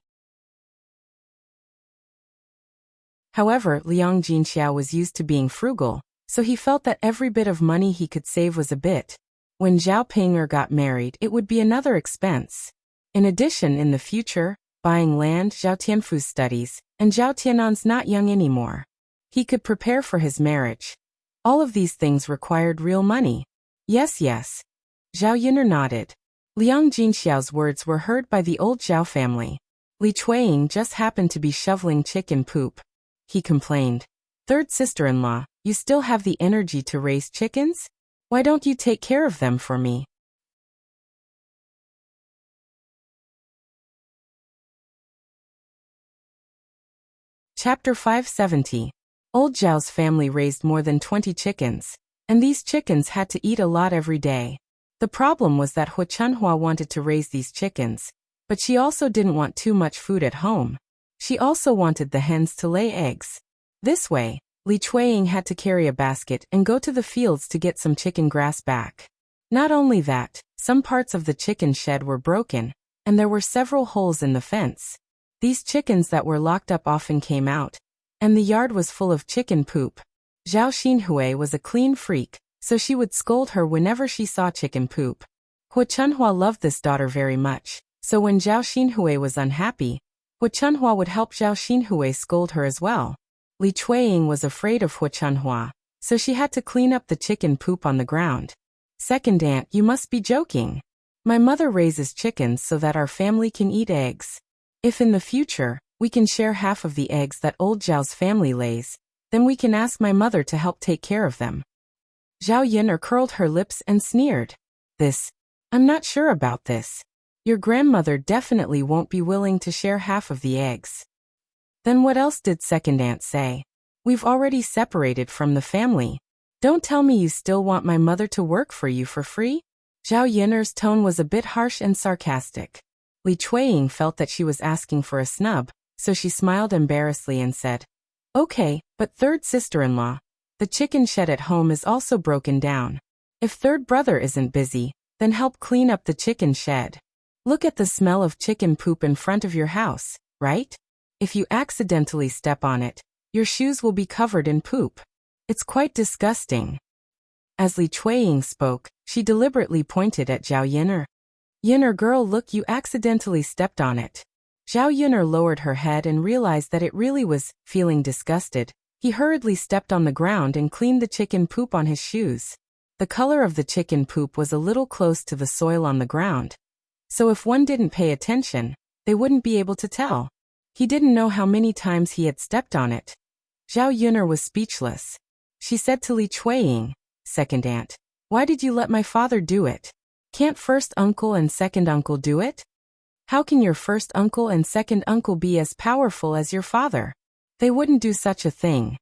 However, Liang Jinxiao was used to being frugal, so he felt that every bit of money he could save was a bit. When Zhao Ping'er got married, it would be another expense. In addition, in the future, buying land, Zhao Tianfu's studies, and Zhao Tianan's not young anymore. He could prepare for his marriage. All of these things required real money. Yes, yes. Zhao Yun'er nodded. Liang Jinxiao's words were heard by the old Zhao family. Li Chuiying just happened to be shoveling chicken poop. He complained. Third sister-in-law, you still have the energy to raise chickens? Why don't you take care of them for me? Chapter 570. Old Zhao's family raised more than 20 chickens, and these chickens had to eat a lot every day. The problem was that Hu Chunhua wanted to raise these chickens, but she also didn't want too much food at home. She also wanted the hens to lay eggs. This way, Li Chuiying had to carry a basket and go to the fields to get some chicken grass back. Not only that, some parts of the chicken shed were broken, and there were several holes in the fence. These chickens that were locked up often came out, and the yard was full of chicken poop. Zhao Xinhui was a clean freak, so she would scold her whenever she saw chicken poop. Hu Chunhua loved this daughter very much, so when Zhao Xinhui was unhappy, Hu Chunhua would help Zhao Xinhui scold her as well. Li Chuiying was afraid of Hu Chunhua, so she had to clean up the chicken poop on the ground. Second aunt, you must be joking. My mother raises chickens so that our family can eat eggs. If in the future, we can share half of the eggs that old Zhao's family lays, then we can ask my mother to help take care of them. Zhao Yun'er curled her lips and sneered. I'm not sure about this. Your grandmother definitely won't be willing to share half of the eggs. Then what else did second aunt say? We've already separated from the family. Don't tell me you still want my mother to work for you for free? Zhao Yun'er's tone was a bit harsh and sarcastic. Li Chuiying felt that she was asking for a snub, so she smiled embarrassedly and said, Okay, but third sister-in-law, the chicken shed at home is also broken down. If third brother isn't busy, then help clean up the chicken shed. Look at the smell of chicken poop in front of your house, right? If you accidentally step on it, your shoes will be covered in poop. It's quite disgusting. As Li Chuiying spoke, she deliberately pointed at Zhao Yun'er. Yun'er girl, look, you accidentally stepped on it. Zhao Yun'er lowered her head and realized that it really was. Feeling disgusted, he hurriedly stepped on the ground and cleaned the chicken poop on his shoes. The color of the chicken poop was a little close to the soil on the ground, so if one didn't pay attention, they wouldn't be able to tell. He didn't know how many times he had stepped on it. Zhao Yun'er was speechless. She said to Li Chuiying, Second aunt, why did you let my father do it? Can't first uncle and second uncle do it? How can your first uncle and second uncle be as powerful as your father? They wouldn't do such a thing.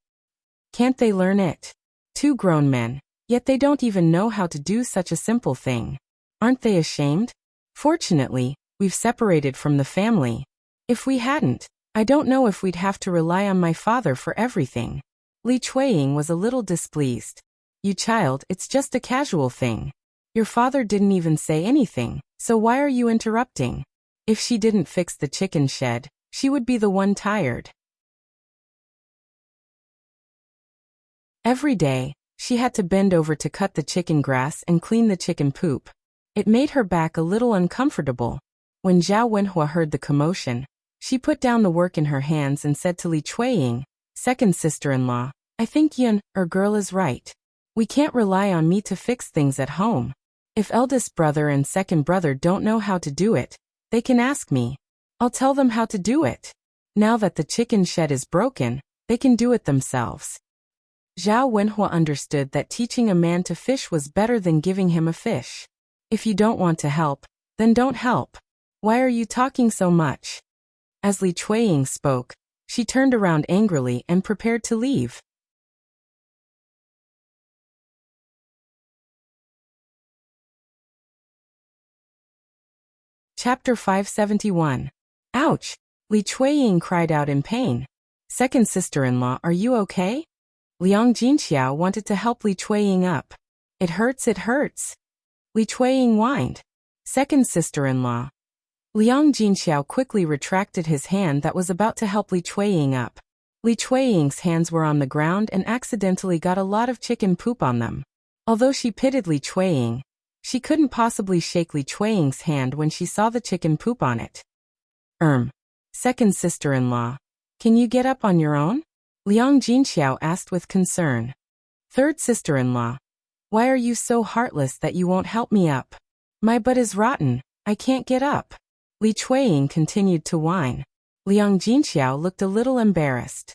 Can't they learn it? Two grown men, yet they don't even know how to do such a simple thing. Aren't they ashamed? Fortunately, we've separated from the family. If we hadn't, I don't know if we'd have to rely on my father for everything. Li Chuiying was a little displeased. You child, it's just a casual thing. Your father didn't even say anything, so why are you interrupting? If she didn't fix the chicken shed, she would be the one tired. Every day, she had to bend over to cut the chicken grass and clean the chicken poop. It made her back a little uncomfortable. When Zhao Wenhua heard the commotion, she put down the work in her hands and said to Li Chuiying, Second sister-in-law, I think Yun'er girl is right. We can't rely on me to fix things at home. If eldest brother and second brother don't know how to do it, they can ask me. I'll tell them how to do it. Now that the chicken shed is broken, they can do it themselves. Zhao Wenhua understood that teaching a man to fish was better than giving him a fish. If you don't want to help, then don't help. Why are you talking so much? As Li Chuiying spoke, she turned around angrily and prepared to leave. Chapter 571. Ouch! Li Chuiying cried out in pain. Second sister-in-law, are you okay? Liang Jinxiao wanted to help Li Chuiying up. It hurts, it hurts. Li Chuiying whined. Second sister-in-law. Liang Jinxiao quickly retracted his hand that was about to help Li Chuiying up. Li Chuiying's hands were on the ground and accidentally got a lot of chicken poop on them. Although she pitied Li Chuiying, she couldn't possibly shake Li Chuiying's hand when she saw the chicken poop on it. Second sister-in-law. Can you get up on your own? Liang Jinxiao asked with concern. Third sister-in-law. Why are you so heartless that you won't help me up? My butt is rotten, I can't get up. Li Chuiying continued to whine. Liang Jinxiao looked a little embarrassed.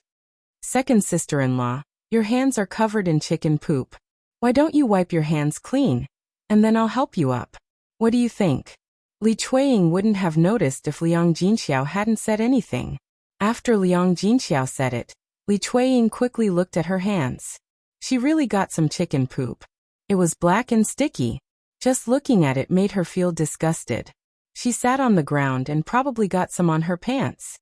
Second sister-in-law. Your hands are covered in chicken poop. Why don't you wipe your hands clean? And then I'll help you up. What do you think? Li Chuiying wouldn't have noticed if Liang Jinxiao hadn't said anything. After Liang Jinxiao said it, Li Chuiying quickly looked at her hands. She really got some chicken poop. It was black and sticky. Just looking at it made her feel disgusted. She sat on the ground and probably got some on her pants.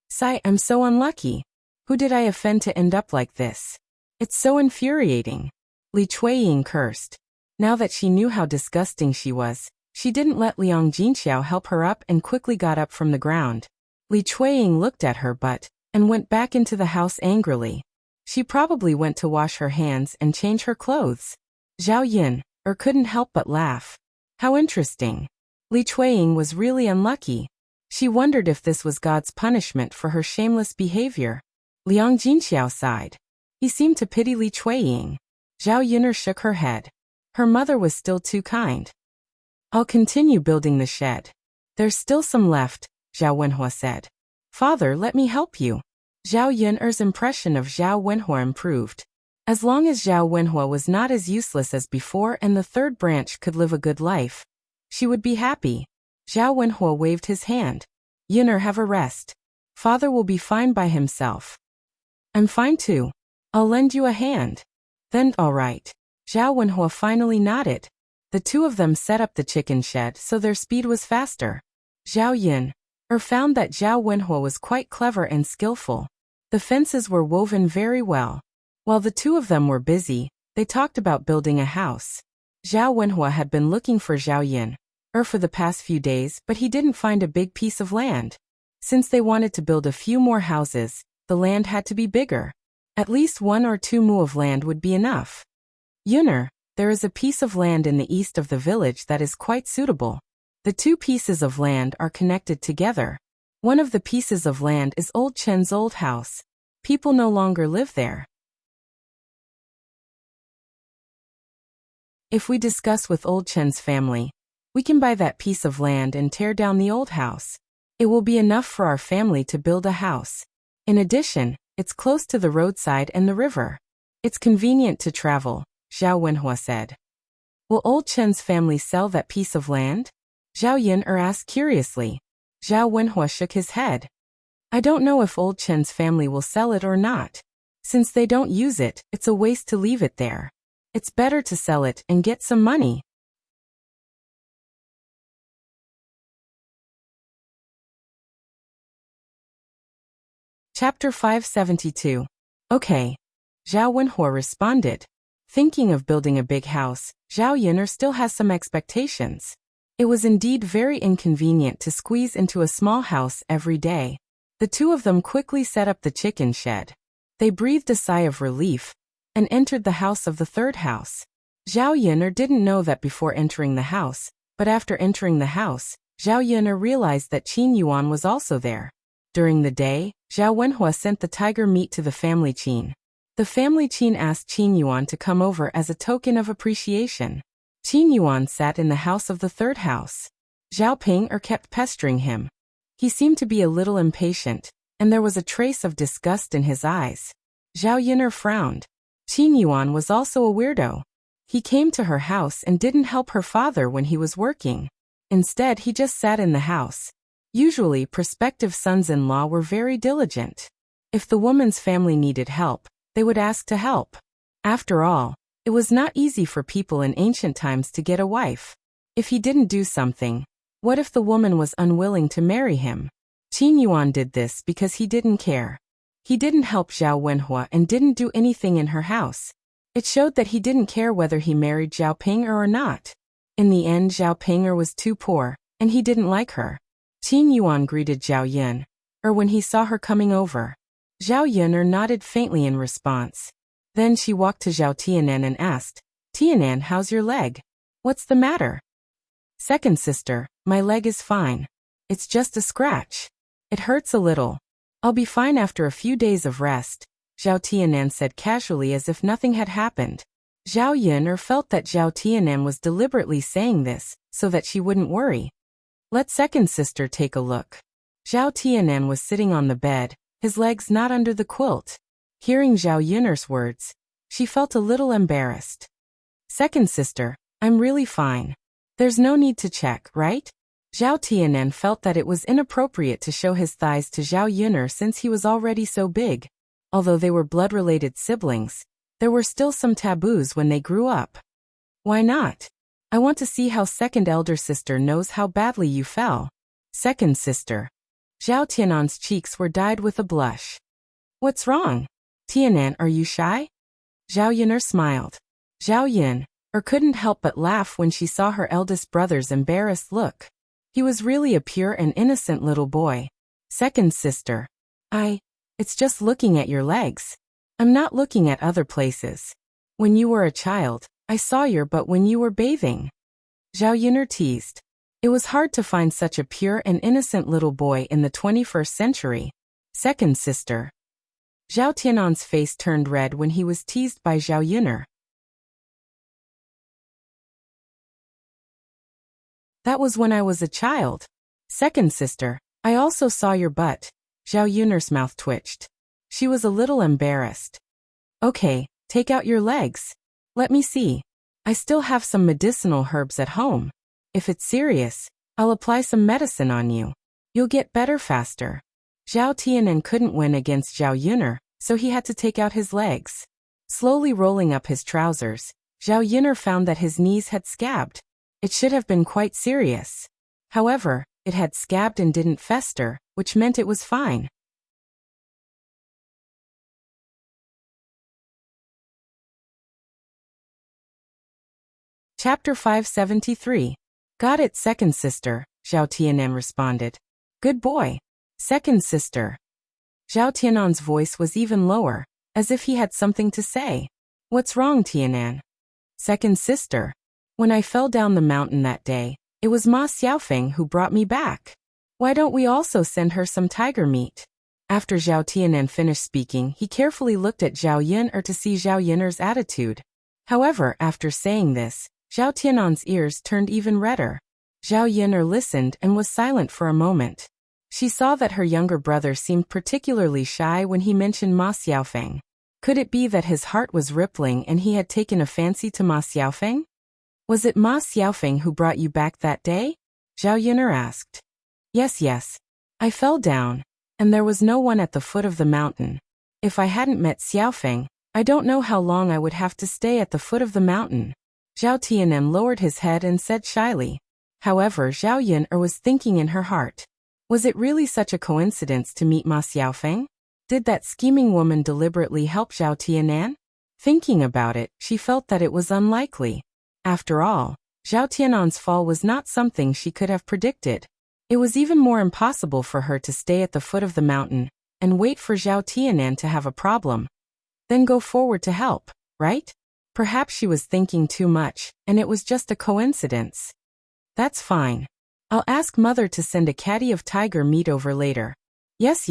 Sigh, I'm so unlucky. Who did I offend to end up like this? It's so infuriating. Li Chuiying cursed. Now that she knew how disgusting she was, she didn't let Liang Jinxiao help her up and quickly got up from the ground. Li Chuiying looked at her butt and went back into the house angrily. She probably went to wash her hands and change her clothes. Zhao Yin couldn't help but laugh. How interesting. Li Chuiying was really unlucky. She wondered if this was God's punishment for her shameless behavior. Liang Jinxiao sighed. He seemed to pity Li Chuiying. Zhao Yin'er shook her head. Her mother was still too kind. I'll continue building the shed. There's still some left, Zhao Wenhua said. Father, let me help you. Zhao Yin'er's impression of Zhao Wenhua improved. As long as Zhao Wenhua was not as useless as before and the third branch could live a good life, she would be happy. Zhao Wenhua waved his hand. Yin'er, have a rest. Father will be fine by himself. I'm fine too. I'll lend you a hand. Then, all right. Zhao Wenhua finally nodded. The two of them set up the chicken shed so their speed was faster. Zhao Yin'er found that Zhao Wenhua was quite clever and skillful. The fences were woven very well. While the two of them were busy, they talked about building a house. Zhao Wenhua had been looking for Zhao Yin'er for the past few days, but he didn't find a big piece of land. Since they wanted to build a few more houses, the land had to be bigger. At least 1 or 2 mu of land would be enough. Yin'er, there is a piece of land in the east of the village that is quite suitable. The 2 pieces of land are connected together. One of the pieces of land is Old Chen's old house. People no longer live there. If we discuss with Old Chen's family, we can buy that piece of land and tear down the old house. It will be enough for our family to build a house. In addition, it's close to the roadside and the river. It's convenient to travel, Zhao Wenhua said. Will Old Chen's family sell that piece of land? Zhao Yin'er asked curiously. Zhao Wenhua shook his head. I don't know if Old Chen's family will sell it or not. Since they don't use it, it's a waste to leave it there. It's better to sell it and get some money. Chapter 572. Okay. Zhao Wenhua responded. Thinking of building a big house, Zhao Yin'er still has some expectations. It was indeed very inconvenient to squeeze into a small house every day. The two of them quickly set up the chicken shed. They breathed a sigh of relief and entered the house of the third house. Zhao Yin'er didn't know that before entering the house, but after entering the house, Zhao Yin'er realized that Qin Yuan was also there. During the day, Zhao Wenhua sent the tiger meat to the family Qin. The family Qin asked Qin Yuan to come over as a token of appreciation. Qin Yuan sat in the house of the third house. Zhao Ping'er kept pestering him. He seemed to be a little impatient, and there was a trace of disgust in his eyes. Zhao Yin'er frowned. Qin Yuan was also a weirdo. He came to her house and didn't help her father when he was working. Instead, he just sat in the house. Usually, prospective sons-in-law were very diligent. If the woman's family needed help, they would ask to help. After all, it was not easy for people in ancient times to get a wife. If he didn't do something, what if the woman was unwilling to marry him? Qin Yuan did this because he didn't care. He didn't help Zhao Wenhua and didn't do anything in her house. It showed that he didn't care whether he married Zhao Ping'er or not. In the end, Zhao Peng'er was too poor, and he didn't like her. Qin Yuan greeted Zhao Yun, when he saw her coming over. Zhao Yun nodded faintly in response. Then she walked to Zhao Tianan and asked, Tianan, how's your leg? What's the matter? Second sister, my leg is fine. It's just a scratch. It hurts a little. I'll be fine after a few days of rest, Zhao Tianan said casually as if nothing had happened. Zhao Yun felt that Zhao Tianan was deliberately saying this, so that she wouldn't worry. Let second sister take a look. Zhao Tianan was sitting on the bed, his legs not under the quilt. Hearing Zhao Yun's words, she felt a little embarrassed. Second sister, I'm really fine. There's no need to check, right? Zhao Tianan felt that it was inappropriate to show his thighs to Zhao Yun since he was already so big. Although they were blood-related siblings, there were still some taboos when they grew up. Why not? I want to see how second elder sister knows how badly you fell. Second sister. Zhao Tianan's cheeks were dyed with a blush. What's wrong? Tianan, are you shy? Zhao Yun smiled. Zhao Yun couldn't help but laugh when she saw her eldest brother's embarrassed look. He was really a pure and innocent little boy. Second sister. It's just looking at your legs. I'm not looking at other places. When you were a child, I saw your butt when you were bathing. Zhao Yun teased. It was hard to find such a pure and innocent little boy in the 21st century. Second sister. Zhao Tianan's face turned red when he was teased by Zhao Yun. That was when I was a child. Second sister, I also saw your butt. Zhao Yun's mouth twitched. She was a little embarrassed. Okay, take out your legs. Let me see. I still have some medicinal herbs at home. If it's serious, I'll apply some medicine on you. You'll get better faster. Zhao Tianan couldn't win against Zhao Yun, so he had to take out his legs. Slowly rolling up his trousers, Zhao Yun found that his knees had scabbed. It should have been quite serious. However, it had scabbed and didn't fester, which meant it was fine. Chapter 573. Got it, second sister, Zhao Tianan responded. Good boy. Second sister. Zhao Tianan's voice was even lower, as if he had something to say. What's wrong, Tianan? Second sister. When I fell down the mountain that day, it was Ma Xiaofeng who brought me back. Why don't we also send her some tiger meat? After Zhao Tianan finished speaking, he carefully looked at Zhao Yun to see Zhao Yun's attitude. However, after saying this, Zhao Tianan's ears turned even redder. Zhao Yun listened and was silent for a moment. She saw that her younger brother seemed particularly shy when he mentioned Ma Xiaofeng. Could it be that his heart was rippling and he had taken a fancy to Ma Xiaofeng? Was it Ma Xiaofeng who brought you back that day? Zhao Yun asked. Yes. I fell down, and there was no one at the foot of the mountain. If I hadn't met Xiaofeng, I don't know how long I would have to stay at the foot of the mountain. Zhao Tianan lowered his head and said shyly. However, Zhao Yun was thinking in her heart. Was it really such a coincidence to meet Ma Xiaofeng? Did that scheming woman deliberately help Zhao Tianan? Thinking about it, she felt that it was unlikely. After all, Zhao Tianan's fall was not something she could have predicted. It was even more impossible for her to stay at the foot of the mountain and wait for Zhao Tianan to have a problem. Then go forward to help, right? Perhaps she was thinking too much, and it was just a coincidence. That's fine. I'll ask mother to send a caddy of tiger meat over later. Yes.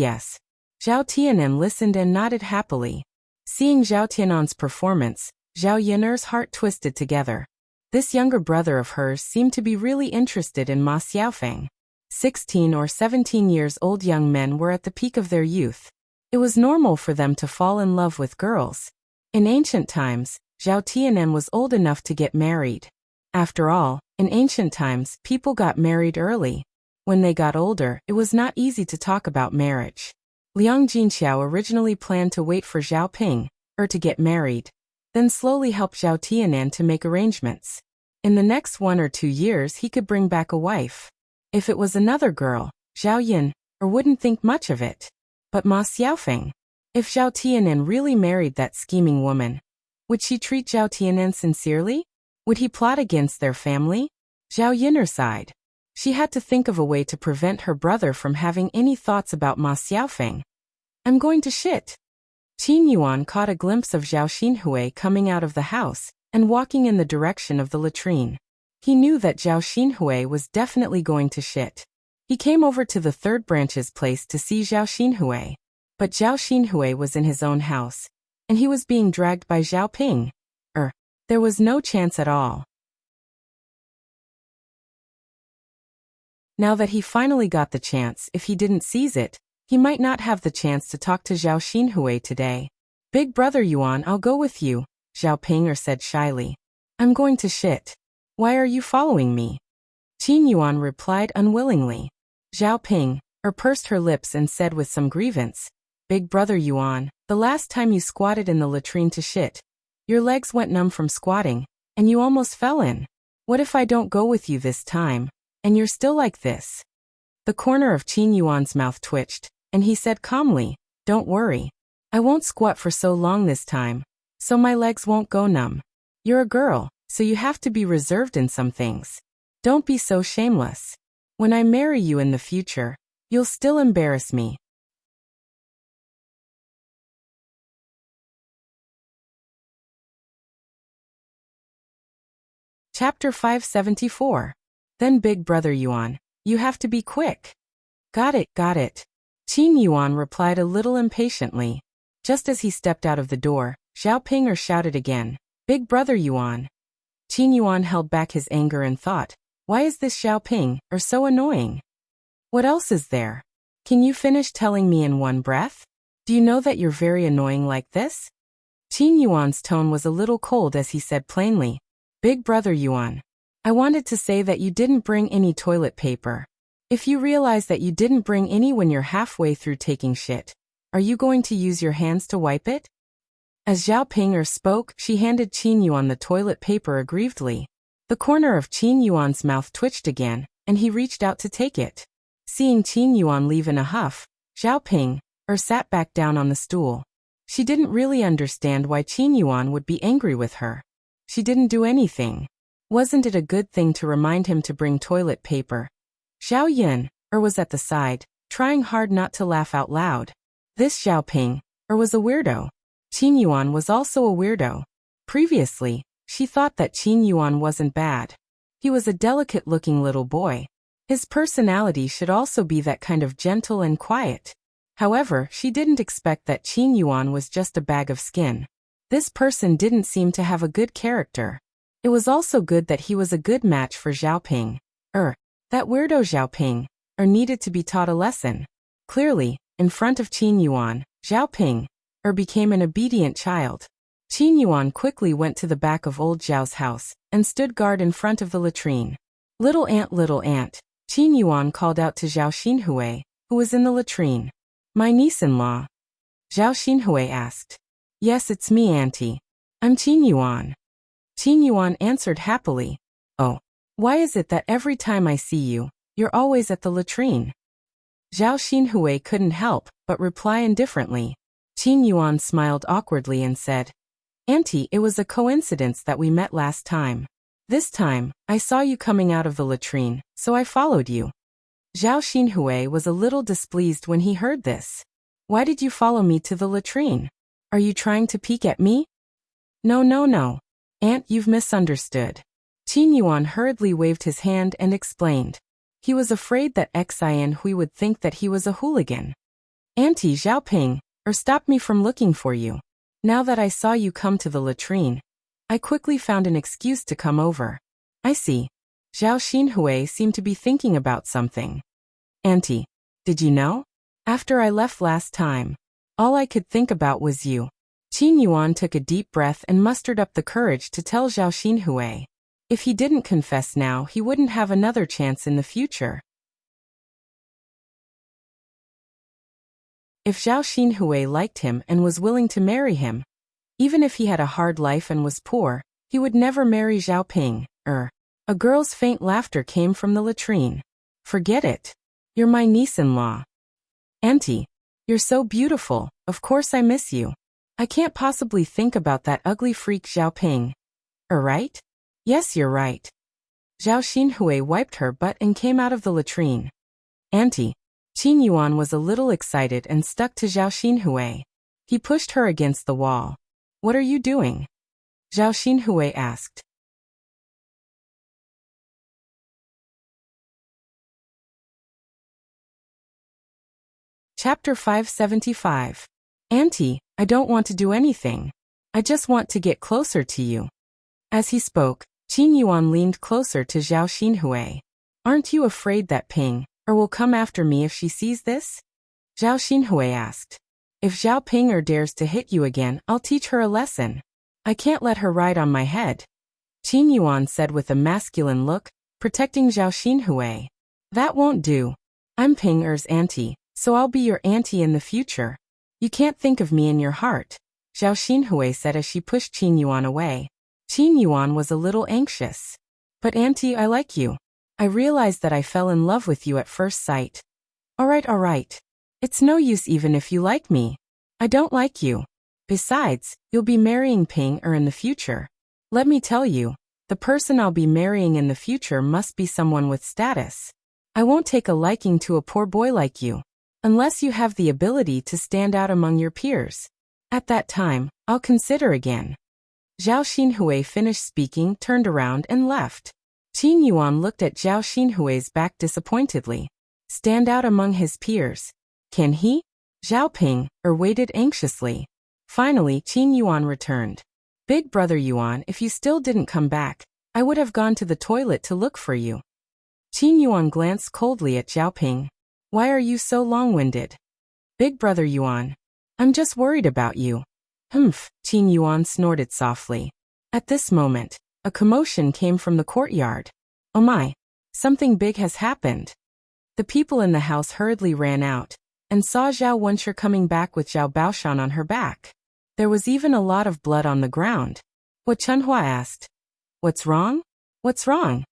Zhao Tianan listened and nodded happily. Seeing Zhao Tianan's performance, Zhao Yun's heart twisted together. This younger brother of hers seemed to be really interested in Ma Xiaofeng. 16 or 17 years old young men were at the peak of their youth. It was normal for them to fall in love with girls. In ancient times, Zhao Tianan was old enough to get married. After all, in ancient times, people got married early. When they got older, it was not easy to talk about marriage. Liang Jinxiao originally planned to wait for Zhao Ping, to get married, then slowly help Zhao Tianan to make arrangements. In the next 1 or 2 years he could bring back a wife. If it was another girl, Zhao Yun wouldn't think much of it. But Ma Xiaofeng? If Zhao Tianan really married that scheming woman, would she treat Zhao Tianan sincerely? Would he plot against their family? Zhao Yin'er sighed. She had to think of a way to prevent her brother from having any thoughts about Ma Xiaofeng. I'm going to shit. Qin Yuan caught a glimpse of Zhao Xinhui coming out of the house and walking in the direction of the latrine. He knew that Zhao Xinhui was definitely going to shit. He came over to the third branch's place to see Zhao Xinhui. But Zhao Xinhui was in his own house, and he was being dragged by Zhao Ping. There was no chance at all. Now that he finally got the chance, if he didn't seize it, he might not have the chance to talk to Zhao Xinhui today. Big brother Yuan, I'll go with you, Zhao Ping said shyly. I'm going to shit. Why are you following me? Qin Yuan replied unwillingly. Zhao Ping pursed her lips and said with some grievance, Big brother Yuan, the last time you squatted in the latrine to shit, your legs went numb from squatting, and you almost fell in. What if I don't go with you this time, and you're still like this? The corner of Qin Yuan's mouth twitched, and he said calmly, Don't worry. I won't squat for so long this time, so my legs won't go numb. You're a girl, so you have to be reserved in some things. Don't be so shameless. When I marry you in the future, you'll still embarrass me. Chapter 574. Then Big Brother Yuan, you have to be quick. Got it, got it. Qin Yuan replied a little impatiently. Just as he stepped out of the door, Zhao Ping shouted again, Big Brother Yuan. Qin Yuan held back his anger and thought, why is this Zhao Ping so annoying? What else is there? Can you finish telling me in one breath? Do you know that you're very annoying like this? Qin Yuan's tone was a little cold as he said plainly, Big Brother Yuan, I wanted to say that you didn't bring any toilet paper. If you realize that you didn't bring any when you're halfway through taking shit, are you going to use your hands to wipe it? As Zhao Ping spoke, she handed Qin Yuan the toilet paper aggrievedly. The corner of Qin Yuan's mouth twitched again, and he reached out to take it. Seeing Qin Yuan leave in a huff, Zhao Ping sat back down on the stool. She didn't really understand why Qin Yuan would be angry with her. She didn't do anything. Wasn't it a good thing to remind him to bring toilet paper? Zhao Yin was at the side, trying hard not to laugh out loud. This Zhao Ping was a weirdo. Qin Yuan was also a weirdo. Previously, she thought that Qin Yuan wasn't bad. He was a delicate-looking little boy. His personality should also be that kind of gentle and quiet. However, she didn't expect that Qin Yuan was just a bag of skin. This person didn't seem to have a good character. It was also good that he was a good match for Zhao Ping. That weirdo Zhao Ping needed to be taught a lesson. Clearly, in front of Qin Yuan, Zhao Ping became an obedient child. Qin Yuan quickly went to the back of old Zhao's house and stood guard in front of the latrine. Little aunt, Qin Yuan called out to Zhao Xinhui, who was in the latrine. My niece-in-law? Zhao Xinhui asked. Yes, it's me, auntie. I'm Qin Yuan. Qin Yuan answered happily. Oh, why is it that every time I see you, you're always at the latrine? Zhao Xinhui couldn't help but reply indifferently. Qin Yuan smiled awkwardly and said, Auntie, it was a coincidence that we met last time. This time, I saw you coming out of the latrine, so I followed you. Zhao Xinhui was a little displeased when he heard this. Why did you follow me to the latrine? Are you trying to peek at me? No. Aunt, you've misunderstood. Qin Yuan hurriedly waved his hand and explained. He was afraid that Xianhui would think that he was a hooligan. Auntie, Zhao Ping stopped me from looking for you. Now that I saw you come to the latrine, I quickly found an excuse to come over. I see. Zhao Xinhui seemed to be thinking about something. Auntie, did you know? After I left last time, all I could think about was you. Qin Yuan took a deep breath and mustered up the courage to tell Zhao Xinhui. If he didn't confess now, he wouldn't have another chance in the future. If Zhao Xinhui liked him and was willing to marry him, even if he had a hard life and was poor, he would never marry Zhao Ping. A girl's faint laughter came from the latrine. Forget it. You're my niece-in-law. Auntie, you're so beautiful, of course I miss you. I can't possibly think about that ugly freak Zhao Ping. Right? Yes, you're right. Zhao Xinhui wiped her butt and came out of the latrine. Auntie. Qin Yuan was a little excited and stuck to Zhao Xinhui. He pushed her against the wall. What are you doing? Zhao Xinhui asked. Chapter 575. Auntie, I don't want to do anything. I just want to get closer to you. As he spoke, Qin Yuan leaned closer to Zhao Xinhui. Aren't you afraid that Ping will come after me if she sees this? Zhao Xinhui asked. If Zhao Ping dares to hit you again, I'll teach her a lesson. I can't let her ride on my head. Qin Yuan said with a masculine look, protecting Zhao Xinhui. That won't do. I'm Ping auntie, so I'll be your auntie in the future. You can't think of me in your heart, Zhao Xinhui said as she pushed Qin Yuan away. Qin Yuan was a little anxious. But auntie, I like you. I realized that I fell in love with you at first sight. Alright. It's no use even if you like me. I don't like you. Besides, you'll be marrying Ping in the future. Let me tell you, the person I'll be marrying in the future must be someone with status. I won't take a liking to a poor boy like you, unless you have the ability to stand out among your peers. At that time, I'll consider again. Zhao Xinhui finished speaking, turned around and left. Qin Yuan looked at Zhao Xinhui's back disappointedly. Stand out among his peers. Can he? Zhao Ping waited anxiously. Finally, Qin Yuan returned. Big brother Yuan, if you still didn't come back, I would have gone to the toilet to look for you. Qin Yuan glanced coldly at Zhao Ping. Why are you so long-winded? Big brother Yuan. I'm just worried about you. Humph, Qin Yuan snorted softly. At this moment, a commotion came from the courtyard. Oh my, something big has happened. The people in the house hurriedly ran out and saw Zhao Wuxia coming back with Zhao Baoshan on her back. There was even a lot of blood on the ground. What Chunhua asked. What's wrong? What's wrong?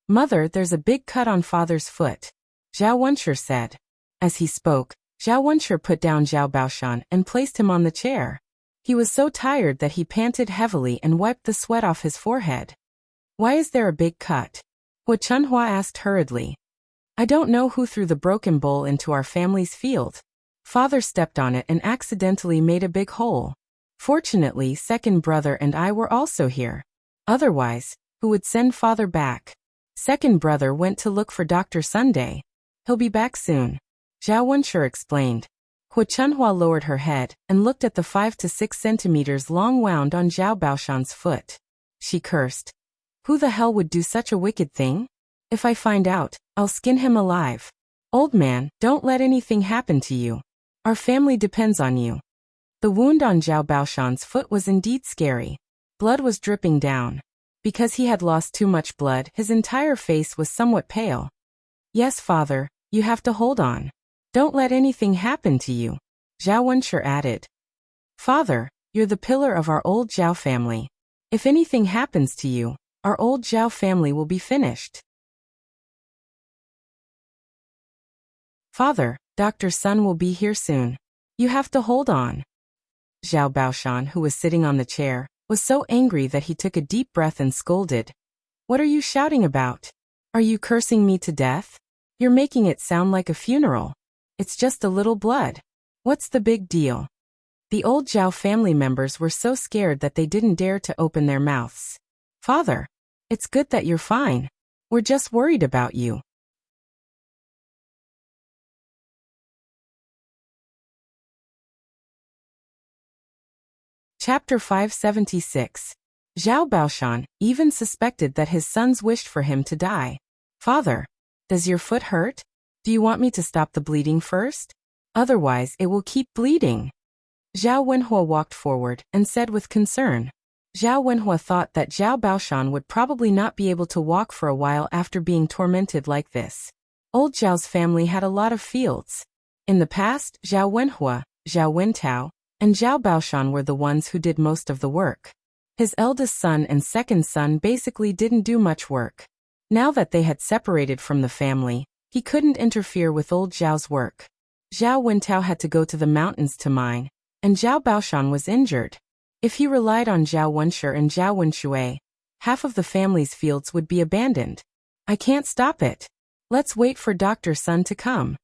Mother, there's a big cut on father's foot, Zhao Wuxia said. As he spoke, Zhao Wuxia put down Zhao Baoshan and placed him on the chair. He was so tired that he panted heavily and wiped the sweat off his forehead. Why is there a big cut? What Chunhua asked hurriedly. I don't know who threw the broken bowl into our family's field. Father stepped on it and accidentally made a big hole. Fortunately, second brother and I were also here. Otherwise, who would send father back? Second brother went to look for Dr. Sunday. He'll be back soon, Zhao Wuxia explained. Hua Chunhua lowered her head and looked at the 5 to 6 centimeters long wound on Zhao Baoshan's foot. She cursed. Who the hell would do such a wicked thing? If I find out, I'll skin him alive. Old man, don't let anything happen to you. Our family depends on you. The wound on Zhao Baoshan's foot was indeed scary. Blood was dripping down. Because he had lost too much blood, his entire face was somewhat pale. Yes, father, you have to hold on. Don't let anything happen to you, Zhao Wuxia added. Father, you're the pillar of our old Zhao family. If anything happens to you, our old Zhao family will be finished. Father, Dr. Sun will be here soon. You have to hold on. Zhao Baoshan, who was sitting on the chair, was so angry that he took a deep breath and scolded. What are you shouting about? Are you cursing me to death? You're making it sound like a funeral. It's just a little blood. What's the big deal? The old Zhao family members were so scared that they didn't dare to open their mouths. Father, it's good that you're fine. We're just worried about you. Chapter 576. Zhao Baoshan even suspected that his sons wished for him to die. Father, does your foot hurt? Do you want me to stop the bleeding first? Otherwise, it will keep bleeding. Zhao Wenhua walked forward and said with concern. Zhao Wenhua thought that Zhao Baoshan would probably not be able to walk for a while after being tormented like this. Old Zhao's family had a lot of fields. In the past, Zhao Wenhua, Zhao Wentao, and Zhao Baoshan were the ones who did most of the work. His eldest son and second son basically didn't do much work. Now that they had separated from the family, he couldn't interfere with old Zhao's work. Zhao Wentao had to go to the mountains to mine, and Zhao Baoshan was injured. If he relied on Zhao Wenxue and Zhao Wenshui, half of the family's fields would be abandoned. I can't stop it. Let's wait for Dr. Sun to come.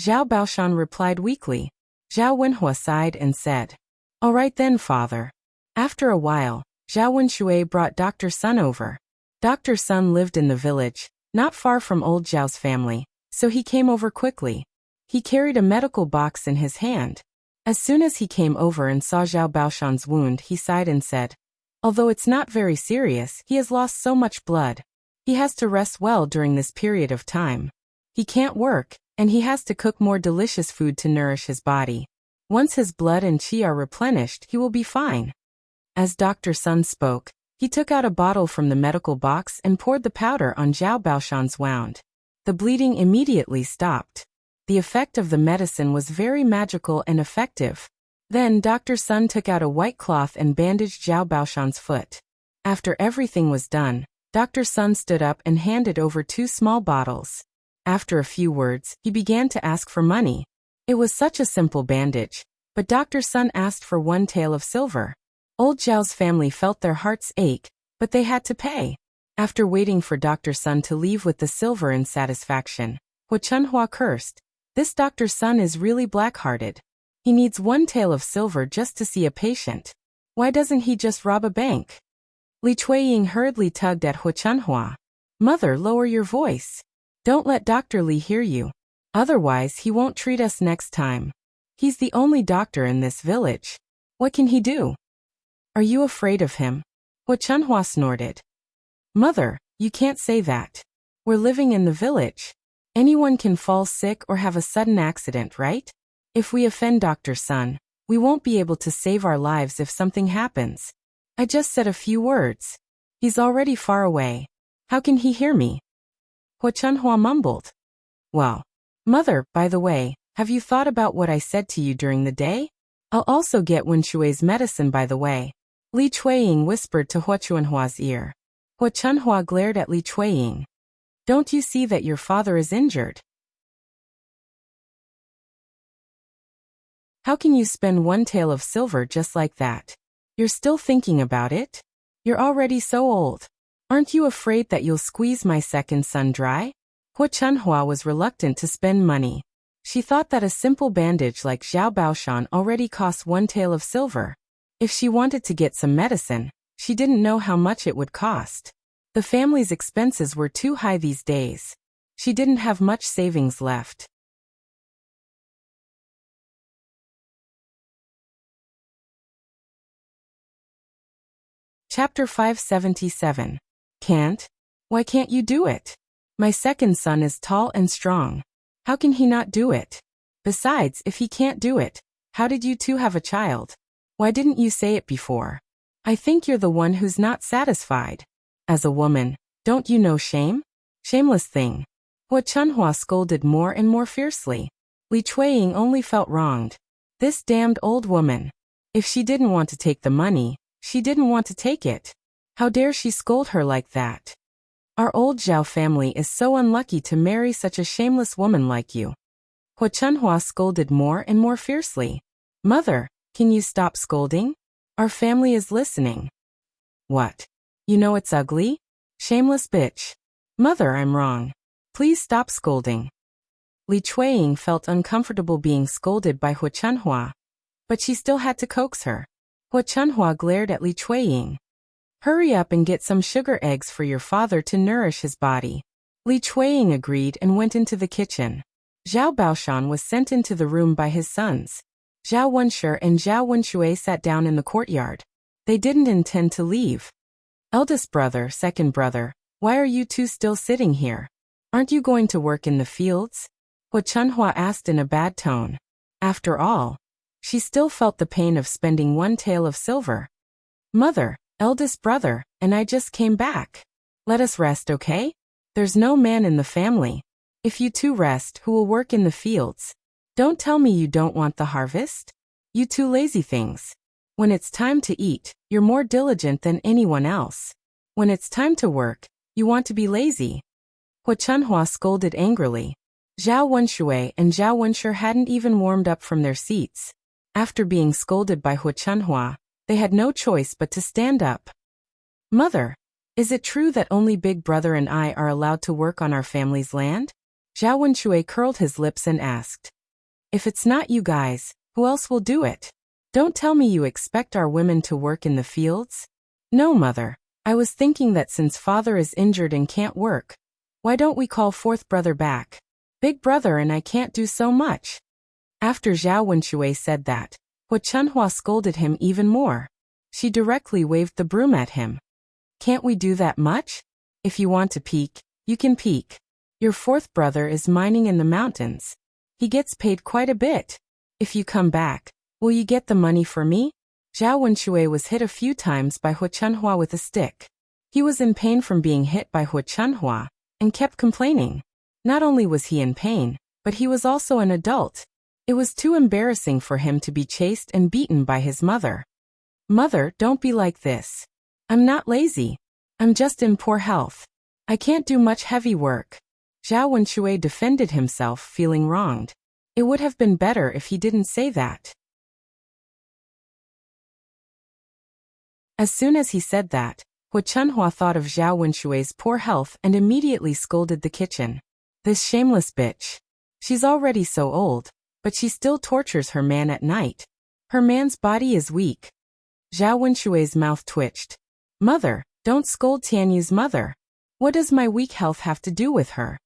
Zhao Baoshan replied weakly. Zhao Wenhua sighed and said, All right then, father. After a while, Zhao Wenshui brought Dr. Sun over. Dr. Sun lived in the village, not far from old Zhao's family, so he came over quickly. He carried a medical box in his hand. As soon as he came over and saw Zhao Baoshan's wound, he sighed and said, Although it's not very serious, he has lost so much blood. He has to rest well during this period of time. He can't work, and he has to cook more delicious food to nourish his body. Once his blood and qi are replenished, he will be fine. As Dr. Sun spoke, he took out a bottle from the medical box and poured the powder on Zhao Baoshan's wound. The bleeding immediately stopped. The effect of the medicine was very magical and effective. Then Dr. Sun took out a white cloth and bandaged Zhao Baoshan's foot. After everything was done, Dr. Sun stood up and handed over 2 small bottles. After a few words, he began to ask for money. It was such a simple bandage, but Dr. Sun asked for 1 tael of silver. Old Zhao's family felt their hearts ache, but they had to pay. After waiting for Dr. Sun to leave with the silver in satisfaction, Hu Chunhua cursed. This Dr. Sun is really black-hearted. He needs 1 tael of silver just to see a patient. Why doesn't he just rob a bank? Li Chuiying hurriedly tugged at Hu Chunhua. Mother, lower your voice. Don't let Dr. Li hear you. Otherwise he won't treat us next time. He's the only doctor in this village. What can he do? Are you afraid of him? Hu Chunhua snorted. Mother, you can't say that. We're living in the village. Anyone can fall sick or have a sudden accident, right? If we offend Dr. Sun, we won't be able to save our lives if something happens. I just said a few words. He's already far away. How can he hear me? Hu Chunhua mumbled. Well, Mother, by the way, have you thought about what I said to you during the day? I'll also get Wenshui's medicine by the way. Li Chuiying whispered to Hu Chunhua's ear. Hu Chunhua glared at Li Chuiying. Don't you see that your father is injured? How can you spend 1 tael of silver just like that? You're still thinking about it? You're already so old. Aren't you afraid that you'll squeeze my second son dry? Hu Chunhua was reluctant to spend money. She thought that a simple bandage like Zhao Baoshan already cost 1 tael of silver. If she wanted to get some medicine, she didn't know how much it would cost. The family's expenses were too high these days. She didn't have much savings left. Chapter 577. Can't? Why can't you do it? My second son is tall and strong. How can he not do it? Besides, if he can't do it, how did you two have a child? Why didn't you say it before? I think you're the one who's not satisfied. As a woman, don't you know shame? Shameless thing. Hu Chunhua scolded more and more fiercely. Li Chuiying only felt wronged. This damned old woman. If she didn't want to take the money, she didn't want to take it. How dare she scold her like that? Our old Zhao family is so unlucky to marry such a shameless woman like you. Hu Chunhua scolded more and more fiercely. Mother, can you stop scolding? Our family is listening. What? You know it's ugly? Shameless bitch. Mother, I'm wrong. Please stop scolding. Li Chuiying felt uncomfortable being scolded by Hu Chunhua, but she still had to coax her. Hu Chunhua glared at Li Chuiying. Hurry up and get some sugar eggs for your father to nourish his body. Li Chuiying agreed and went into the kitchen. Zhao Baoshan was sent into the room by his sons. Zhao Wenshi and Zhao Wenshui sat down in the courtyard. They didn't intend to leave. Eldest brother, second brother, why are you two still sitting here? Aren't you going to work in the fields? Hu Chunhua asked in a bad tone. After all, she still felt the pain of spending 1 tael of silver. Mother, eldest brother, and I just came back. Let us rest, okay? There's no man in the family. If you two rest, who will work in the fields? Don't tell me you don't want the harvest. You two lazy things. When it's time to eat, you're more diligent than anyone else. When it's time to work, you want to be lazy. Hu Chunhua scolded angrily. Zhao Wenshui and Zhao Wenshi hadn't even warmed up from their seats. After being scolded by Hu Chunhua, they had no choice but to stand up. Mother, Is it true that only Big Brother and I are allowed to work on our family's land? Zhao Wenshui curled his lips and asked. If it's not you guys, who else will do it? Don't tell me you expect our women to work in the fields? No, mother. I was thinking that since father is injured and can't work, why don't we call fourth brother back? Big Brother and I can't do so much. After Zhao Wenshui said that, Hu Chunhua scolded him even more. She directly waved the broom at him. Can't we do that much? If you want to peek, you can peek. Your fourth brother is mining in the mountains. He gets paid quite a bit. If you come back, will you get the money for me? Zhao Wenshui was hit a few times by Hu Chunhua with a stick. He was in pain from being hit by Hu Chunhua, and kept complaining. Not only was he in pain, but he was also an adult. It was too embarrassing for him to be chased and beaten by his mother. Mother, don't be like this. I'm not lazy. I'm just in poor health. I can't do much heavy work. Zhao Wenshui defended himself, feeling wronged. It would have been better if he didn't say that. As soon as he said that, Hu Chunhua thought of Zhao Wenshui's poor health and immediately scolded the kitchen. This shameless bitch. She's already so old, but she still tortures her man at night. Her man's body is weak. Zhao Wenshui's mouth twitched. Mother, don't scold Tianyu's mother. What does my weak health have to do with her?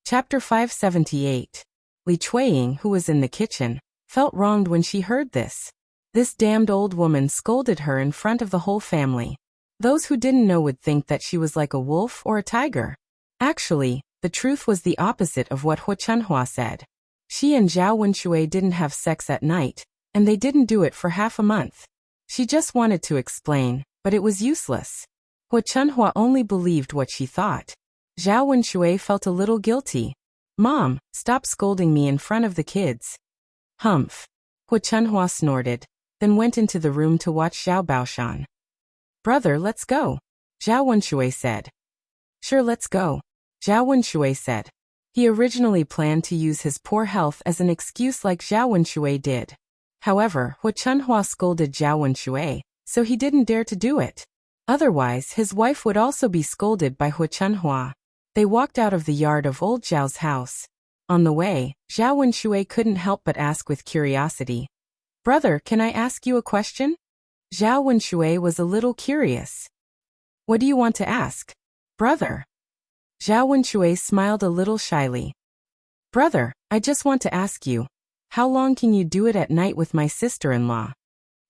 Chapter 578. Li Chuiying, who was in the kitchen, felt wronged when she heard this. This damned old woman scolded her in front of the whole family. Those who didn't know would think that she was like a wolf or a tiger. Actually, the truth was the opposite of what Hu Chunhua said. She and Zhao Wenshui didn't have sex at night, and they didn't do it for half a month. She just wanted to explain, but it was useless. Hu Chunhua only believed what she thought. Zhao Wenshui felt a little guilty. Mom, stop scolding me in front of the kids. Humph. Hu Chunhua snorted, then went into the room to watch Zhao Baoshan. Brother, let's go. Zhao Wenshui said. Sure, let's go. Zhao Wenshui said. He originally planned to use his poor health as an excuse like Zhao Wenshui did. However, Hu Chunhua scolded Zhao Wenshui, so he didn't dare to do it. Otherwise, his wife would also be scolded by Hu Chunhua. They walked out of the yard of old Zhao's house. On the way, Zhao Wenshui couldn't help but ask with curiosity. Brother, can I ask you a question? Zhao Wenshui was a little curious. What do you want to ask? Brother. Zhao Wenshui smiled a little shyly. Brother, I just want to ask you, how long can you do it at night with my sister-in-law?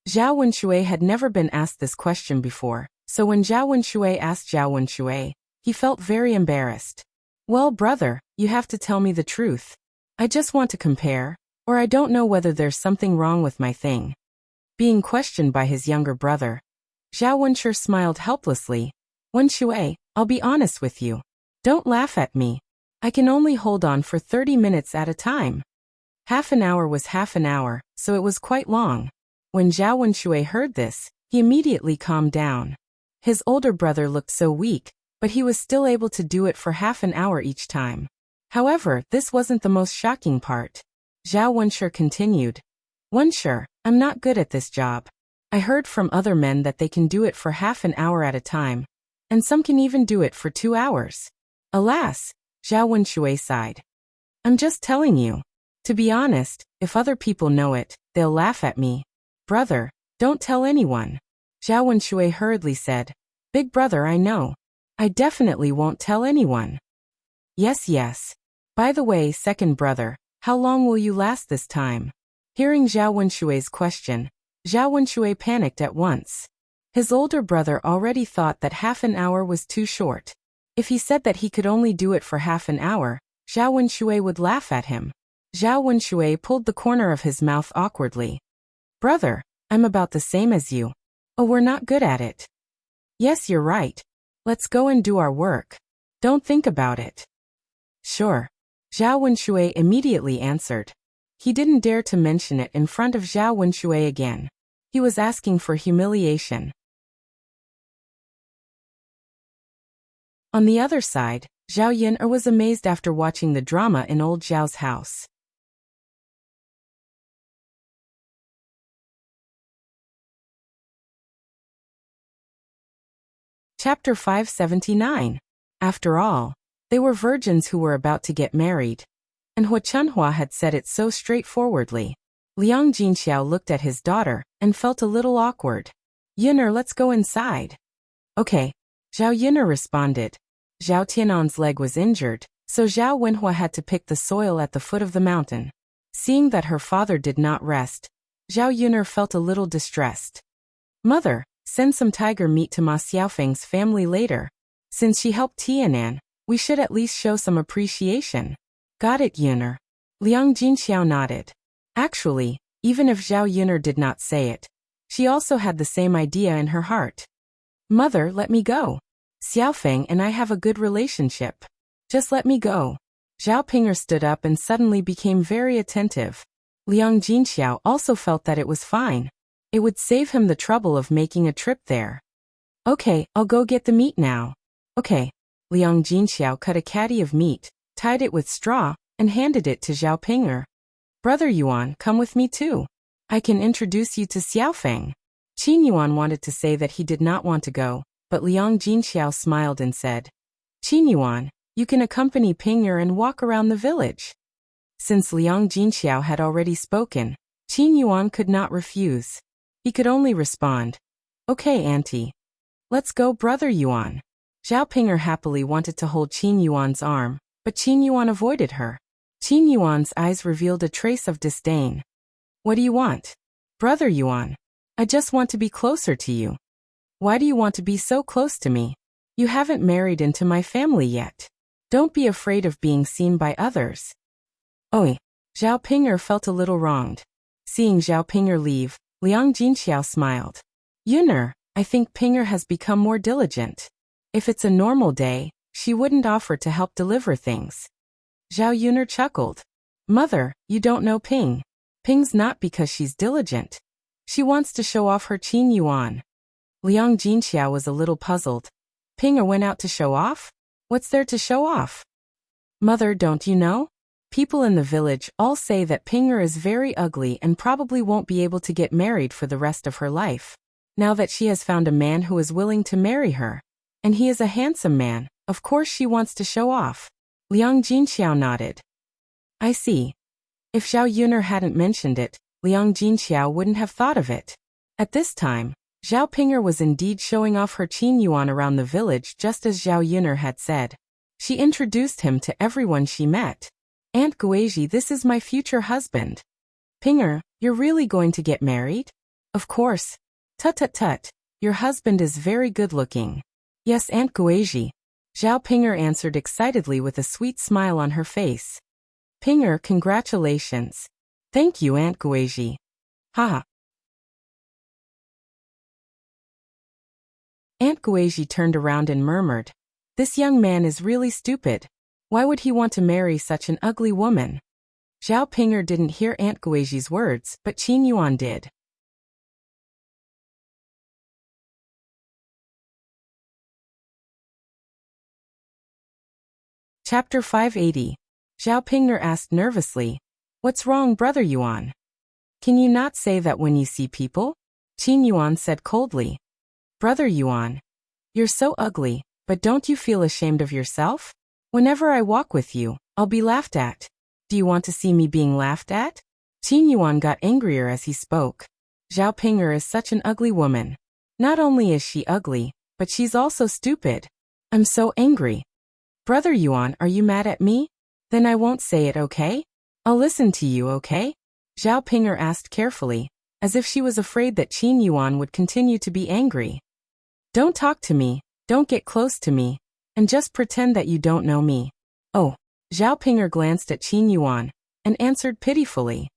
Zhao Wenshui had never been asked this question before, so when Zhao Wenshui asked Zhao Wenshui, he felt very embarrassed. Well, brother, you have to tell me the truth. I just want to compare, or I don't know whether there's something wrong with my thing. Being questioned by his younger brother, Zhao Wenshui smiled helplessly. Wenshui, I'll be honest with you. Don't laugh at me. I can only hold on for 30 minutes at a time. Half an hour was half an hour, so it was quite long. When Zhao Wenshui heard this, he immediately calmed down. His older brother looked so weak, but he was still able to do it for half an hour each time. However, this wasn't the most shocking part. Zhao Wenshui continued. Wenshui, I'm not good at this job. I heard from other men that they can do it for half an hour at a time, and some can even do it for 2 hours. Alas, Zhao Wenshui sighed. I'm just telling you. To be honest, if other people know it, they'll laugh at me. Brother, don't tell anyone. Zhao Wenshui hurriedly said. Big brother, I know. I definitely won't tell anyone. Yes, yes. By the way, second brother, how long will you last this time? Hearing Zhao Wenshui's question, Zhao Wenshui panicked at once. His older brother already thought that half an hour was too short. If he said that he could only do it for half an hour, Zhao Wenshui would laugh at him. Zhao Wenshui pulled the corner of his mouth awkwardly. Brother, I'm about the same as you. Oh, we're not good at it. Yes, you're right. Let's go and do our work. Don't think about it. Sure. Zhao Wenshui immediately answered. He didn't dare to mention it in front of Zhao Wenshui again. He was asking for humiliation. On the other side, Zhao Yin'er was amazed after watching the drama in old Zhao's house. Chapter 579. After all, they were virgins who were about to get married. And Hua Chunhua had said it so straightforwardly. Liang Jinxiao looked at his daughter and felt a little awkward. Yun'er, let's go inside. Okay. Zhao Yun'er responded. Zhao Tianan's leg was injured, so Zhao Wenhua had to pick the soil at the foot of the mountain. Seeing that her father did not rest, Zhao Yun'er felt a little distressed. Mother, send some tiger meat to Ma Xiaofeng's family later. Since she helped Tianan, we should at least show some appreciation. Got it, Yun'er. Liang Jinxiao nodded. Actually, even if Zhao Yun'er did not say it, she also had the same idea in her heart. Mother, let me go. Xiaofeng and I have a good relationship. Just let me go. Zhao Ping'er stood up and suddenly became very attentive. Liang Jinxiao also felt that it was fine. It would save him the trouble of making a trip there. Okay, I'll go get the meat now. Okay. Liang Jinxiao cut a caddy of meat, tied it with straw, and handed it to Zhao Ping'er. Brother Yuan, come with me too. I can introduce you to Xiaofeng. Qin Yuan wanted to say that he did not want to go, but Liang Jinxiao smiled and said, Qin Yuan, you can accompany Ping'er and walk around the village. Since Liang Jinxiao had already spoken, Qin Yuan could not refuse. He could only respond, Okay, auntie. Let's go, Brother Yuan. Zhao Ping'er happily wanted to hold Qin Yuan's arm, but Qin Yuan avoided her. Qin Yuan's eyes revealed a trace of disdain. What do you want? Brother Yuan, I just want to be closer to you. Why do you want to be so close to me? You haven't married into my family yet. Don't be afraid of being seen by others. Oi. Zhao Ping'er felt a little wronged. Seeing Zhao Ping'er leave, Liang Jinxiao smiled. Yun'er, I think Ping'er has become more diligent. If it's a normal day, she wouldn't offer to help deliver things. Zhao Yun'er chuckled. Mother, you don't know Ping. Ping's not because she's diligent. She wants to show off her Qin Yuan. Liang Jinxiao was a little puzzled. Ping'er went out to show off? What's there to show off? Mother, don't you know? People in the village all say that Ping'er is very ugly and probably won't be able to get married for the rest of her life. Now that she has found a man who is willing to marry her, and he is a handsome man, of course she wants to show off. Liang Jinxiao nodded. I see. If Zhao Yun'er hadn't mentioned it, Liang Jinxiao wouldn't have thought of it. At this time, Zhao Ping'er was indeed showing off her Qin Yuan around the village just as Zhao Yun'er had said. She introduced him to everyone she met. Aunt Guizhi, this is my future husband. Ping'er, you're really going to get married? Of course. Tut tut tut, your husband is very good looking. Yes, Aunt Guizhi. Zhao Ping'er answered excitedly with a sweet smile on her face. Ping'er, congratulations. Thank you, Aunt Guizhi. Haha. Aunt Guizhi turned around and murmured, This young man is really stupid. Why would he want to marry such an ugly woman? Zhao Ping'er didn't hear Aunt Guizhi's words, but Qin Yuan did. Chapter 580. Zhao Ping'er asked nervously, What's wrong, Brother Yuan? Can you not say that when you see people? Qin Yuan said coldly. Brother Yuan, you're so ugly, but don't you feel ashamed of yourself? Whenever I walk with you, I'll be laughed at. Do you want to see me being laughed at? Qin Yuan got angrier as he spoke. Zhao Ping'er is such an ugly woman. Not only is she ugly, but she's also stupid. I'm so angry. Brother Yuan, are you mad at me? Then I won't say it, okay? I'll listen to you, okay? Zhao Ping'er asked carefully, as if she was afraid that Qin Yuan would continue to be angry. Don't talk to me, don't get close to me, and just pretend that you don't know me. Oh. Zhao Ping'er glanced at Qin Yuan, and answered pitifully.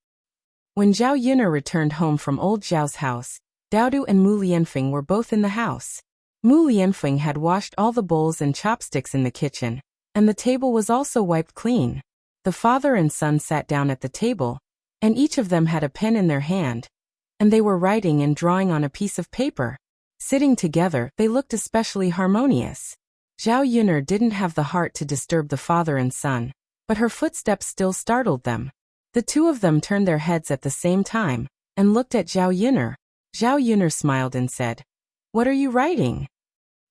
When Zhao Yun'er returned home from old Zhao's house, Daodu and Mu Lianfeng were both in the house. Mu Lianfeng had washed all the bowls and chopsticks in the kitchen, and the table was also wiped clean. The father and son sat down at the table, and each of them had a pen in their hand, and they were writing and drawing on a piece of paper. Sitting together, they looked especially harmonious. Zhao Yun'er didn't have the heart to disturb the father and son, but her footsteps still startled them. The two of them turned their heads at the same time, and looked at Zhao Yun'er. Zhao Yun'er smiled and said, What are you writing?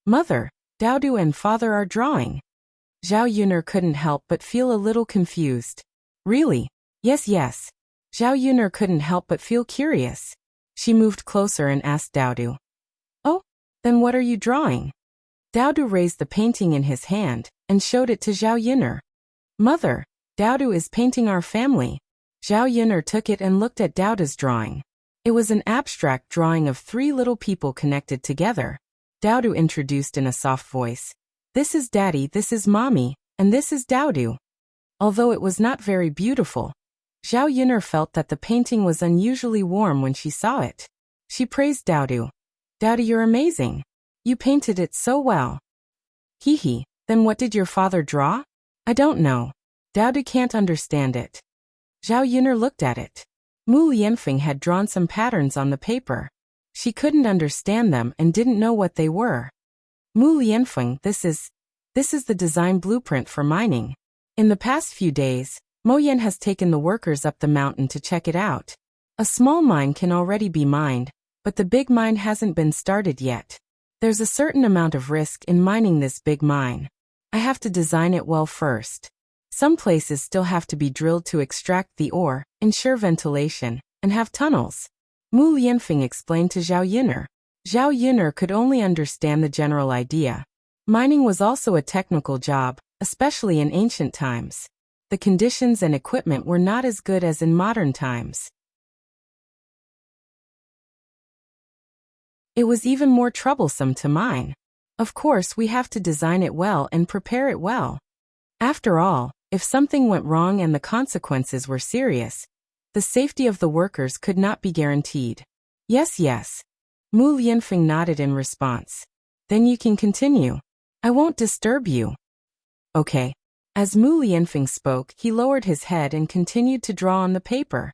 Mother, Daodu and father are drawing. Zhao Yuner couldn't help but feel a little confused. Really? Yes, yes. Zhao Yuner couldn't help but feel curious. She moved closer and asked Daodu. Oh, then what are you drawing? Daodu raised the painting in his hand and showed it to Zhao Yuner. Mother, Daodu is painting our family. Zhao Yuner took it and looked at Daodu's drawing. It was an abstract drawing of 3 little people connected together. Daodu introduced in a soft voice. This is Daddy, this is Mommy, and this is Daodu. Although it was not very beautiful, Zhao Yuner felt that the painting was unusually warm when she saw it. She praised Daodu. Daodu, you're amazing. You painted it so well. Hee, then what did your father draw? I don't know. Daodu can't understand it. Zhao Yuner looked at it. Mu Lianfeng had drawn some patterns on the paper. She couldn't understand them and didn't know what they were. Mu Lianfeng, this is the design blueprint for mining. In the past few days, Mo Yan has taken the workers up the mountain to check it out. A small mine can already be mined, but the big mine hasn't been started yet. There's a certain amount of risk in mining this big mine. I have to design it well first. Some places still have to be drilled to extract the ore, ensure ventilation, and have tunnels. Mu Lianfeng explained to Zhao Yuner. Zhao Yuner could only understand the general idea. Mining was also a technical job, especially in ancient times. The conditions and equipment were not as good as in modern times. It was even more troublesome to mine. Of course, we have to design it well and prepare it well. After all, if something went wrong and the consequences were serious, the safety of the workers could not be guaranteed. Yes, yes. Mu Lianfeng nodded in response. Then you can continue. I won't disturb you. Okay. As Mu Lianfeng spoke, he lowered his head and continued to draw on the paper.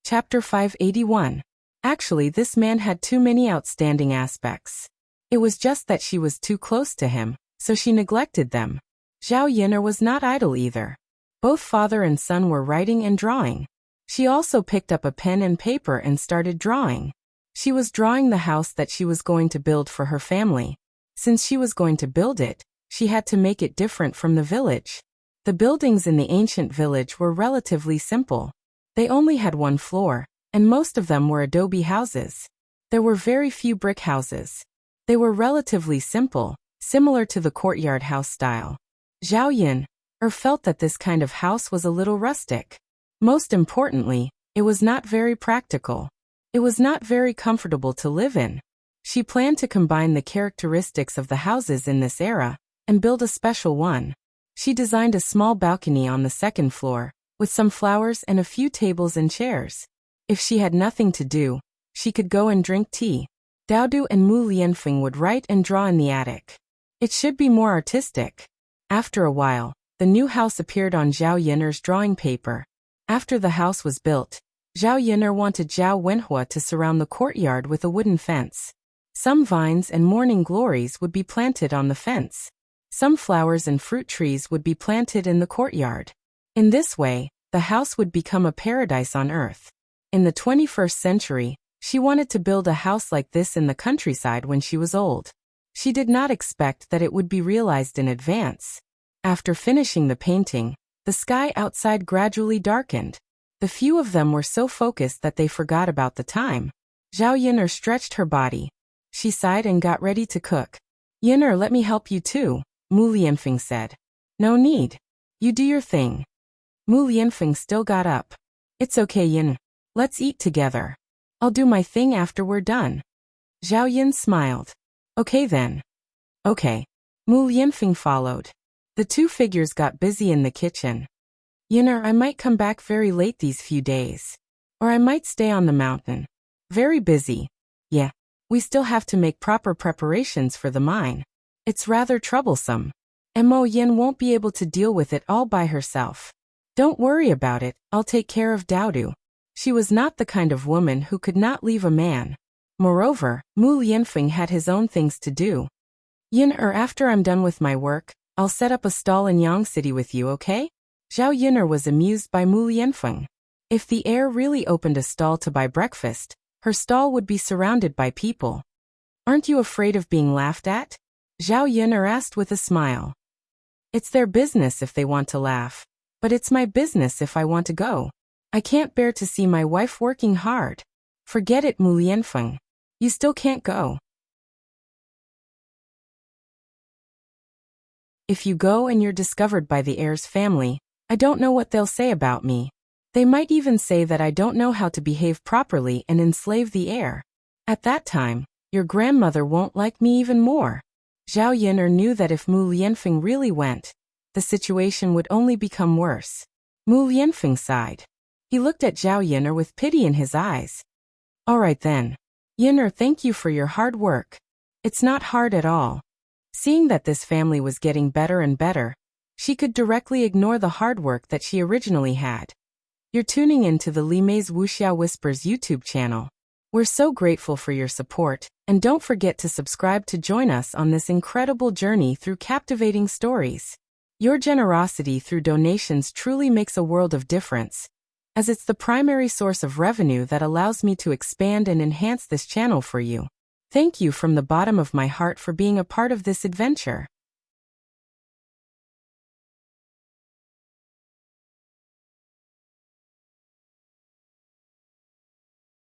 Chapter 581. Actually, this man had too many outstanding aspects. It was just that she was too close to him, so she neglected them. Zhao Yuner was not idle either. Both father and son were writing and drawing. She also picked up a pen and paper and started drawing. She was drawing the house that she was going to build for her family. Since she was going to build it, she had to make it different from the village. The buildings in the ancient village were relatively simple. They only had 1 floor, and most of them were adobe houses. There were very few brick houses. They were relatively simple, similar to the courtyard house style. Zhao Yuner felt that this kind of house was a little rustic. Most importantly, it was not very practical. It was not very comfortable to live in. She planned to combine the characteristics of the houses in this era and build a special one. She designed a small balcony on the 2nd floor, with some flowers and a few tables and chairs. If she had nothing to do, she could go and drink tea. Daodu and Mu Lianfeng would write and draw in the attic. It should be more artistic. After a while, the new house appeared on Zhao Yuner's drawing paper. After the house was built, Zhao Yuner wanted Zhao Wenhua to surround the courtyard with a wooden fence. Some vines and morning glories would be planted on the fence. Some flowers and fruit trees would be planted in the courtyard. In this way, the house would become a paradise on earth. In the 21st century, she wanted to build a house like this in the countryside when she was old. She did not expect that it would be realized in advance. After finishing the painting, the sky outside gradually darkened. The few of them were so focused that they forgot about the time. Zhao Yuner stretched her body. She sighed and got ready to cook. Yuner, let me help you too, Mu Lianfeng said. No need. You do your thing. Mu Lianfeng still got up. It's okay, Yuner. Let's eat together. I'll do my thing after we're done. Zhao Yuner smiled. Okay then. Okay. Mu Lianfeng followed. The 2 figures got busy in the kitchen. Yuner, I might come back very late these few days. Or I might stay on the mountain. Very busy. Yeah. We still have to make proper preparations for the mine. It's rather troublesome. And Mo Yan won't be able to deal with it all by herself. Don't worry about it, I'll take care of Daodu. She was not the kind of woman who could not leave a man. Moreover, Mu Lianfeng had his own things to do. Yuner, after I'm done with my work, I'll set up a stall in Yang City with you, okay? Zhao Yin'er was amused by Mu Lianfeng. If the heir really opened a stall to buy breakfast, her stall would be surrounded by people. Aren't you afraid of being laughed at? Zhao Yin'er asked with a smile. It's their business if they want to laugh, but it's my business if I want to go. I can't bear to see my wife working hard. Forget it, Mu Lianfeng. You still can't go. If you go and you're discovered by the heir's family, I don't know what they'll say about me. They might even say that I don't know how to behave properly and enslave the heir. At that time, your grandmother won't like me even more. Zhao Yin'er knew that if Mu Lianfeng really went, the situation would only become worse. Mu Lianfeng sighed. He looked at Zhao Yin'er with pity in his eyes. All right then. Yin'er, thank you for your hard work. It's not hard at all. Seeing that this family was getting better and better, she could directly ignore the hard work that she originally had. You're tuning in to the Li Mei's Wuxia Whispers YouTube channel. We're so grateful for your support, and don't forget to subscribe to join us on this incredible journey through captivating stories. Your generosity through donations truly makes a world of difference, as it's the primary source of revenue that allows me to expand and enhance this channel for you. Thank you from the bottom of my heart for being a part of this adventure.